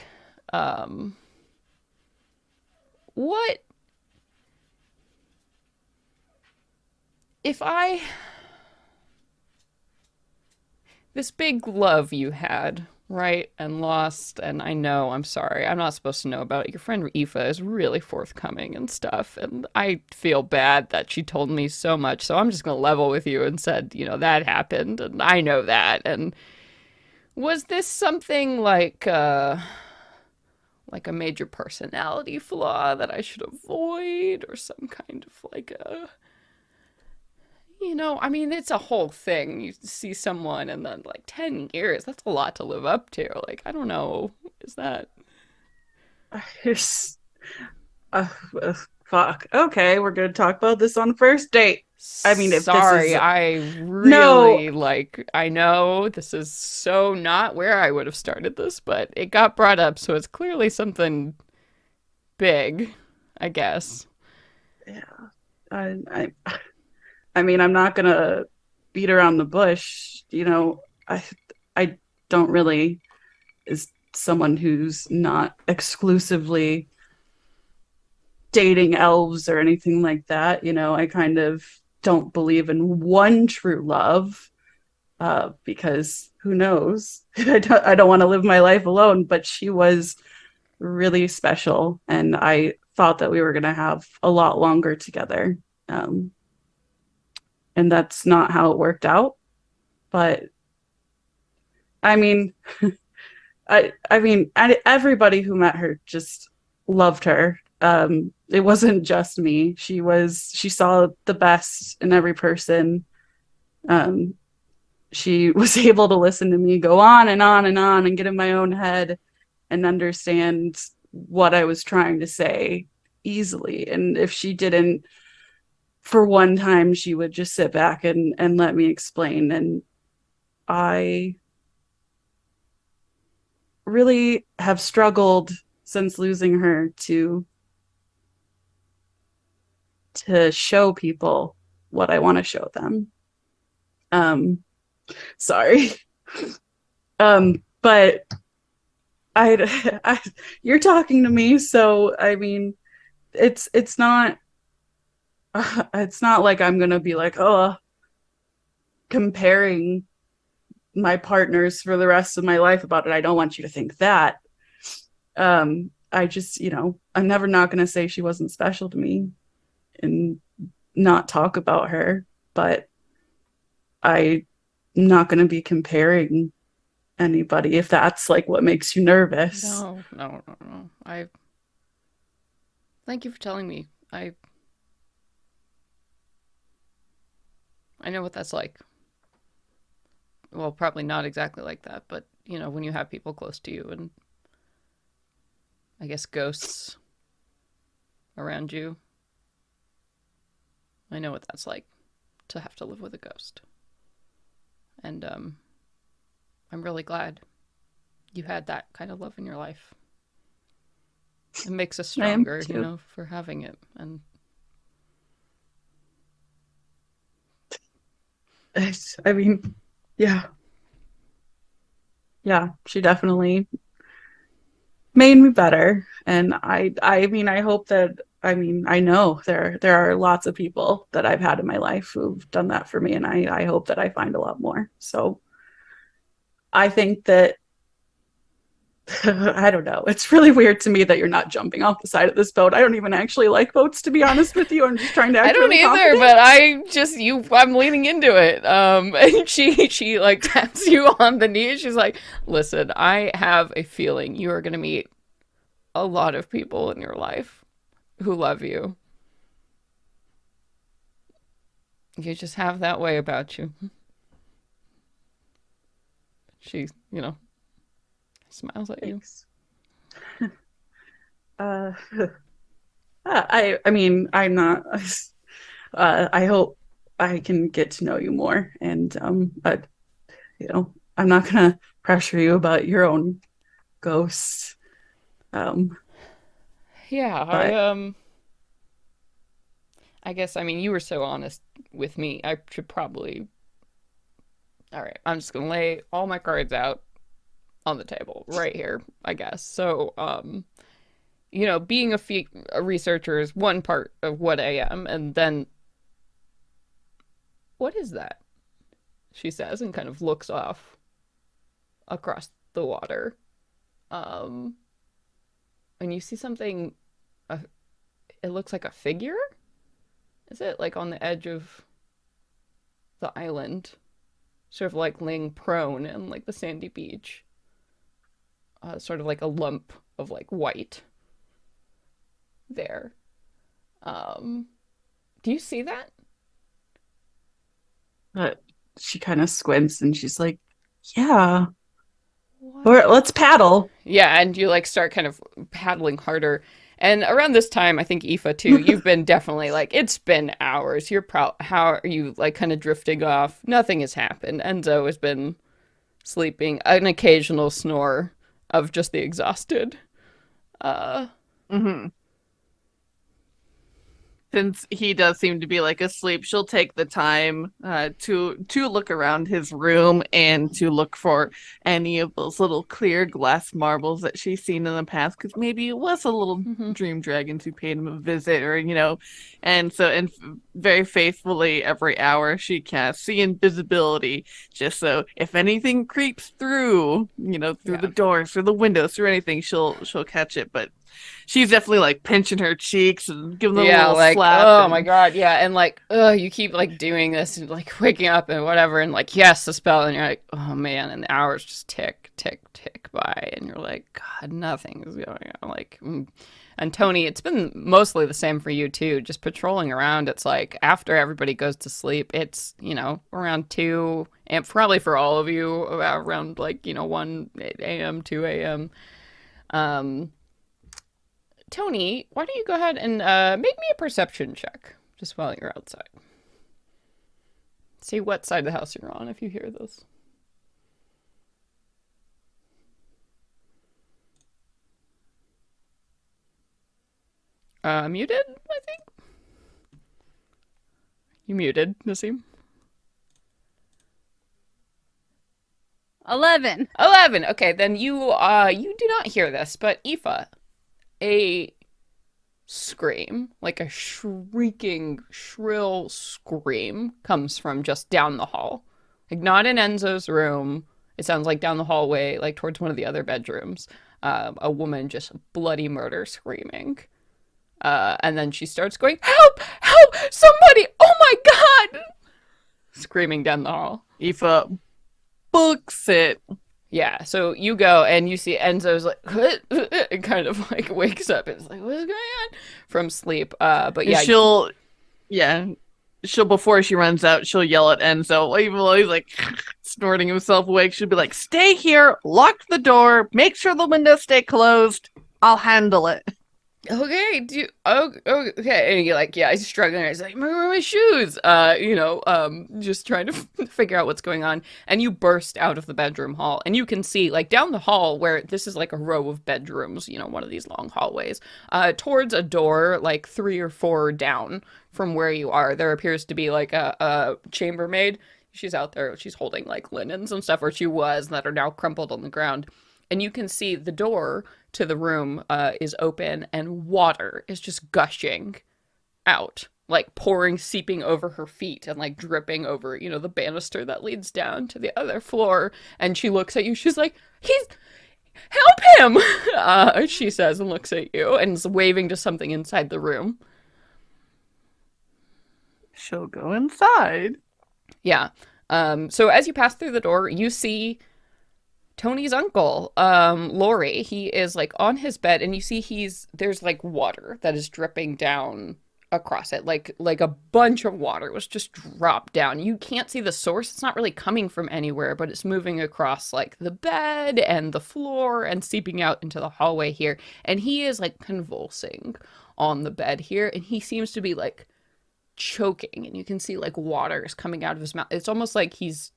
um, what if I this big love you had, right? And lost. And I know, I'm sorry, I'm not supposed to know about it. Your friend Aoife is really forthcoming and stuff. And I feel bad that she told me so much. So I'm just going to level with you and said, that happened. And I know that. And was this something like a major personality flaw that I should avoid, or some kind of I mean, it's a whole thing. You see someone and then 10 years, that's a lot to live up to. I don't know. Is that. It's- fuck. Okay, we're gonna talk about this on first date. I mean, if this Sorry, is I no, really I know this is so not where I would have started this, but it got brought up, so it's clearly something big, I guess. yeah, I mean, I'm not gonna beat around the bush. I don't really is someone who's not exclusively dating elves or anything like that. I kind of don't believe in one true love, because who knows? I don't want to live my life alone, but she was really special, and I thought that we were going to have a lot longer together. And that's not how it worked out. But I mean, everybody who met her just loved her. It wasn't just me. She saw the best in every person. She was able to listen to me go on and on and on and get in my own head and understand what I was trying to say easily. And if she didn't, for one time, she would just sit back and let me explain. And I really have struggled since losing her to show people what I want to show them. Sorry. But you're talking to me, so I mean, it's not like I'm gonna be like, oh, comparing my partners for the rest of my life about it. I don't want you to think that. I just, I'm never not gonna say she wasn't special to me and not talk about her, but I'm not gonna be comparing anybody if that's what makes you nervous. No. I thank you for telling me. I know what that's like. Well, probably not exactly like that, but when you have people close to you and I guess ghosts around you. I know what that's like to have to live with a ghost. And I'm really glad you had that kind of love in your life. It makes us stronger, for having it. And I mean, yeah, she definitely made me better. And I mean, I hope that, I know there are lots of people that I've had in my life who've done that for me, and I hope that I find a lot more. So I think that I don't know. It's really weird to me that you're not jumping off the side of this boat. I don't even actually like boats, to be honest with you. I'm just trying to act I don't really either, confident. but I'm leaning into it. And she taps you on the knee. She's like, listen, I have a feeling you are going to meet a lot of people in your life who love you. You just have that way about you. She, smiles at you. I mean, I'm not. I hope I can get to know you more, and but I'm not gonna pressure you about your own ghosts. Yeah, but I guess, you were so honest with me. I should probably. All right, I'm just gonna lay all my cards out on the table right here, I guess. So, being a researcher is one part of what I am, and then what is that? She says and kind of looks off across the water. And you see something, it looks like a figure? Is it like on the edge of the island? Sort of like laying prone in like the sandy beach. Sort of like a lump of like white there. Do you see that? But she kind of squints and she's like, yeah, What? or let's paddle. Yeah, and you like start kind of paddling harder. And around this time, I think Aoife too, you've been definitely like, it's been hours. How are you like kind of drifting off? Nothing has happened. Enzo has been sleeping, an occasional snore of just the exhausted. Mm-hmm. Since he does seem to be like asleep, she'll take the time to look around his room and to look for any of those little clear glass marbles that she's seen in the past, because maybe it was a little dream dragons who paid him a visit, or and very faithfully every hour she casts see invisibility, just so if anything creeps through, through the doors, through the windows, through anything, she'll catch it, but. She's definitely like pinching her cheeks and giving them a little like, slap. Oh my god, yeah, and like, you keep like doing this and like waking up and whatever, and like, yes, the spell, and you're like, oh man, and the hours just tick, tick, tick by, and you're like, God, nothing is going on. Like, and Tony, it's been mostly the same for you too. Just patrolling around. It's like after everybody goes to sleep, it's around 2, and probably for all of you around like 1 a.m., 2 a.m. Tony, why don't you go ahead and make me a perception check just while you're outside. See what side of the house you're on if you hear this. Muted, I think? You muted, Nassim? 11. 11. Okay, then you do not hear this, but Aoife, a scream, like a shrieking, shrill scream, comes from just down the hall. Like, not in Enzo's room. It sounds like down the hallway, like towards one of the other bedrooms. A woman just bloody murder screaming. And then she starts going, help! Help! Somebody! Oh my god! Screaming down the hall. Aoife books it. Yeah, so you go and you see Enzo's like, and kind of like wakes up and is like, what's going on? From sleep. But yeah. She'll before she runs out, she'll yell at Enzo, even though he's like snorting himself awake. She'll be like, stay here, lock the door, make sure the windows stay closed. I'll handle it. Okay, okay. And you're like, yeah, he's struggling. He's like, where are my shoes? Just trying to figure out what's going on. And you burst out of the bedroom hall, and you can see, like, down the hall where this is like a row of bedrooms, one of these long hallways, towards a door, like 3 or 4 down from where you are. There appears to be like a chambermaid. She's out there. She's holding like linens and stuff, or she was, that are now crumpled on the ground. And you can see the door to the room is open, and water is just gushing out, like seeping over her feet and like dripping over, the banister that leads down to the other floor. And she looks at you. She's like, help him! She says, and looks at you and is waving to something inside the room. She'll go inside. Yeah. So as you pass through the door, you see Tony's uncle, Laurie. He is like on his bed, and you see there's like water that is dripping down across it, like a bunch of water was just dropped down. You can't see the source. It's not really coming from anywhere, but it's moving across like the bed and the floor and seeping out into the hallway here. And he is like convulsing on the bed here, and he seems to be like choking, and you can see like water is coming out of his mouth. It's almost like he's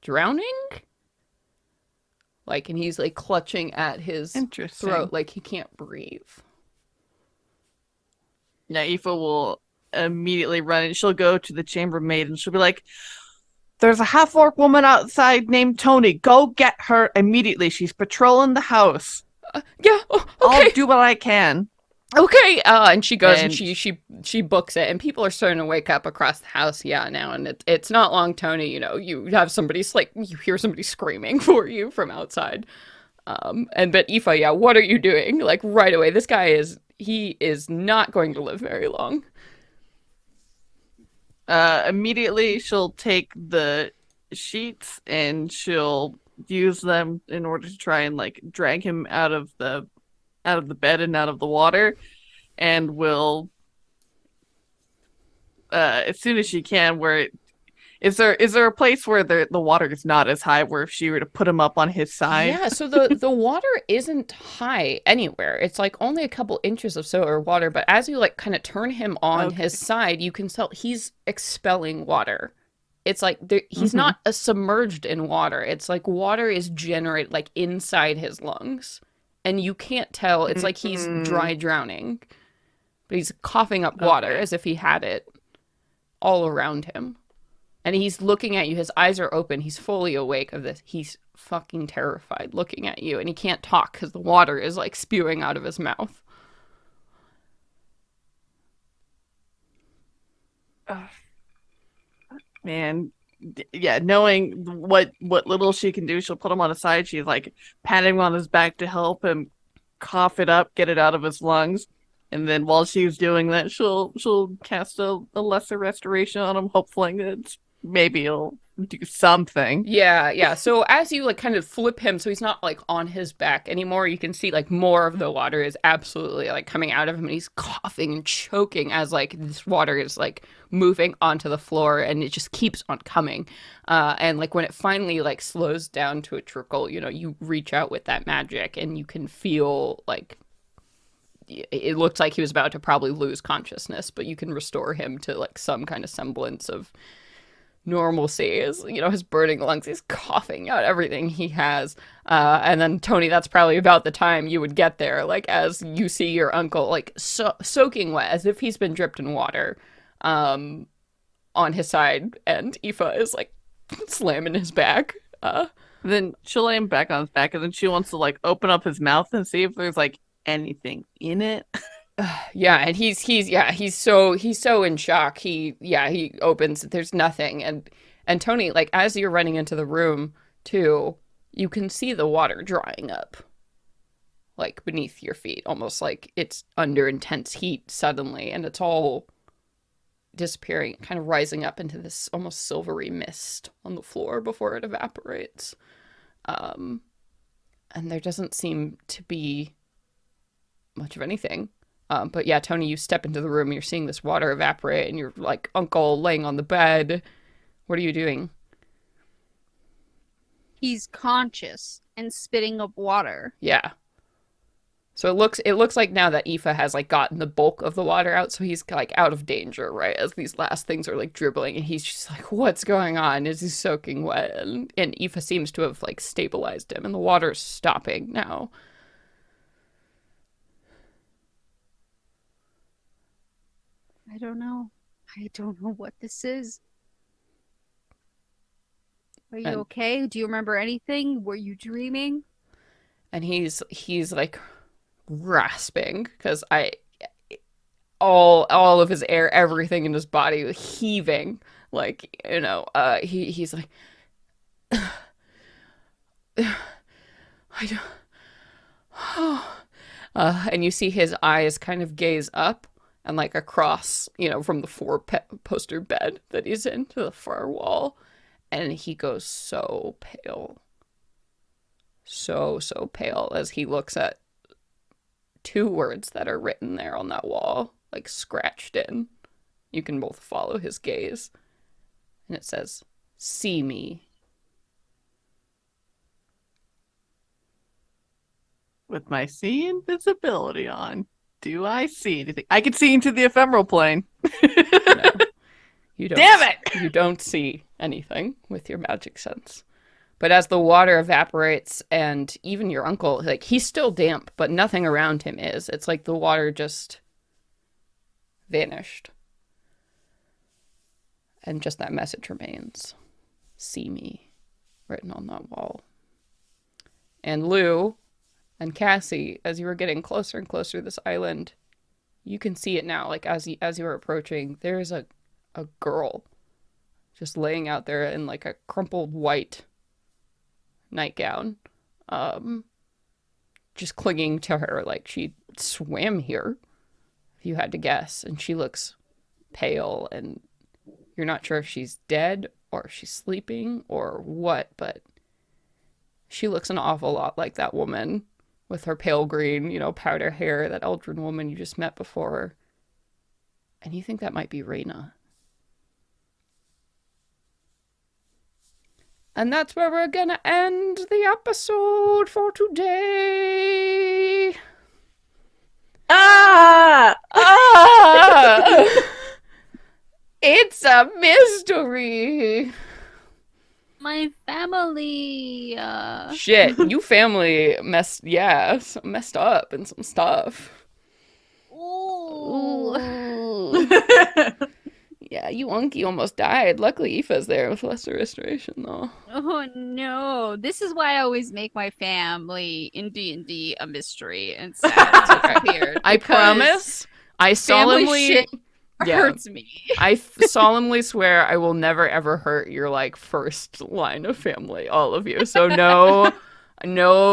drowning. Like, and he's like clutching at his throat, like he can't breathe. Yeah, Aoife will immediately run, and she'll go to the chambermaid, and she'll be like, there's a half-orc woman outside named Tony. Go get her immediately. She's patrolling the house. Yeah, okay. I'll do what I can. Okay, and she goes and And- she books it, and people are starting to wake up across the house, now, and it's not long, Tony. You have somebody's like you hear somebody screaming for you from outside, but Aoife, what are you doing? Like right away, this guy he is not going to live very long. Immediately she'll take the sheets and she'll use them in order to try and like drag him out of the bed and out of the water, and will as soon as she can, is there a place where the water is not as high, where if she were to put him up on his side? Yeah, so the water isn't high anywhere. It's like only a couple inches of soda or water, but as you like kind of turn him on Okay. his side, you can tell he's expelling water. It's like he's not submerged in water. It's like water is generated like inside his lungs, and you can't tell. It's like he's dry drowning, but he's coughing up water Okay. as if he had it all around him. And he's looking at you. His eyes are open. He's fully awake of this. He's fucking terrified looking at you. And he can't talk because the water is like spewing out of his mouth. Man, yeah, knowing what little she can do, she'll put him on his side. She's like patting him on his back to help him cough it up, get it out of his lungs. And then while she's doing that, she'll cast a lesser restoration on him, hoping that maybe it'll do something. Yeah. So as you like kind of flip him so he's not like on his back anymore, you can see like more of the water is absolutely like coming out of him, and he's coughing and choking as like this water is like moving onto the floor, and it just keeps on coming. And like when it finally like slows down to a trickle, you reach out with that magic and you can feel like it looked like he was about to probably lose consciousness, but you can restore him to like some kind of semblance of normalcy. Is his burning lungs, he's coughing out everything he has, and then Tony, that's probably about the time you would get there, like as you see your uncle like soaking wet as if he's been dripped in water, on his side, and Aoife is like slamming his back. Then she'll lay him back on his back, and then she wants to like open up his mouth and see if there's like anything in it. Yeah, and he's so in shock. He opens, there's nothing, and Tony, like as you're running into the room too, you can see the water drying up like beneath your feet, almost like it's under intense heat suddenly, and it's all disappearing, kind of rising up into this almost silvery mist on the floor before it evaporates. And there doesn't seem to be much of anything. But yeah, Tony, you step into the room, you're seeing this water evaporate, and you're like uncle laying on the bed. What are you doing? He's conscious and spitting up water. Yeah. So it looks like now that Aoife has like gotten the bulk of the water out, so he's like out of danger, right? As these last things are like dribbling, and he's just like, what's going on? Is he soaking wet? And Aoife seems to have like stabilized him, and the water's stopping now. I don't know. I don't know what this is. Are you And- okay? Do you remember anything? Were you dreaming? And he's like rasping because all of his air, everything in his body heaving, like he's like I don't and you see his eyes kind of gaze up and like across, from the four-poster bed that he's in to the far wall, and he goes so pale. So pale as he looks at two words that are written there on that wall, like scratched in. You can both follow his gaze. And it says, "See me." With my see invisibility on, do I see anything? I can see into the ephemeral plane. No, you don't. Damn it! You don't see anything with your magic sense. But as the water evaporates, and even your uncle, like he's still damp, but nothing around him is. It's like the water just vanished. And just that message remains. See me, written on that wall. And Lou and Cassie, as you were getting closer and closer to this island, you can see it now. Like as you are approaching, there's a girl just laying out there in like a crumpled white nightgown, um, just clinging to her like she swam here, if you had to guess. And she looks pale, and you're not sure if she's dead or if she's sleeping or what, but she looks an awful lot like that woman with her pale green, powder hair, that Eldrin woman you just met before. And you think that might be Reyna. And that's where we're gonna end the episode for today. Ah! It's a mystery. My family. Shit, you family messed up in some stuff. Ooh. Yeah, you unky almost died. Luckily, Aoife's there with lesser restoration, though. Oh no! This is why I always make my family in D&D a mystery and sad. Weird. I promise. I solemnly shit hurts me. I solemnly swear I will never ever hurt your like first line of family, all of you. So no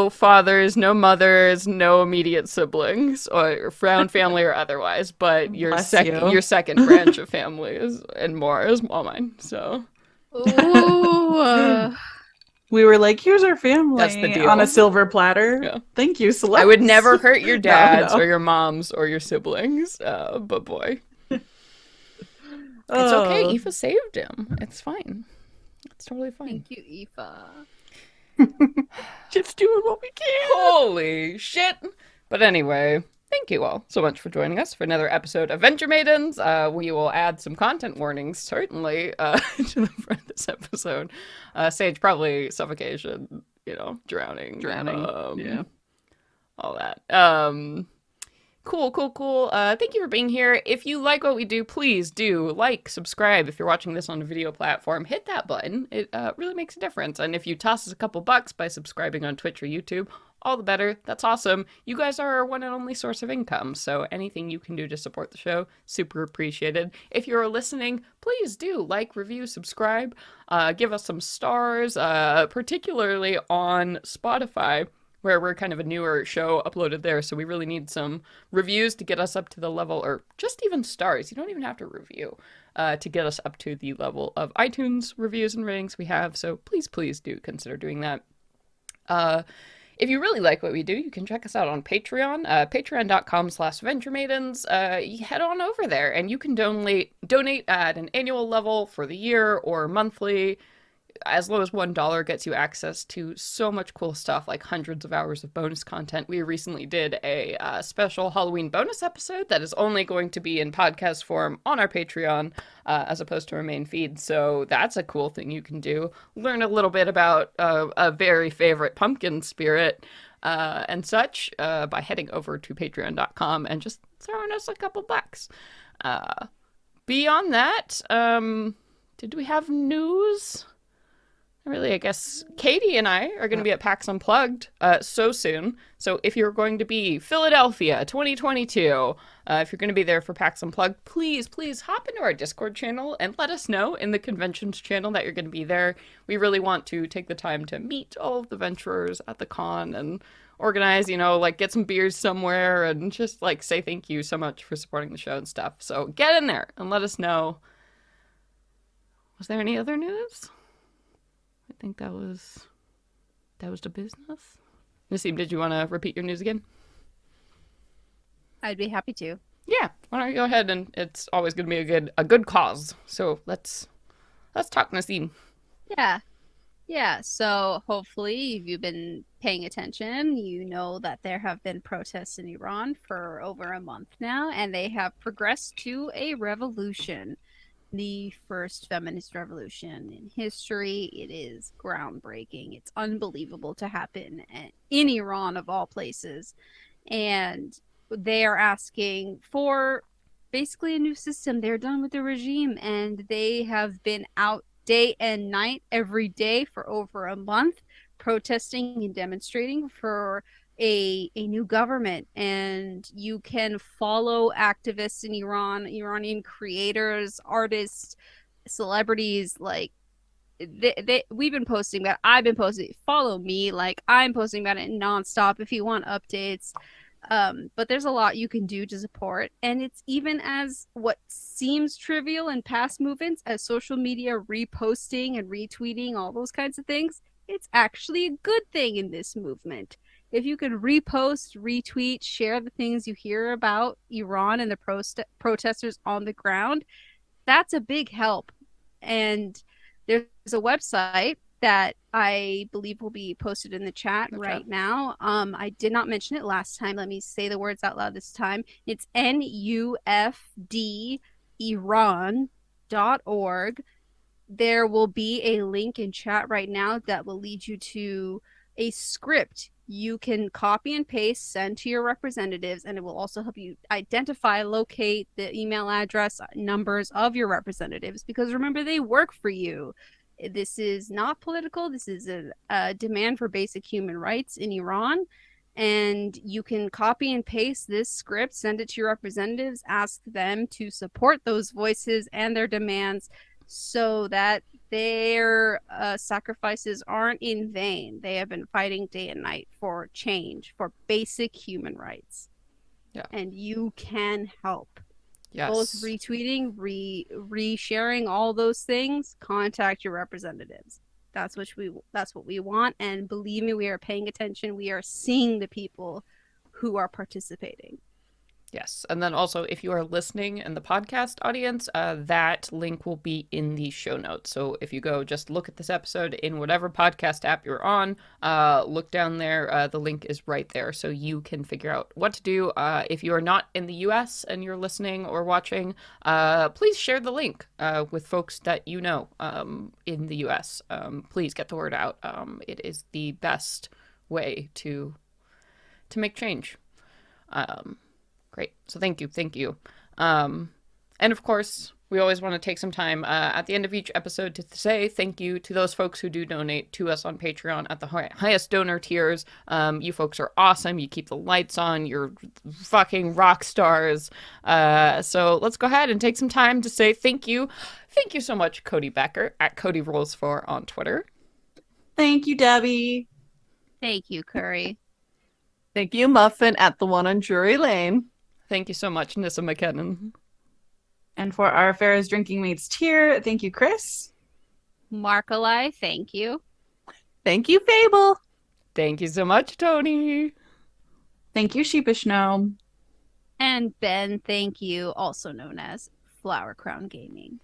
fathers, no mothers, no immediate siblings, or found family or otherwise. But your second branch of family and more is all mine. So. Ooh. We were like, here's our family That's the deal. on a silver platter. Yeah. Thank you, Celeste. I would never hurt your dads No. or your moms or your siblings, but boy. It's okay. Aoife saved him. It's fine. It's totally fine. Thank you, Aoife. Just doing what we can. Holy shit. But anyway, thank you all so much for joining us for another episode of Venture Maidens. We will add some content warnings, certainly, to the front of this episode. Sage, probably suffocation, drowning. Yeah. All that. Cool. Thank you for being here. If you like what we do, please do like, subscribe. If you're watching this on a video platform, hit that button. It really makes a difference. And if you toss us a couple bucks by subscribing on Twitch or YouTube, all the better. That's awesome. You guys are our one and only source of income, so anything you can do to support the show, super appreciated. If you're listening, please do like, review, subscribe, give us some stars, particularly on Spotify, where we're kind of a newer show uploaded there, so we really need some reviews to get us up to the level, or just even stars. You don't even have to review to get us up to the level of iTunes reviews and ratings we have, so please do consider doing that. If you really like what we do, you can check us out on Patreon, patreon.com/venturemaidens. Head on over there, and you can donate at an annual level for the year or monthly. As low as $1 gets you access to so much cool stuff, like hundreds of hours of bonus content. We recently did a special Halloween bonus episode that is only going to be in podcast form on our Patreon, as opposed to our main feed. So that's a cool thing you can do. Learn a little bit about a very favorite pumpkin spirit and such by heading over to patreon.com and just throwing us a couple bucks. Beyond that, did we have news? Really, I guess Katie and I are going to be at PAX Unplugged so soon. So if you're going to be Philadelphia 2022, if you're going to be there for PAX Unplugged, please hop into our Discord channel and let us know in the conventions channel that you're going to be there. We really want to take the time to meet all of the venturers at the con and organize, get some beers somewhere and just say thank you so much for supporting the show and stuff. So get in there and let us know. Was there any other news? I think that was the business. Nassim, did you want to repeat your news again? I'd be happy to. Yeah, why don't you go ahead, and it's always going to be a good cause. So let's talk, Nassim. Yeah. So hopefully, if you've been paying attention, you know that there have been protests in Iran for over a month now, and they have progressed to a revolution. The first feminist revolution in history. It is groundbreaking. It's unbelievable to happen in Iran, of all places. And they are asking for basically a new system. They're done with the regime, and they have been out day and night every day for over a month, protesting and demonstrating for a new government, and you can follow activists in Iran, Iranian creators, artists, celebrities. Like we've been posting about. I've been posting. Follow me. Like I'm posting about it nonstop. If you want updates. But there's a lot you can do to support, and it's even as what seems trivial in past movements as social media reposting and retweeting all those kinds of things. It's actually a good thing in this movement. If you can repost, retweet, share the things you hear about Iran and the protesters on the ground, that's a big help. And there's a website that I believe will be posted in the chat right now. I did not mention it last time. Let me say the words out loud this time. It's nufdiran.org. There will be a link in chat right now that will lead you to a script you can copy and paste, send to your representatives, and it will also help you identify, locate the email address, numbers of your representatives, because remember, they work for you. This is not political. This is a demand for basic human rights in Iran. And you can copy and paste this script, send it to your representatives, ask them to support those voices and their demands so that their sacrifices aren't in vain. They have been fighting day and night for change, for basic human rights. Yeah. And you can help. Yes. Both retweeting, re-sharing, all those things. Contact your representatives. That's what we want. And believe me, we are paying attention. We are seeing the people who are participating. Yes. And then also, if you are listening in the podcast audience, that link will be in the show notes. So if you go just look at this episode in whatever podcast app you're on, look down there. The link is right there. So you can figure out what to do. If you are not in the US and you're listening or watching, please share the link with folks that you know in the US. Please get the word out. It is the best way to make change. Great. So thank you. And of course, we always want to take some time at the end of each episode to say thank you to those folks who do donate to us on Patreon at the highest donor tiers. You folks are awesome. You keep the lights on. You're fucking rock stars. So let's go ahead and take some time to say thank you. Thank you so much, Cody Becker at Cody Rolls 4 on Twitter. Thank you, Debbie. Thank you, Curry. Thank you, Muffin at the one on Drury Lane. Thank you so much, Nissa McKinnon. And for our Farrah's Drinking Mates tier, thank you, Chris. Markalai, thank you. Thank you, Fable. Thank you so much, Tony. Thank you, Sheepish Gnome. And Ben, thank you, also known as Flower Crown Gaming.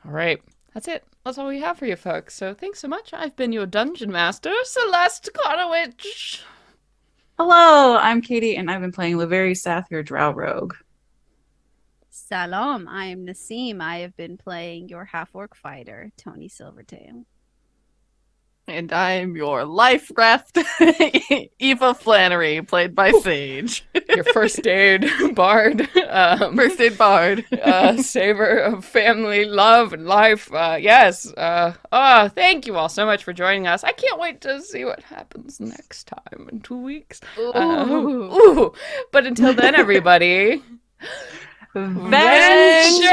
All right. That's it. That's all we have for you folks. So thanks so much. I've been your Dungeon Master, Celeste Conowitch. Hello, I'm Katie, and I've been playing Laveri Sath, your Drow Rogue. Salam, I am Nassim. I have been playing your half-orc fighter, Tony Silvertail. And I'm your life raft, Eva Flannery, played by Sage. Your first aid bard. First aid bard. Saver of family, love, and life. Yes. Thank you all so much for joining us. I can't wait to see what happens next time in 2 weeks. Ooh. But until then, everybody. Venture!